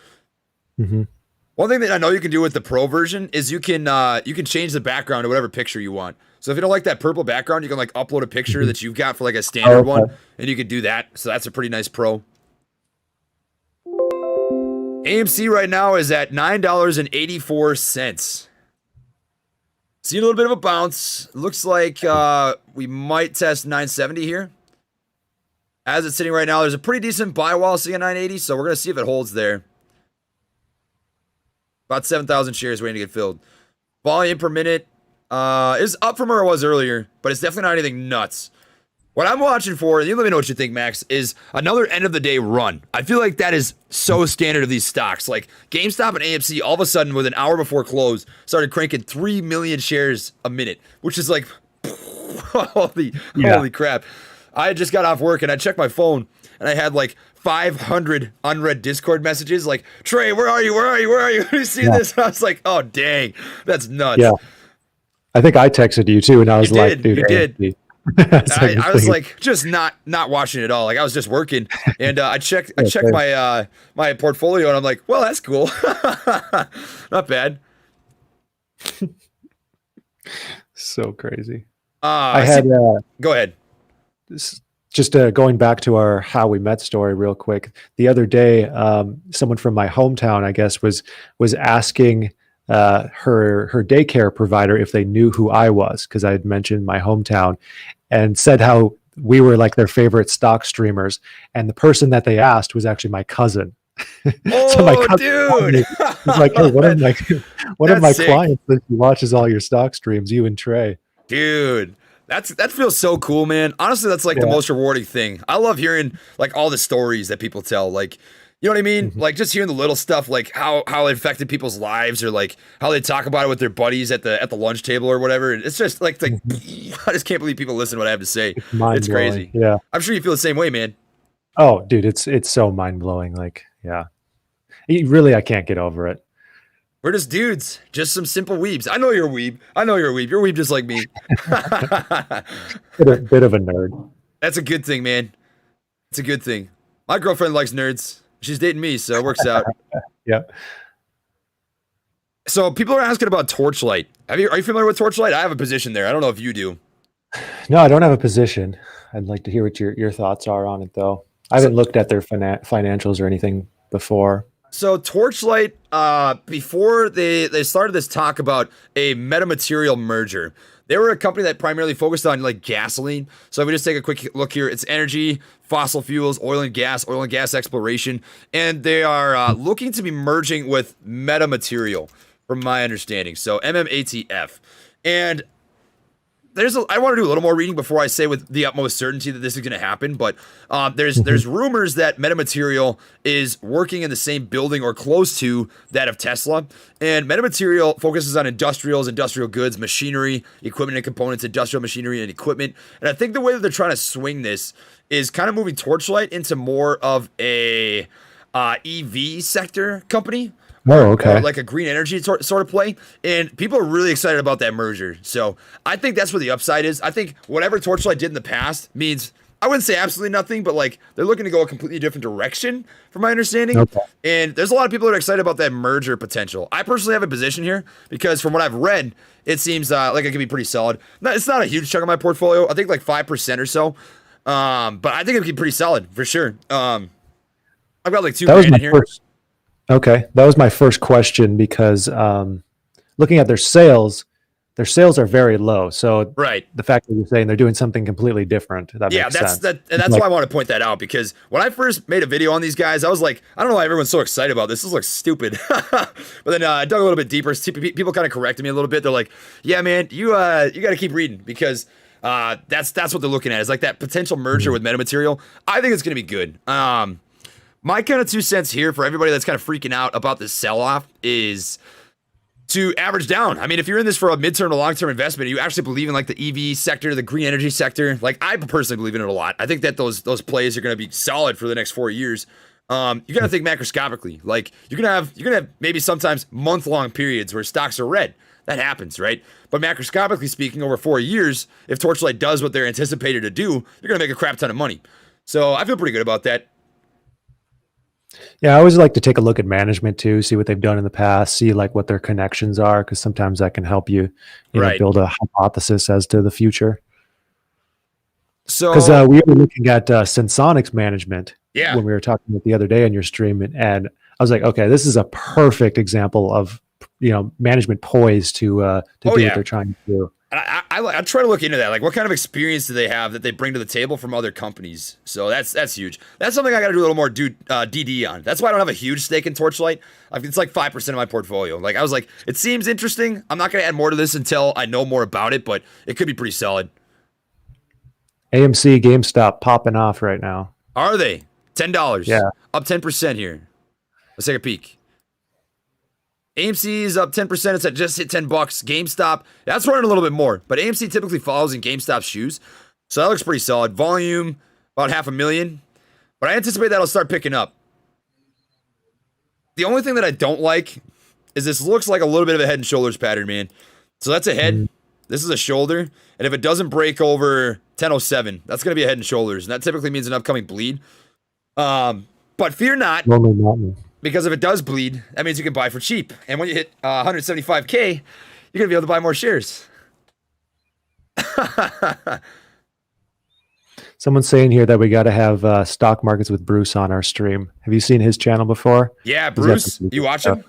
Mm-hmm. One thing that I know you can do with the Pro version is you can change the background to whatever picture you want. So if you don't like that purple background, you can like upload a picture that you've got for like a standard one, and you can do that. So that's a pretty nice Pro. AMC right now is at $9.84. Seeing a little bit of a bounce. Looks like we might test 970 here. As it's sitting right now, there's a pretty decent buy wall sitting at 980, so we're going to see if it holds there. About 7,000 shares waiting to get filled. Volume per minute is up from where it was earlier, but it's definitely not anything nuts. What I'm watching for, and you let me know what you think, Max, is another end of the day run. I feel like that is so standard of these stocks. Like GameStop and AMC, all of a sudden, with an hour before close, started cranking 3 million shares a minute, which is like, holy crap. I just got off work and I checked my phone and I had like 500 unread Discord messages like, Trey, where are you? Where are you? Where are you? You see this? I was like, oh, dang, that's nuts. Yeah. I think I texted you too, and I was like, dude, you did. I was like just not watching it at all. Like I was just working, and I checked my my portfolio, and I'm like, well, that's cool, not bad. So crazy. Go ahead. Just going back to our how we met story real quick. The other day, someone from my hometown, I guess, was asking her daycare provider if they knew who I was, because I had mentioned my hometown and said how we were like their favorite stock streamers, and the person that they asked was actually my cousin. So my cousin dude, was like, hey, one of my clients that watches all your stock streams, you and Trey. Dude, that feels so cool, man. Honestly, that's like the most rewarding thing. I love hearing like all the stories that people tell, like, you know what I mean? Mm-hmm. Like just hearing the little stuff, like how it affected people's lives, or like how they talk about it with their buddies at the lunch table or whatever. It's just like I just can't believe people listen to what I have to say. It's crazy. Yeah, I'm sure you feel the same way, man. Oh, dude, it's so mind blowing. Like, yeah, really, I can't get over it. We're just dudes, just some simple weebs. I know you're a weeb. You're a weeb just like me. bit of a nerd. That's a good thing, man. It's a good thing. My girlfriend likes nerds. She's dating me, so it works out. Yeah. So people are asking about Torchlight. Are you familiar with Torchlight? I have a position there. I don't know if you do. No, I don't have a position. I'd like to hear what your thoughts are on it, though. I haven't looked at their financials or anything before. So Torchlight, before they started this talk about a metamaterial merger, they were a company that primarily focused on like gasoline. So if we just take a quick look here, it's energy, fossil fuels, oil and gas exploration, and they are looking to be merging with metamaterial, from my understanding. So MMATF, and I want to do a little more reading before I say with the utmost certainty that this is going to happen, but there's rumors that metamaterial is working in the same building or close to that of Tesla, and metamaterial focuses on industrial goods, machinery, equipment and components, industrial machinery and equipment, and I think the way that they're trying to swing this is kind of moving Torchlight into more of a EV sector company. Oh, okay. Or like a green energy sort of play. And people are really excited about that merger. So I think that's where the upside is. I think whatever Torchlight did in the past means, I wouldn't say absolutely nothing, but like they're looking to go a completely different direction from my understanding. Okay. And there's a lot of people that are excited about that merger potential. I personally have a position here because from what I've read, it seems like it could be pretty solid. It's not a huge chunk of my portfolio. I think like 5% or so. But I think it could be pretty solid for sure. I've got like $2 grand in here. Okay, that was my first question because looking at their sales are very low. So Right. the fact that you're saying they're doing something completely different, that makes sense. That's why I want to point that out, because when I first made a video on these guys, I was like, I don't know why everyone's so excited about this. This looks stupid. But then I dug a little bit deeper. People kind of corrected me a little bit. They're like, yeah, man, you got to keep reading because that's what they're looking at. Is like that potential merger with metamaterial. I think it's going to be good. My kind of 2 cents here for everybody that's kind of freaking out about this sell-off is to average down. I mean, if you're in this for a midterm to long-term investment, you actually believe in like the EV sector, the green energy sector. Like I personally believe in it a lot. I think that those plays are going to be solid for the next 4 years. You got to think macroscopically. Like you're gonna have maybe sometimes month-long periods where stocks are red. That happens, right? But macroscopically speaking, over 4 years, if Torchlight does what they're anticipated to do, you're gonna make a crap ton of money. So I feel pretty good about that. Yeah, I always like to take a look at management too, see what they've done in the past, see like what their connections are, because sometimes that can help you know, build a hypothesis as to the future. So because we were looking at Sensonic's management when we were talking about the other day on your stream, and I was like, okay, this is a perfect example of management poised to do what they're trying to do. I try to look into that. Like, what kind of experience do they have that they bring to the table from other companies? So that's huge. That's something I got to do a little more DD on. That's why I don't have a huge stake in Torchlight. It's like 5% of my portfolio. Like, I was like, it seems interesting. I'm not going to add more to this until I know more about it, but it could be pretty solid. AMC, GameStop popping off right now. Are they? $10. Yeah. Up 10% here. Let's take a peek. AMC is up 10%. It's at just hit $10. GameStop, that's running a little bit more, but AMC typically follows in GameStop's shoes. So that looks pretty solid. Volume, about 500,000. But I anticipate that'll start picking up. The only thing that I don't like is this looks like a little bit of a head and shoulders pattern, man. So that's a head. This is a shoulder. And if it doesn't break over 1007, that's going to be a head and shoulders. And that typically means an upcoming bleed. But fear not. Because if it does bleed, that means you can buy for cheap. And when you hit 175K, you're going to be able to buy more shares. Someone's saying here that we got to have stock markets with Bruce on our stream. Have you seen his channel before? Yeah, Bruce. You watch him?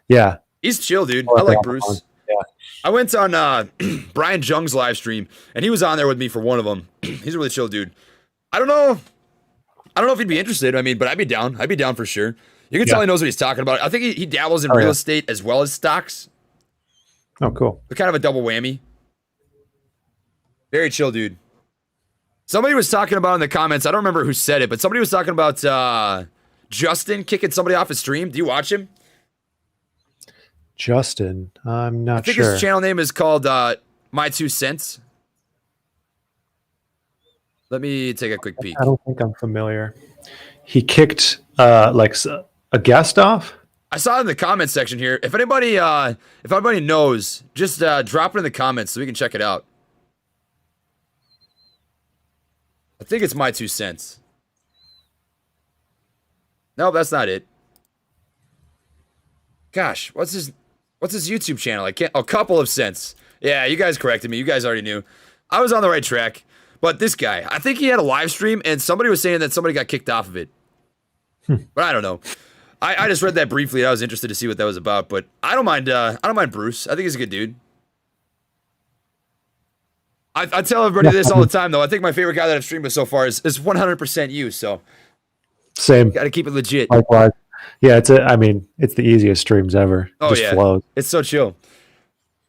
Yeah. He's chill, dude. I like Bruce. Yeah. I went on Brian Jung's live stream, and he was on there with me for one of them. He's a really chill dude. I don't know if he'd be interested. I mean, but I'd be down. I'd be down for sure. You can tell he knows what he's talking about. I think he dabbles in real estate as well as stocks. Oh, cool. But kind of a double whammy. Very chill, dude. Somebody was talking about in the comments, I don't remember who said it, but somebody was talking about Justin kicking somebody off his stream. Do you watch him? Justin? I'm not sure. I think his channel name is called My 2 Cents. Let me take a quick peek. I don't think I'm familiar. He kicked like a guest off? I saw it in the comments section here. If anybody knows, just drop it in the comments so we can check it out. I think it's My 2 Cents. No, that's not it. Gosh, what's his YouTube channel? A couple of cents. Yeah, you guys corrected me. You guys already knew. I was on the right track. But this guy, I think he had a live stream, and somebody was saying that somebody got kicked off of it. But I don't know. I just read that briefly. I was interested to see what that was about. But I don't mind. I don't mind Bruce. I think he's a good dude. I tell everybody this all the time, though. I think my favorite guy that I've streamed with so far is 100% you. So same. Got to keep it legit. Likewise. Yeah, it's the easiest streams ever. Oh just yeah, flows. It's so chill.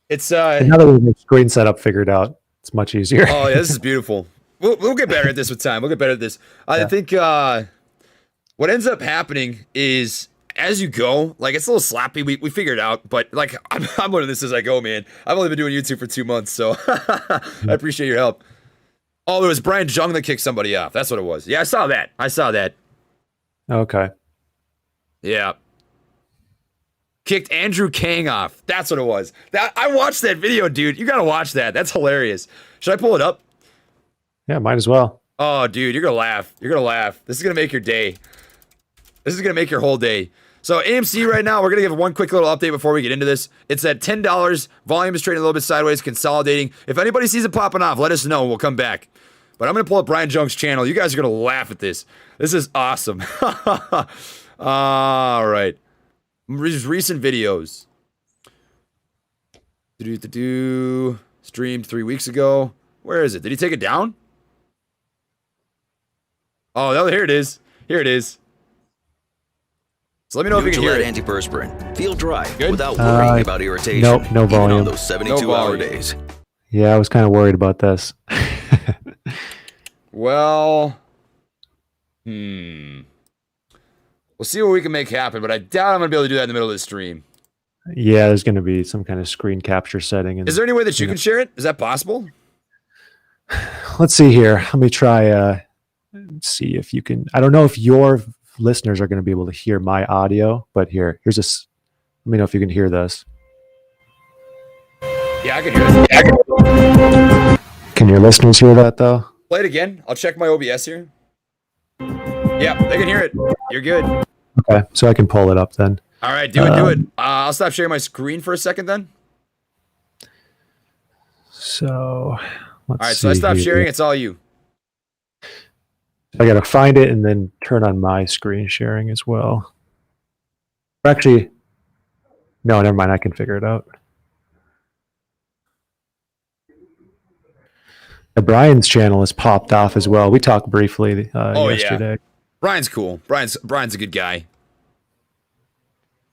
It's now that we have the screen setup figured out, it's much easier. Oh yeah, this is beautiful. We'll get better at this with time. We'll get better at this. I think what ends up happening is as you go, like it's a little sloppy. We figure it out, but like I'm learning this as I go, man. I've only been doing YouTube for 2 months, so I appreciate your help. Oh, it was Brian Jung that kicked somebody off. That's what it was. Yeah, I saw that. Okay. Yeah. Kicked Andrew Kang off. That's what it was. I watched that video, dude. You gotta watch that. That's hilarious. Should I pull it up? Yeah, might as well. Oh, dude, you're gonna laugh. You're gonna laugh. This is gonna make your day. This is gonna make your whole day. So AMC right now, we're gonna give one quick little update before we get into this. It's at $10. Volume is trading a little bit sideways, consolidating. If anybody sees it popping off, let us know. We'll come back. But I'm gonna pull up Brian Junk's channel. You guys are gonna laugh at this. This is awesome. All right. Recent videos. Streamed 3 weeks ago. Where is it? Did he take it down? Oh, no, here it is. Here it is. So let me know if you can hear it. Antiperspirant. Feel dry Good? without worrying about irritation. Nope, no even volume. on those 72-hour days. Yeah, I was kind of worried about this. Well, we'll see what we can make happen, but I doubt I'm going to be able to do that in the middle of the stream. Yeah, there's going to be some kind of screen capture setting. And, Is there any way that you can share it? Is that possible? let's see here. Let me try. See if you can. I don't know if your listeners are going to be able to hear my audio, but here's this. Let me know if you can hear this. Yeah, I can hear it. Can your listeners hear that though? Play it again. I'll check my OBS here. Yeah, they can hear it. You're good. Okay, so I can pull it up then. All right, do it. I'll stop sharing my screen for a second then. So, let's All right, so I stopped sharing. It's all you. I got to find it and then turn on my screen sharing as well. Actually, no, never mind. I can figure it out. Brian's channel has popped off as well. We talked briefly yesterday. Yeah. Brian's cool. Brian's a good guy.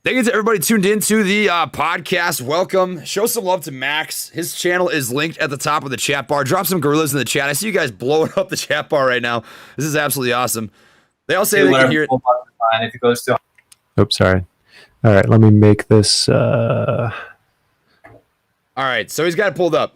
Thank you to everybody tuned in to the podcast. Welcome. Show some love to Max. His channel is linked at the top of the chat bar. Drop some gorillas in the chat. I see you guys blowing up the chat bar right now. This is absolutely awesome. They all say they can hear it. If it goes to Oops, sorry. All right, let me make this. All right, so he's got it pulled up.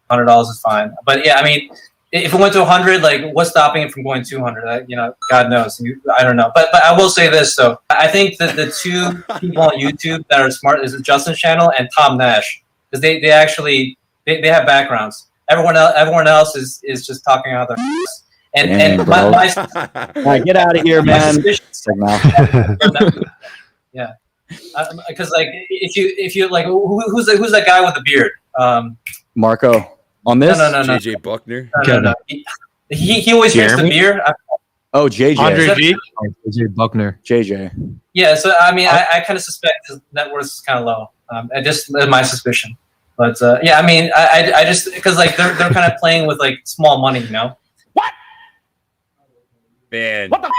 $100 is fine. But yeah, I mean, if it went to 100, like what's stopping it from going 200? God knows. I don't know. But I will say this though. I think that the two people on YouTube that are smart is Justin's channel and Tom Nash, because they actually have backgrounds. Everyone else is just talking out their ass. And my All right, get out of here, man. Yeah, because like if you like who's that guy with the beard? Marco. On this? No. JJ Buckner. No. He always drinks the beer. Oh, JJ. Andre G. JJ Buckner. JJ. Yeah, so I mean, I kind of suspect his net worth is kind of low. Just my suspicion. But yeah, I mean, I just because like they're kind of playing with like small money, you know. What? Man. What the?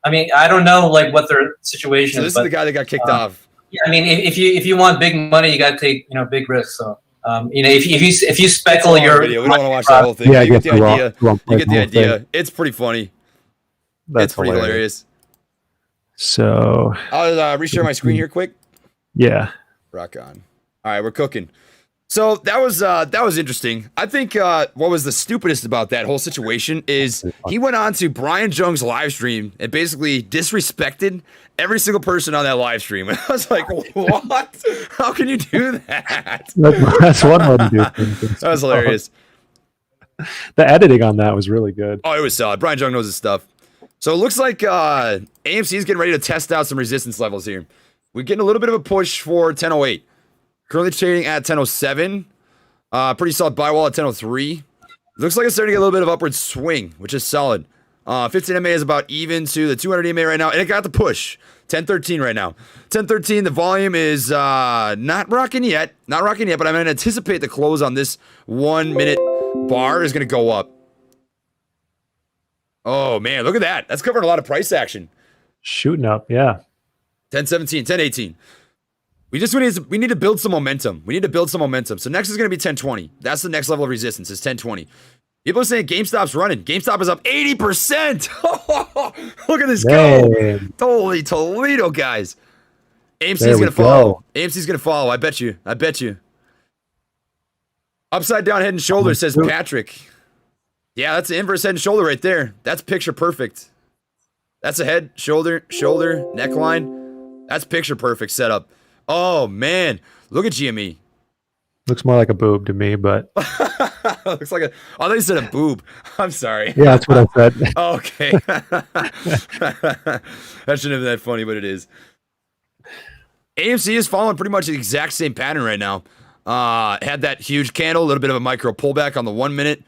I mean, I don't know like what their situation So this is the guy that got kicked off. Yeah, I mean, if you want big money, you got to take big risks. So. If you speckle your video, we don't want to watch the whole thing. Yeah, you get the idea. You get the idea. Thing. It's pretty funny. That's it's pretty hilarious. So I'll reshare my screen here quick. Yeah. Rock on. All right, we're cooking. So that was interesting. I think what was the stupidest about that whole situation is he went on to Brian Jung's live stream and basically disrespected every single person on that live stream. And I was like, what? How can you do that? That's one way to do things. That was hilarious. The editing on that was really good. Oh, it was solid. Brian Jung knows his stuff. So it looks like AMC is getting ready to test out some resistance levels here. We're getting a little bit of a push for 1008. Currently trading at 1007. Pretty solid buy wall at 1003. Looks like it's starting to get a little bit of upward swing, which is solid. 15 MA is about even to the 200 MA right now, and it got the push. 1013 right now. 1013, the volume is not rocking yet. Not rocking yet, but I'm going to anticipate the close on this 1 minute bar is going to go up. Oh, man, look at that. That's covering a lot of price action. Shooting up, yeah. 1017, 1018. We need to build some momentum. We need to build some momentum. So next is going to be 1020. That's the next level of resistance is 1020. People are saying GameStop's running. GameStop is up 80%. Look at this go. Holy Toledo, guys. AMC's going to follow. AMC's going to follow. I bet you. Upside down head and shoulder, says Patrick. Yeah, that's the inverse head and shoulder right there. That's picture perfect. That's a head, shoulder, neckline. That's picture perfect setup. Oh man, look at GME. Looks more like a boob to me, but Looks like a. Oh, they said a boob. I'm sorry. yeah, that's what I said. Okay. That shouldn't have been that funny, but it is. AMC is following pretty much the exact same pattern right now. Had that huge candle, a little bit of a micro pullback on the 1 minute.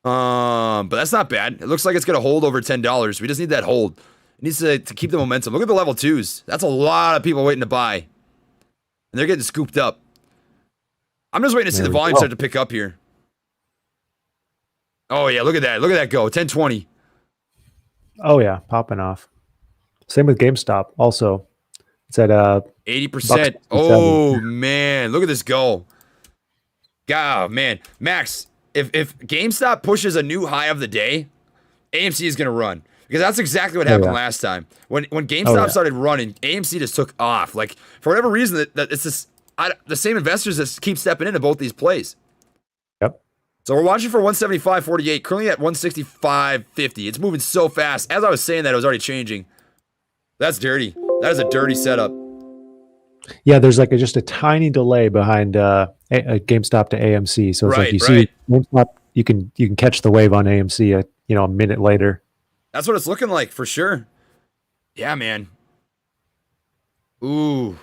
But that's not bad. It looks like it's gonna hold over $10. We just need that hold. It needs to keep the momentum. Look at the level 2s. That's a lot of people waiting to buy. And they're getting scooped up. I'm just waiting to see the volume start to pick up here. Oh yeah, look at that. Look at that go. 1020. Oh yeah, popping off. Same with GameStop. Also, it's at 80%. Oh man, look at this go. God, man, Max. If GameStop pushes a new high of the day, AMC is gonna run because that's exactly what happened last time. When GameStop started running, AMC just took off. Like for whatever reason, that it's just the same investors that keep stepping into both these plays. Yep. So we're watching for 175.48, currently at 165.50. It's moving so fast. As I was saying that, it was already changing. That's dirty. That is a dirty setup. Yeah, there's like just a tiny delay behind GameStop to AMC. So it's like you see GameStop, you can catch the wave on AMC a minute later. That's what it's looking like for sure. Yeah, man. Ooh.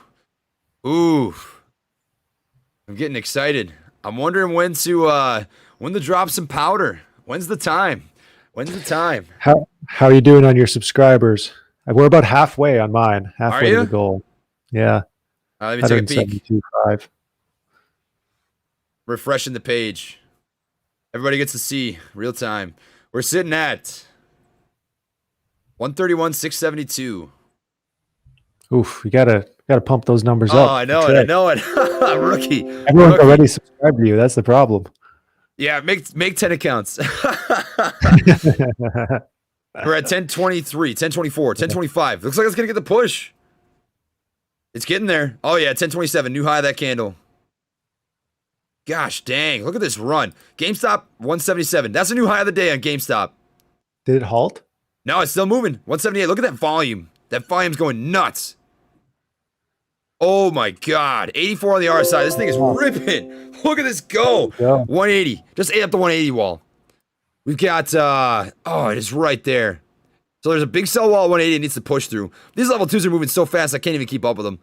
I'm getting excited. I'm wondering when to drop some powder. When's the time? How are you doing on your subscribers? We're about halfway on mine. Halfway to the goal. Yeah. Let me take a peek. 172.5. Refreshing the page. Everybody gets to see real time. We're sitting at 131.672. Oof, you gotta pump those numbers up. Oh, I know it. Rookie. Everyone's already subscribed to you. That's the problem. Yeah, make 10 accounts. We're at 1023, 1024, 1025. Looks like it's gonna get the push. It's getting there. Oh yeah, 1027, new high of that candle. Gosh dang, look at this run. GameStop 177. That's a new high of the day on GameStop. Did it halt? No, it's still moving. 178. Look at that volume. That volume's going nuts. Oh my god. 84 on the RSI. This thing is ripping. Look at this go. 180. Just ate up the 180 wall. We've got it is right there. So there's a big sell wall at 180 it needs to push through. These level 2s are moving so fast I can't even keep up with them.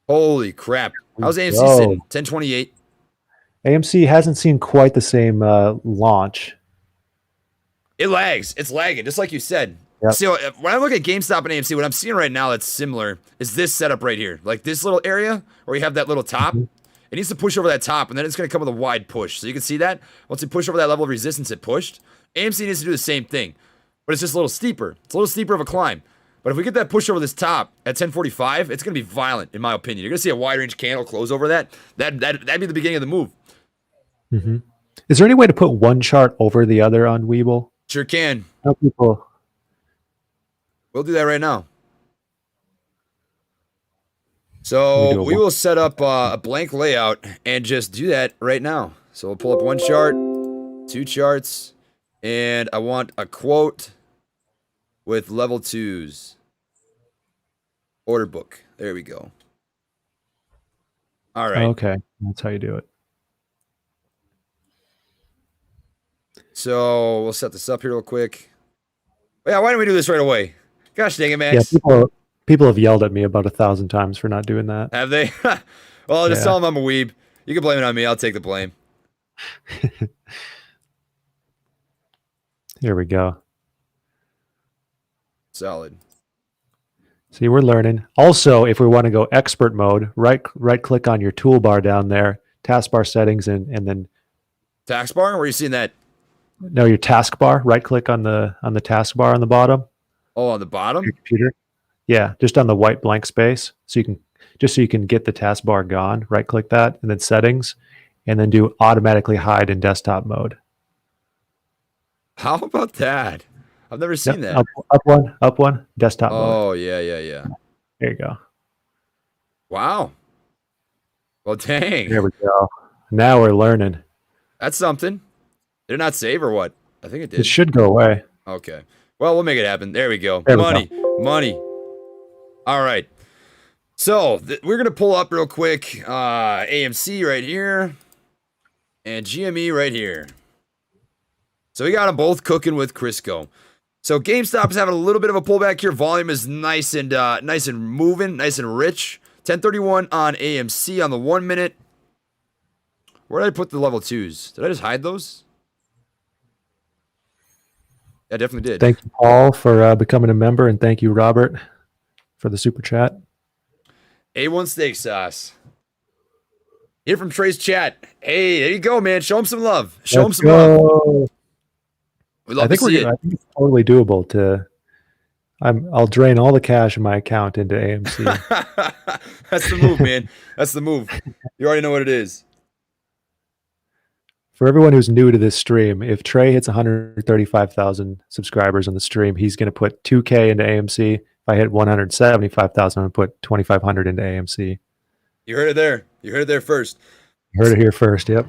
Holy crap. How's AMC sitting? 1028. AMC hasn't seen quite the same launch. It lags. It's lagging, just like you said. Yep. So when I look at GameStop and AMC, what I'm seeing right now that's similar is this setup right here. Like this little area where you have that little top. It needs to push over that top, and then it's going to come with a wide push. So you can see that. Once it pushed over that level of resistance, it pushed. AMC needs to do the same thing, but it's just a little steeper. It's a little steeper of a climb. But if we get that push over this top at 1045, it's going to be violent, in my opinion. You're going to see a wide-range candle close over that. That'd be the beginning of the move. Mm-hmm. Is there any way to put one chart over the other on Weeble? Sure can. How people... We'll do that right now. So we will set up a blank layout and just do that right now. So we'll pull up one chart, two charts, and I want a quote with level 2s. Order book. There we go. All right. Okay. That's how you do it. So we'll set this up here real quick. Yeah, why don't we do this right away? Gosh dang it, Max. Yeah, people have yelled at me about 1,000 times for not doing that. Have they? Well, just tell them I'm a weeb. You can blame it on me. I'll take the blame. Here we go. Solid. See, we're learning. Also, if we want to go expert mode, right click on your toolbar down there, taskbar settings, and then Taskbar? Where are you seeing that? no, your taskbar. Right click on the taskbar on the bottom. Oh, on the bottom? Your computer. Yeah, just on the white blank space. So you can get the taskbar gone. Right click that, and then settings, and then do automatically hide in desktop mode. How about that? I've never seen that. Up one, desktop mode. Oh, yeah. There you go. Wow. Well, dang. There we go. Now we're learning. That's something. Did it not save or what? I think it did. It should go away. Okay. Well, we'll make it happen. There we go. There we Money. All right. So we're gonna pull up real quick. AMC right here, and GME right here. So we got them both cooking with Crisco. So GameStop is having a little bit of a pullback here. Volume is nice and moving, nice and rich. 1031 on AMC on the 1 minute. Where did I put the level 2s? Did I just hide those? I definitely did. Thank you, Paul, for becoming a member, and thank you, Robert, for the super chat. A1 steak sauce. Here from Trey's chat. Hey, there you go, man. Show him some love. Show him some love. We love to see it. I think it's totally doable to. I'll drain all the cash in my account into AMC. That's the move, man. That's the move. You already know what it is. For everyone who's new to this stream, if Trey hits 135,000 subscribers on the stream, he's going to put 2K into AMC. If I hit 175,000, I'm going to put 2,500 into AMC. You heard it there. You heard it there first. You heard it here first. Yep.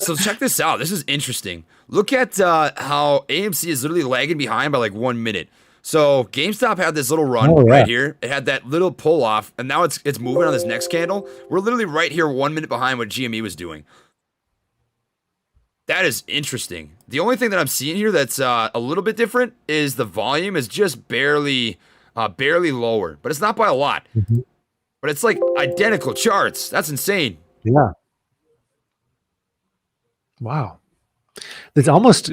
So check this out. This is interesting. Look at how AMC is literally lagging behind by like 1 minute. So GameStop had this little run right here. It had that little pull off, and now it's moving on this next candle. We're literally right here 1 minute behind what GME was doing. That is interesting. The only thing that I'm seeing here that's a little bit different is the volume is just barely lower, but it's not by a lot. Mm-hmm. But it's like identical charts. That's insane. Yeah. Wow. It almost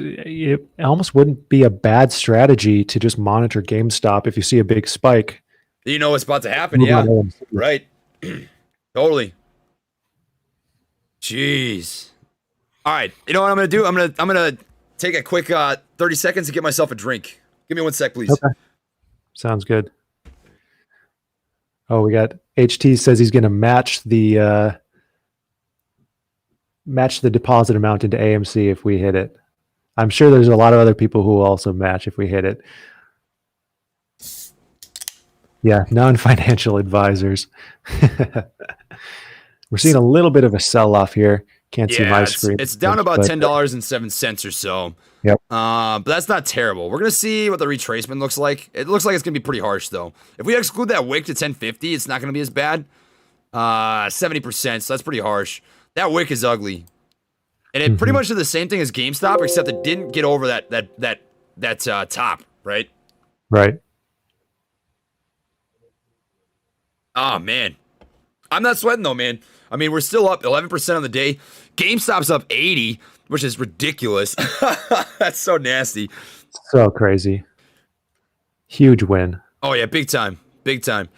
wouldn't be a bad strategy to just monitor GameStop if you see a big spike. You know what's about to happen, yeah. Right. Totally. Jeez. All right. You know what I'm gonna do? I'm gonna take a quick 30 seconds to get myself a drink. Give me 1 sec, please. Okay. Sounds good. Oh, we got HT says he's gonna match the deposit amount into AMC if we hit it. I'm sure there's a lot of other people who will also match if we hit it. Yeah, non-financial advisors. We're seeing a little bit of a sell-off here. Can't see my screen. It's down about $10.07 or so. Yep. But that's not terrible. We're gonna see what the retracement looks like. It looks like it's gonna be pretty harsh though. If we exclude that wick to 1050, it's not gonna be as bad. 70%, so that's pretty harsh. That wick is ugly. And it pretty much did the same thing as GameStop, except it didn't get over that top, right? Right. Oh, man. I'm not sweating, though, man. I mean, we're still up 11% on the day. GameStop's up 80, which is ridiculous. That's so nasty. So crazy. Huge win. Oh, yeah, big time. Big time.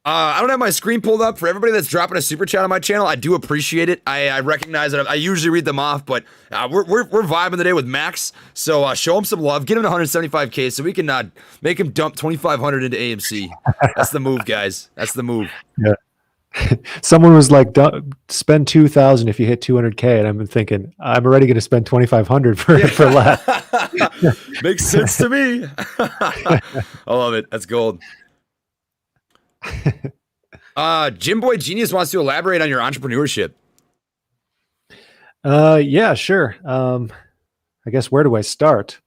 I don't have my screen pulled up for everybody that's dropping a super chat on my channel. I do appreciate it. I recognize that I usually read them off, but we're vibing today with Max. So show him some love. Get him to 175K so we can make him dump 2,500 into AMC. That's the move, guys. That's the move. Yeah. Someone was like, spend 2,000 if you hit 200K, and I'm thinking I'm already going to spend 2,500 for less. Makes sense to me. I love it. That's gold. Jim Boy Genius wants to elaborate on your entrepreneurship. Yeah, sure. I guess where do I start?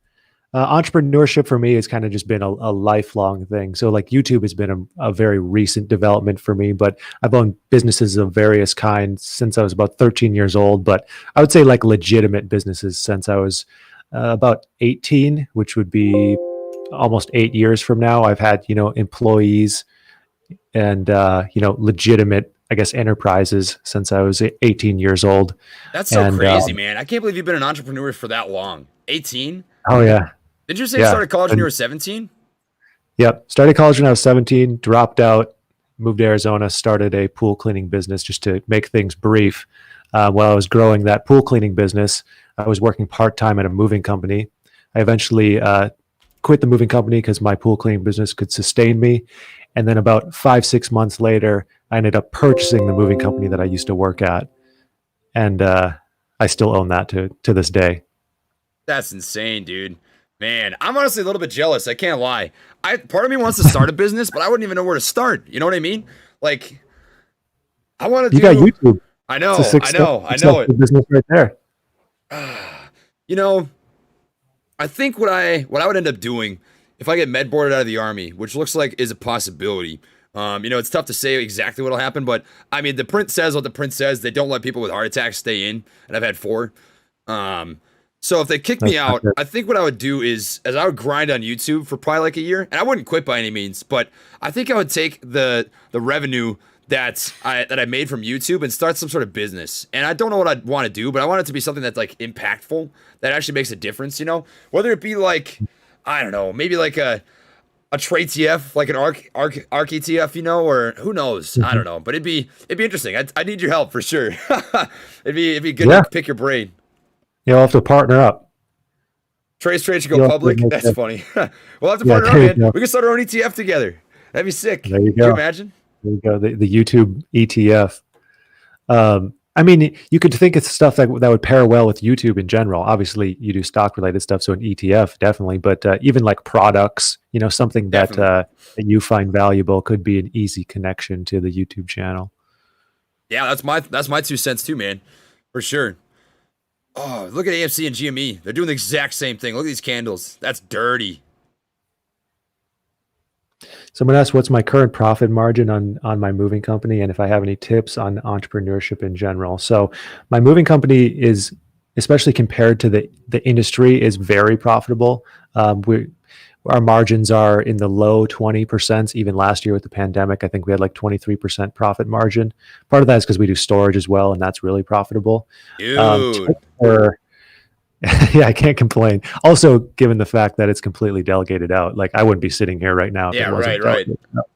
Entrepreneurship for me has kind of just been a lifelong thing. So like YouTube has been a very recent development for me, but I've owned businesses of various kinds since I was about 13 years old, but I would say like legitimate businesses since I was about 18, which would be almost 8 years from now. I've had, employees and, legitimate, I guess, enterprises since I was 18 years old. That's so crazy, man. I can't believe you've been an entrepreneur for that long. 18? Oh, yeah. Did you say you started college when you were 17? Yep. Started college when I was 17, dropped out, moved to Arizona, started a pool cleaning business just to make things brief. While I was growing that pool cleaning business, I was working part-time at a moving company. I eventually quit the moving company because my pool cleaning business could sustain me. And then about 5-6 months later, I ended up purchasing the moving company that I used to work at. And I still own that to this day. That's insane, dude. Man, I'm honestly a little bit jealous. I can't lie. Part of me wants to start a business, but I wouldn't even know where to start. You know what I mean? Like, I want to. You got YouTube. I know. I know it. Business right there. I think what I would end up doing if I get med boarded out of the army, which looks like is a possibility. It's tough to say exactly what'll happen, but I mean, the print says what the print says. They don't let people with heart attacks stay in, and I've had 4. So if they kick me out, I think what I would do is I would grind on YouTube for probably like a year, and I wouldn't quit by any means, but I think I would take the revenue that I made from YouTube and start some sort of business. And I don't know what I'd want to do, but I want it to be something that's like impactful, that actually makes a difference, whether it be like, I don't know, maybe like a trade TF, like an ARC ETF, or who knows? I don't know, but it'd be interesting. I need your help for sure. it'd be good to pick your brain. You'll have to partner up. Trade should go public. That's funny. We'll have to partner up, man. We can start our own ETF together. That'd be sick. There you go. Can you imagine? There you go. The YouTube ETF. I mean, you could think it's stuff that would pair well with YouTube in general. Obviously, you do stock related stuff, so an ETF definitely. But even like products, something that you find valuable could be an easy connection to the YouTube channel. Yeah, that's my 2 cents too, man, for sure. Oh, look at AMC and GME. They're doing the exact same thing. Look at these candles. That's dirty. Someone asked, what's my current profit margin on my moving company, and if I have any tips on entrepreneurship in general. So my moving company is, especially compared to the industry, is very profitable. Our margins are in the low 20%. Even last year with the pandemic, I think we had like 23% profit margin. Part of that is because we do storage as well, and that's really profitable. Dude. Yeah, I can't complain. Also, given the fact that it's completely delegated out, like I wouldn't be sitting here right now. Yeah, right.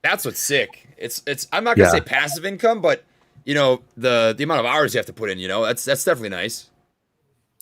That's what's sick. It's. I'm not gonna say passive income, but the amount of hours you have to put in, that's definitely nice.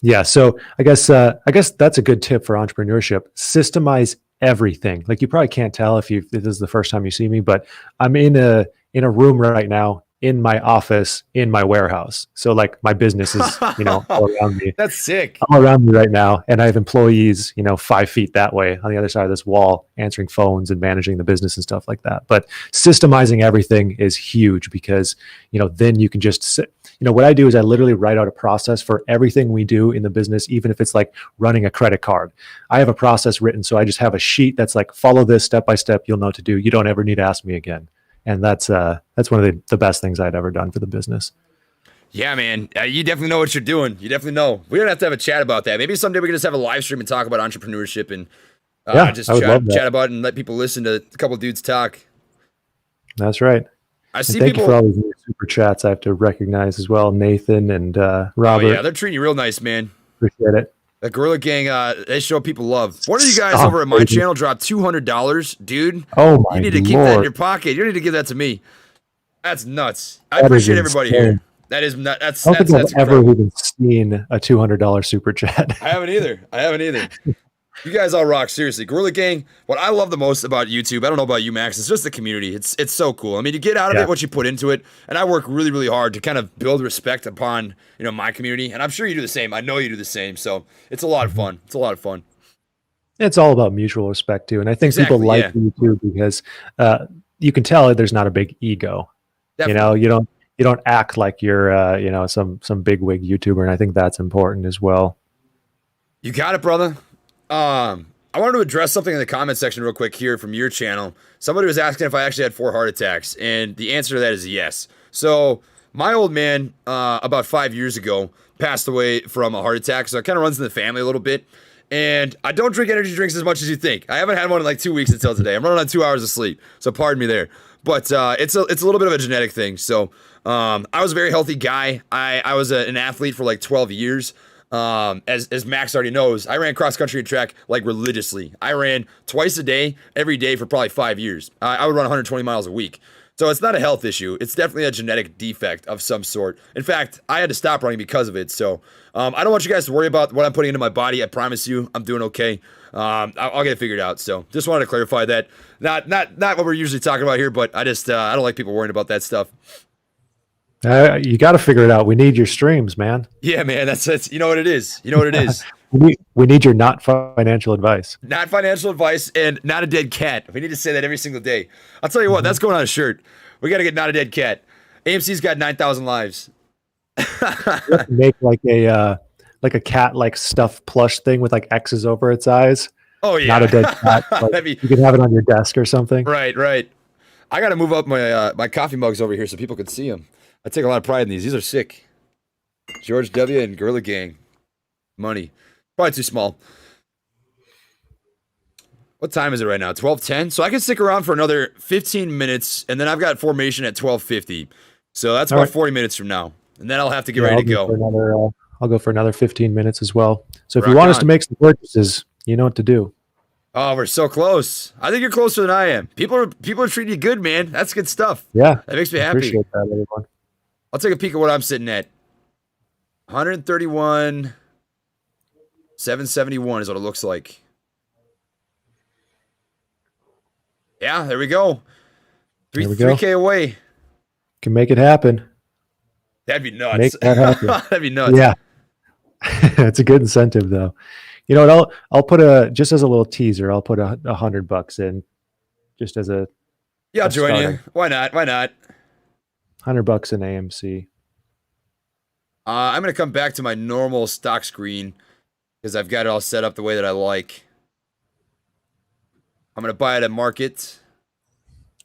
Yeah. So I guess that's a good tip for entrepreneurship. Systemize everything. Like you probably can't tell if this is the first time you see me, but I'm in a room right now, in my office, in my warehouse. So like my business is, all around me. That's sick. All around me right now. And I have employees, 5 feet that way on the other side of this wall, answering phones and managing the business and stuff like that. But systemizing everything is huge because, then you can just sit. What I do is I literally write out a process for everything we do in the business, even if it's like running a credit card. I have a process written. So I just have a sheet that's like, follow this step by step. You'll know what to do. You don't ever need to ask me again. And that's one of the best things I'd ever done for the business. Yeah, man. You definitely know what you're doing. You definitely know. We're going to have a chat about that. Maybe someday we can just have a live stream and talk about entrepreneurship and just chat about it and let people listen to a couple dudes talk. That's right. Thank you for all these super chats I have to recognize as well. Nathan and Robert. Oh, yeah, they're treating you real nice, man. Appreciate it. The Gorilla Gang, they show people love. One of you guys over at my channel dropped $200, dude. Oh my! You need to keep that in your pocket. You don't need to give that to me. That's nuts. I appreciate everybody here. That is not. That's. I don't think I've ever even seen a $200 super chat. I haven't either. You guys all rock, seriously. Gorilla Gang, what I love the most about YouTube, I don't know about you, Max, it's just the community. It's so cool. I mean, you get out of it what you put into it, and I work really, really hard to kind of build respect upon, my community, and I'm sure you do the same. I know you do the same, so it's a lot of fun. It's all about mutual respect, too, and I think people like YouTube because you can tell there's not a big ego. Definitely. You don't act like you're, some bigwig YouTuber, and I think that's important as well. You got it, brother. I wanted to address something in the comment section real quick here from your channel. Somebody was asking if I actually had 4 heart attacks, and the answer to that is yes. So my old man, about 5 years ago, passed away from a heart attack, so it kind of runs in the family a little bit. And I don't drink energy drinks as much as you think. I haven't had one in like 2 weeks until today. I'm running on 2 hours of sleep, so pardon me there. But it's a little bit of a genetic thing. So I was a very healthy guy. I was an athlete for like 12 years. As Max already knows, I ran cross country and track like religiously. I ran twice a day, every day for probably 5 years. I would run 120 miles a week. So it's not a health issue. It's definitely a genetic defect of some sort. In fact, I had to stop running because of it. So I don't want you guys to worry about what I'm putting into my body. I promise you, I'm doing okay. I'll get it figured out. So just wanted to clarify that. Not what we're usually talking about here, but I just I don't like people worrying about that stuff. You got to figure it out. We need your streams, man. Yeah, man. That's you know what it is. We need your not financial advice. Not financial advice and not a dead cat. We need to say that every single day. I'll tell you what, that's going on a shirt. We got to get not a dead cat. AMC's got 9,000 lives. Make like like a cat like stuffed plush thing with like X's over its eyes. Oh yeah, Not a dead cat. Like, you can have it on your desk or something. Right. I got to move up my my coffee mugs over here so people can see them. I take a lot of pride in these. These are sick. George W. and Gorilla Gang. Money. Probably too small. What time is it right now? 12:10. So I can stick around for another 15 minutes, and then I've got formation at 12:50. So that's about 40 minutes from now, and then I'll have to get ready to go. I'll go for another 15 minutes as well. So if Rock you want on. us to make some purchases, you know what to do. Oh, we're so close. I think you're closer than I am. People are treating you good, man. That's good stuff. Yeah, That makes me I happy. appreciate that, everyone. I'll take a peek at what I'm sitting at. 131,771 is what it looks like. Yeah, there we go. There we go. 3K away. Can make it happen. That'd be nuts. Make that happen. That'd be nuts. Yeah, it's a good incentive though. You know what? I'll put just as a little teaser. I'll put $100 in, just as a Yeah, I'll join starting. you. Why not? $100 in AMC. I'm gonna come back to my normal stock screen because I've got it all set up the way that I like. I'm gonna buy it at market.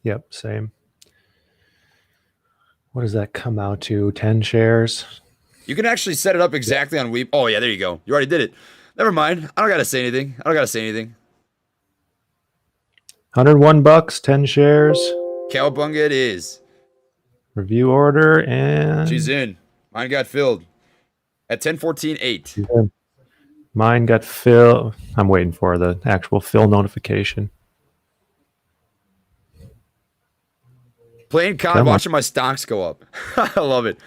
Yep, same. What does that come out to? 10 shares. You can actually set it up exactly on Weep. Oh yeah, there you go. You already did it. Never mind. I don't gotta say anything. $101, 10 shares. Cowabunga it is. Review order and She's in. Mine got filled at 10:14.8. mine got fill. I'm waiting for the actual fill notification. Playing COD, Come on. watching my stocks go up. I love it.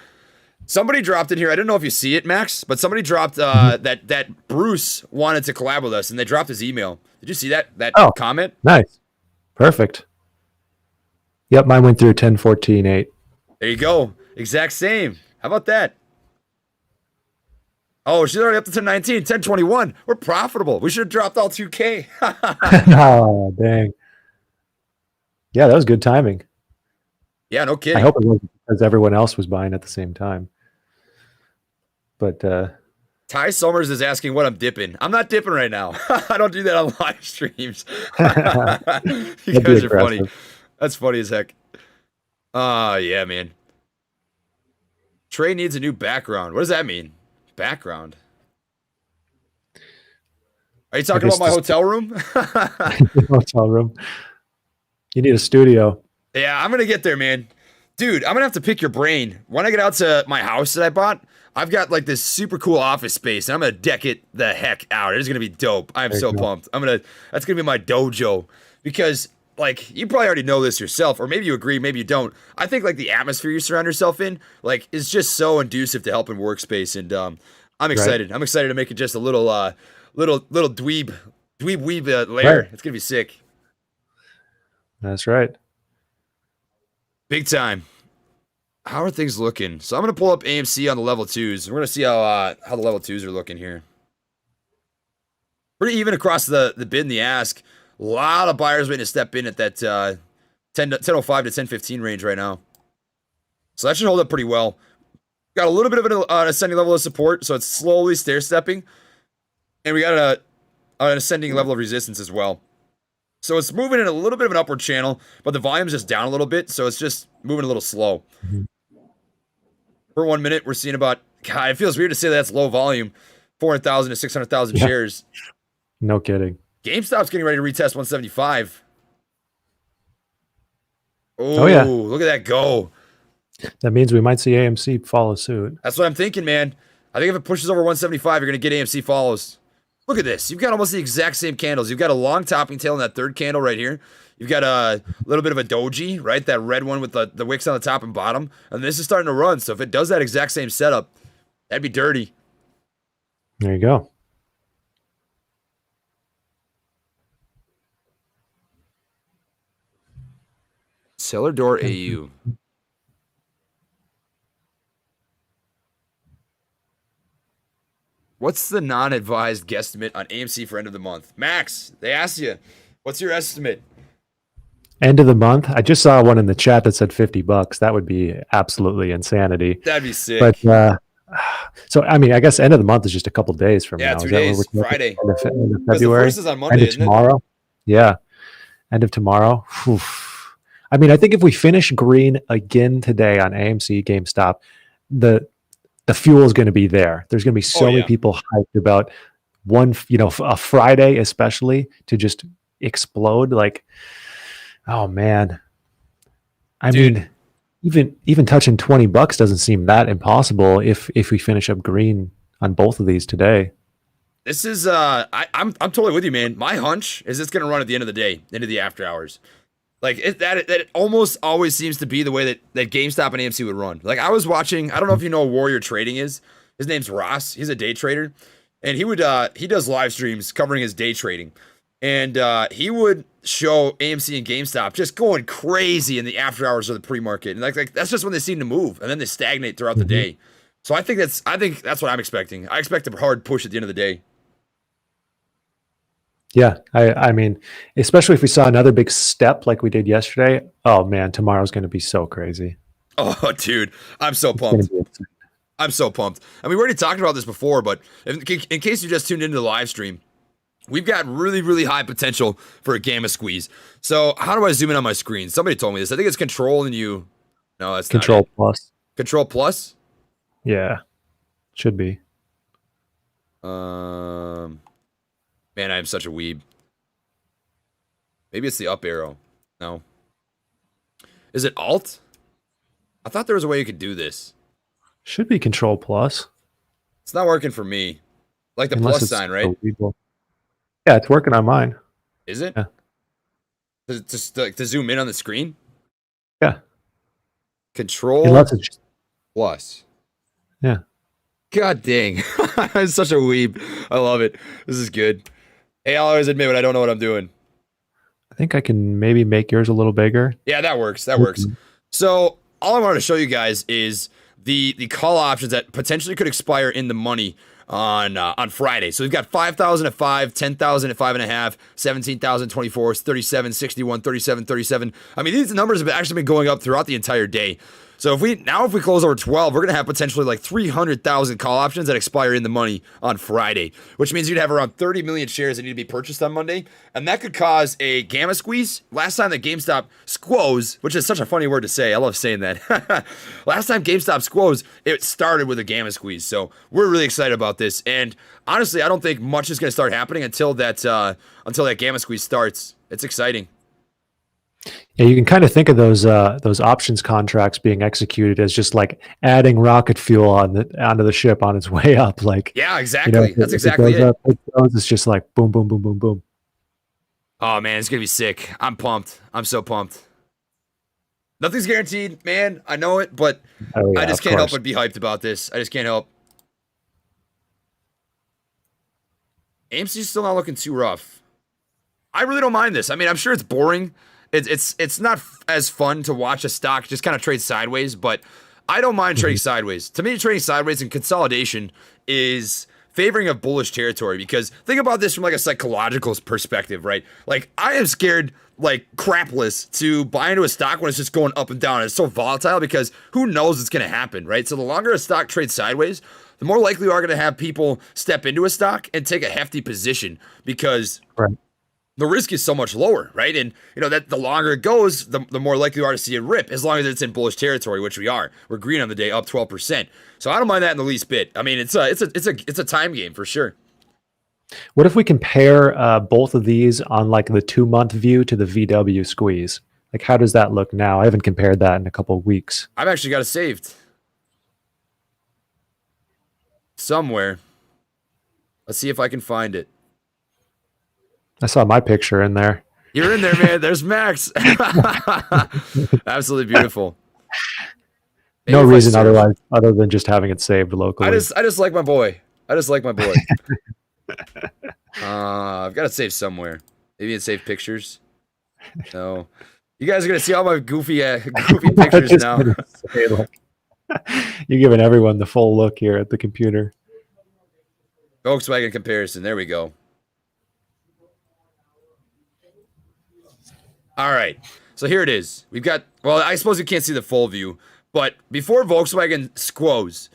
Somebody dropped in here. I don't know if you see it, Max, but somebody dropped that Bruce wanted to collab with us, and they dropped his email. Did you see that comment? Nice. Perfect. Yep, mine went through 10:14.8. There you go. Exact same. How about that? Oh, she's already up to 10:19, 10:21. We're profitable. We should have dropped all 2K. Oh, dang. Yeah, that was good timing. Yeah, no kidding. I hope it wasn't because everyone else was buying at the same time. But Ty Summers is asking what I'm dipping. I'm not dipping right now. I don't do that on live streams. You That'd be guys are funny. aggressive. That's funny as heck. Yeah, man. Trey needs a new background. What does that mean? Background? Are you talking about my hotel room? Hotel room. You need a studio. Yeah, I'm going to get there, man. Dude, I'm going to have to pick your brain. When I get out to my house that I bought, I've got like this super cool office space, and I'm going to deck it the heck out. It is going to be dope. I am so pumped. That's going to be my dojo because like you probably already know this yourself, or maybe you agree, maybe you don't. I think like the atmosphere you surround yourself in like is just so conducive to helping workspace, and I'm excited. I'm excited to make it just a little dweeb layer. Right. It's going to be sick. That's right. Big time. How are things looking? So I'm going to pull up AMC on the level 2s. We're going to see how the level 2s are looking here. Pretty even across the bid and the ask. A lot of buyers waiting to step in at that 10:05 to 10:15 range right now. So that should hold up pretty well. Got a little bit of an ascending level of support, so it's slowly stair-stepping. And we got an ascending level of resistance as well. So it's moving in a little bit of an upward channel, but the volume's just down a little bit, so it's just moving a little slow. Mm-hmm. For 1 minute, we're seeing about, God, it feels weird to say that's low volume, 400,000 to 600,000 shares. No kidding. GameStop's getting ready to retest 175. Oh, yeah. Look at that go. That means we might see AMC follow suit. That's what I'm thinking, man. I think if it pushes over 175, you're going to get AMC follows. Look at this. You've got almost the exact same candles. You've got a long topping tail in that third candle right here. You've got a little bit of a doji, right? That red one with the wicks on the top and bottom. And this is starting to run. So if it does that exact same setup, that'd be dirty. There you go. Cellar door AU. What's the non-advised guesstimate on AMC for end of the month? Max, they asked you. What's your estimate? End of the month. I just saw one in the chat that said $50. That would be absolutely insanity. That'd be sick. But So I mean, I guess end of the month is just a couple days from Yeah, now. 2 Is that what days. we're Friday. end of 'Cause the February? first is on End Monday, of isn't it? tomorrow? Yeah, end of tomorrow. Whew. I mean, I think if we finish green again today on AMC GameStop, the the fuel is going to be there. There's going to be so many yeah. people hyped about a Friday, especially to just explode. Like, oh man, I Dude. mean, even touching $20 doesn't seem that impossible if we finish up green on both of these today. This is I'm totally with you, man. My hunch is it's gonna run at the end of the day, into the after hours. Like that almost always seems to be the way that GameStop and AMC would run. Like I was watching, I don't know if you know what Warrior Trading is. His name's Ross. He's a day trader, and he does live streams covering his day trading, and he would show AMC and GameStop just going crazy in the after hours of the pre-market, and like that's just when they seem to move, and then they stagnate throughout the day. So I think that's what I'm expecting. I expect a hard push at the end of the day. Yeah, I mean, especially if we saw another big step like we did yesterday. Oh man, tomorrow's going to be so crazy. Oh, dude, I'm so It's gonna pumped. be insane. I'm so pumped. I mean, we already talked about this before, but in case you just tuned into the live stream, we've got really, really high potential for a gamma squeeze. So how do I zoom in on my screen? Somebody told me this. I think it's control and you. No, that's Control not it. plus. Control plus. Yeah, should be. Man, I am such a weeb. Maybe it's the up arrow. No. Is it alt? I thought there was a way you could do this. Should be control plus. It's not working for me. Like the Unless plus it's sign, right? illegal. Yeah, it's working on mine. Is it? Yeah. To zoom in on the screen? Yeah. Control Unless it's just, plus. yeah. God dang. I'm such a weeb. I love it. This is good. Hey, I'll always admit when I don't know what I'm doing. I think I can maybe make yours a little bigger. Yeah, that works. That works. So all I wanted to show you guys is the call options that potentially could expire in the money on Friday. So we've got 5,000 at 5, 10,000 at 5.5, 17,000, 24, 37, 61, 37, 37. I mean, these numbers have actually been going up throughout the entire day. So if we close over 12, we're going to have potentially like 300,000 call options that expire in the money on Friday, which means you'd have around 30 million shares that need to be purchased on Monday. And that could cause a gamma squeeze. Last time that GameStop squoze, which is such a funny word to say. I love saying that. Last time GameStop squoze, it started with a gamma squeeze. So we're really excited about this. And honestly, I don't think much is going to start happening until that gamma squeeze starts. It's exciting. Yeah, you can kind of think of those options contracts being executed as just like adding rocket fuel onto the ship on its way up. Like, yeah, exactly. That's exactly it. It's just like boom, boom, boom, boom, boom. Oh man, it's gonna be sick. I'm pumped. I'm so pumped. Nothing's guaranteed, man. I know it, but I just can't help but be hyped about this. I just can't help. AMC's still not looking too rough. I really don't mind this. I mean, I'm sure it's boring. It's not as fun to watch a stock just kind of trade sideways, but I don't mind trading sideways. To me, trading sideways and consolidation is favoring of bullish territory, because think about this from like a psychological perspective, right? Like I am scared like crapless to buy into a stock when it's just going up and down. It's so volatile because who knows what's going to happen, right? So the longer a stock trades sideways, the more likely you are going to have people step into a stock and take a hefty position, because the risk is so much lower, right? And you know that the longer it goes, the more likely you are to see it rip, as long as it's in bullish territory, which we are. We're green on the day, up 12%. So I don't mind that in the least bit. I mean, it's a time game for sure. What if we compare both of these on like the 2-month view to the VW squeeze? Like, how does that look now? I haven't compared that in a couple of weeks. I've actually got it saved somewhere. Let's see if I can find it. I saw my picture in there. You're in there, man. There's Max. Absolutely beautiful. No reason other than just having it saved locally. I just like my boy. I've got it saved somewhere. Maybe in saved pictures. No. You guys are gonna see all my goofy pictures now. You're giving everyone the full look here at the computer. Volkswagen comparison. There we go. All right. So here it is. We've got, well, I suppose you can't see the full view, but before Volkswagen squoze,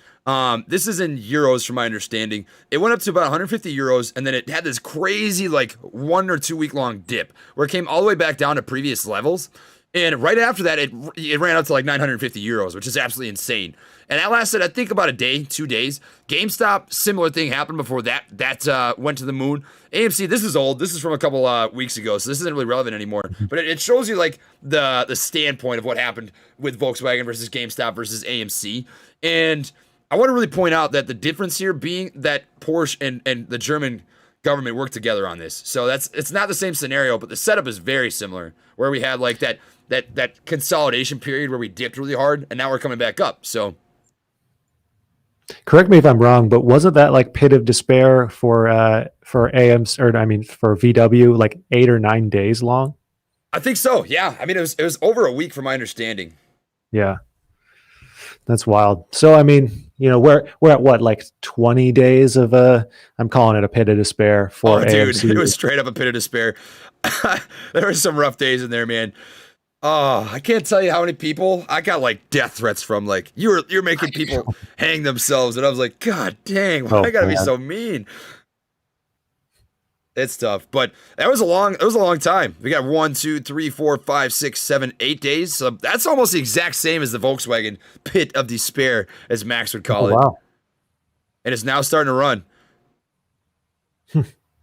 This is in euros from my understanding. It went up to about 150 euros, and then it had this crazy like 1 or 2 week long dip where it came all the way back down to previous levels. And right after that, it ran up to like 950 euros, which is absolutely insane. And that lasted, I think, about a day, 2 days. GameStop, similar thing happened before that. That went to the moon. AMC, this is old. This is from a couple weeks ago, so this isn't really relevant anymore. But it shows you like the standpoint of what happened with Volkswagen versus GameStop versus AMC. And I want to really point out that the difference here being that Porsche and the German government worked together on this. So it's not the same scenario, but the setup is very similar, where we had like that consolidation period where we dipped really hard, and now we're coming back up. So correct me if I'm wrong, but wasn't that like pit of despair for AMs, or I mean for VW, like 8 or 9 days long? I think so. Yeah. I mean, it was over a week from my understanding. Yeah. That's wild. So I mean, you know, we're at what, like 20 days of I'm calling it a pit of despair for AMC. Dude, it was straight up a pit of despair. There were some rough days in there, man. Oh, I can't tell you how many people I got like death threats from. Like you're making people hang themselves, and I was like, God dang, why I gotta be so mean? It's tough, but it was a long time. We got 1, 2, 3, 4, 5, 6, 7, 8 days. So that's almost the exact same as the Volkswagen pit of despair, as Max would call it. Wow. And it's now starting to run.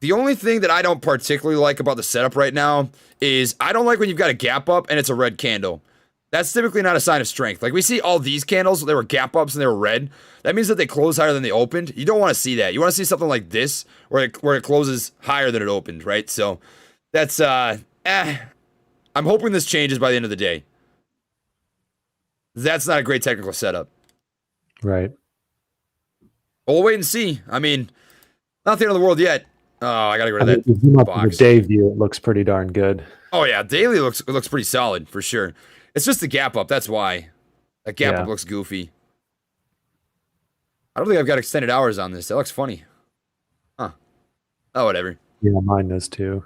The only thing that I don't particularly like about the setup right now is I don't like when you've got a gap up and it's a red candle. That's typically not a sign of strength. Like we see all these candles, they were gap ups and they were red. That means that they close higher than they opened. You don't want to see that. You want to see something like this where it closes higher than it opened, right? So that's I'm hoping this changes by the end of the day. That's not a great technical setup. Right. But we'll wait and see. I mean, not the end of the world yet. Oh, I gotta get rid of that If you look at box. the day view, it looks pretty darn good. Oh yeah, daily looks pretty solid for sure. It's just the gap up. That's why that gap up looks goofy. I don't think I've got extended hours on this. That looks funny. Huh. Oh, whatever. Yeah, mine does too.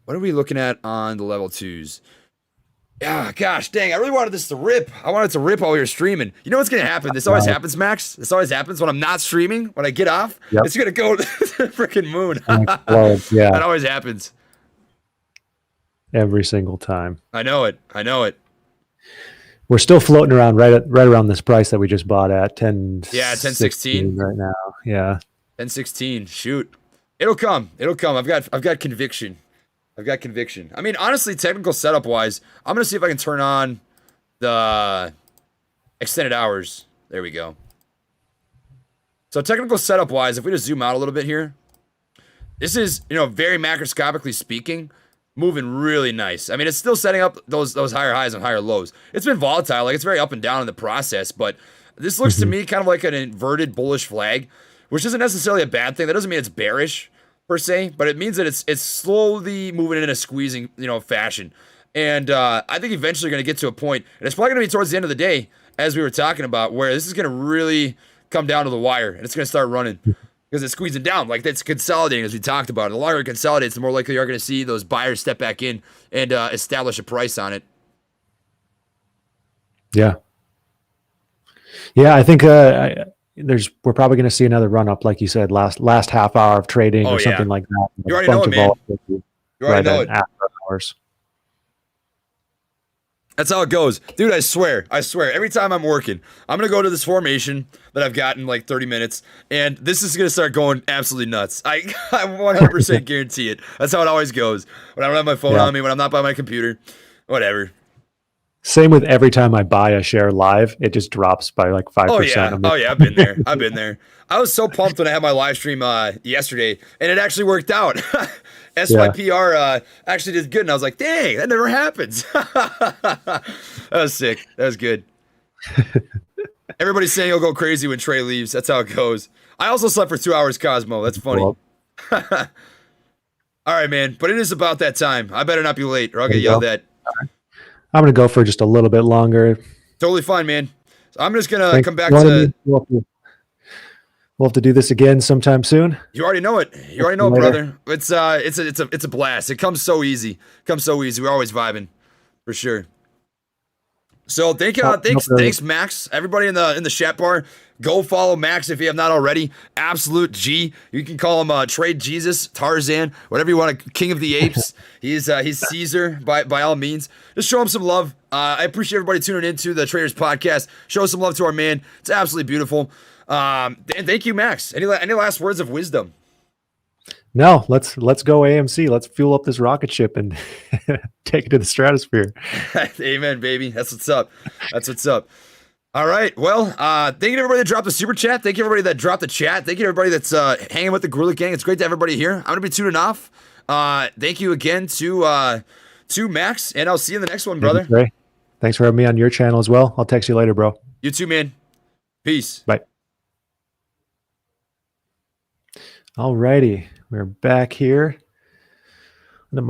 What are we looking at on the level 2s? Yeah, gosh, dang. I really wanted this to rip. I wanted it to rip while we were streaming. You know what's going to happen? This always happens, Max. This always happens when I'm not streaming. When I get off, it's going to go to the freaking moon. Yeah. That always happens. Every single time. I know it. We're still floating around right around this price that we just bought at 10. Yeah, 10.16 right now. Yeah. 10.16. Shoot. It'll come. I've got conviction. I mean, honestly, technical setup wise, I'm going to see if I can turn on the extended hours. There we go. So technical setup wise, if we just zoom out a little bit here, this is, very macroscopically speaking, moving really nice. I mean, it's still setting up those higher highs and higher lows. It's been volatile. Like, it's very up and down in the process, but this looks to me kind of like an inverted bullish flag, which isn't necessarily a bad thing. That doesn't mean it's bearish per se, but it means that it's slowly moving in a squeezing, fashion. And I think eventually going to get to a point, and it's probably going to be towards the end of the day, as we were talking about, where this is going to really come down to the wire, and it's going to start running because it's squeezing down. Like, it's consolidating, as we talked about. The longer it consolidates, the more likely you are going to see those buyers step back in and establish a price on it. Yeah. Yeah, I think we're probably going to see another run up, like you said, last half hour of trading or something like that. You already know it, man. You already know it. After hours. That's how it goes. Dude, I swear, every time I'm working, I'm going to go to this formation that I've got in like 30 minutes, and this is going to start going absolutely nuts. I 100% guarantee it. That's how it always goes. When I don't have my phone on me, when I'm not by my computer, whatever. Same with every time I buy a share live, it just drops by like 5%. Oh yeah, I've been there. I was so pumped when I had my live stream yesterday, and it actually worked out. SYPR actually did good, and I was like, dang, that never happens. That was sick. That was good. Everybody's saying he'll go crazy when Trey leaves. That's how it goes. I also slept for 2 hours, Cosmo. That's funny. All right, man. But it is about that time. I better not be late, or I'll get yelled at. I'm going to go for just a little bit longer. Totally fine, man. So I'm just going to come back to... We'll have to do this again sometime soon. You already know it. You already know it, brother. It's a blast. It comes so easy. We're always vibing, for sure. So thanks, Max. Everybody in the chat bar, go follow Max if you have not already. Absolute G. You can call him Trade Jesus, Tarzan, whatever you want. King of the Apes. He's Caesar by all means. Just show him some love. I appreciate everybody tuning into the Traders podcast. Show some love to our man. It's absolutely beautiful. And thank you, Max. Any last words of wisdom? No, let's go AMC. Let's fuel up this rocket ship and take it to the stratosphere. Amen, baby. That's what's up. All right. Well, thank you to everybody that dropped the super chat. Thank you everybody that dropped the chat. Thank you to everybody that's hanging with the Gorilla Gang. It's great to have everybody here. I'm gonna be tuning off. Thank you again to Max, and I'll see you in the next one, brother. Thanks for having me on your channel as well. I'll text you later, bro. You too, man. Peace. Bye. Alrighty, we're back here. The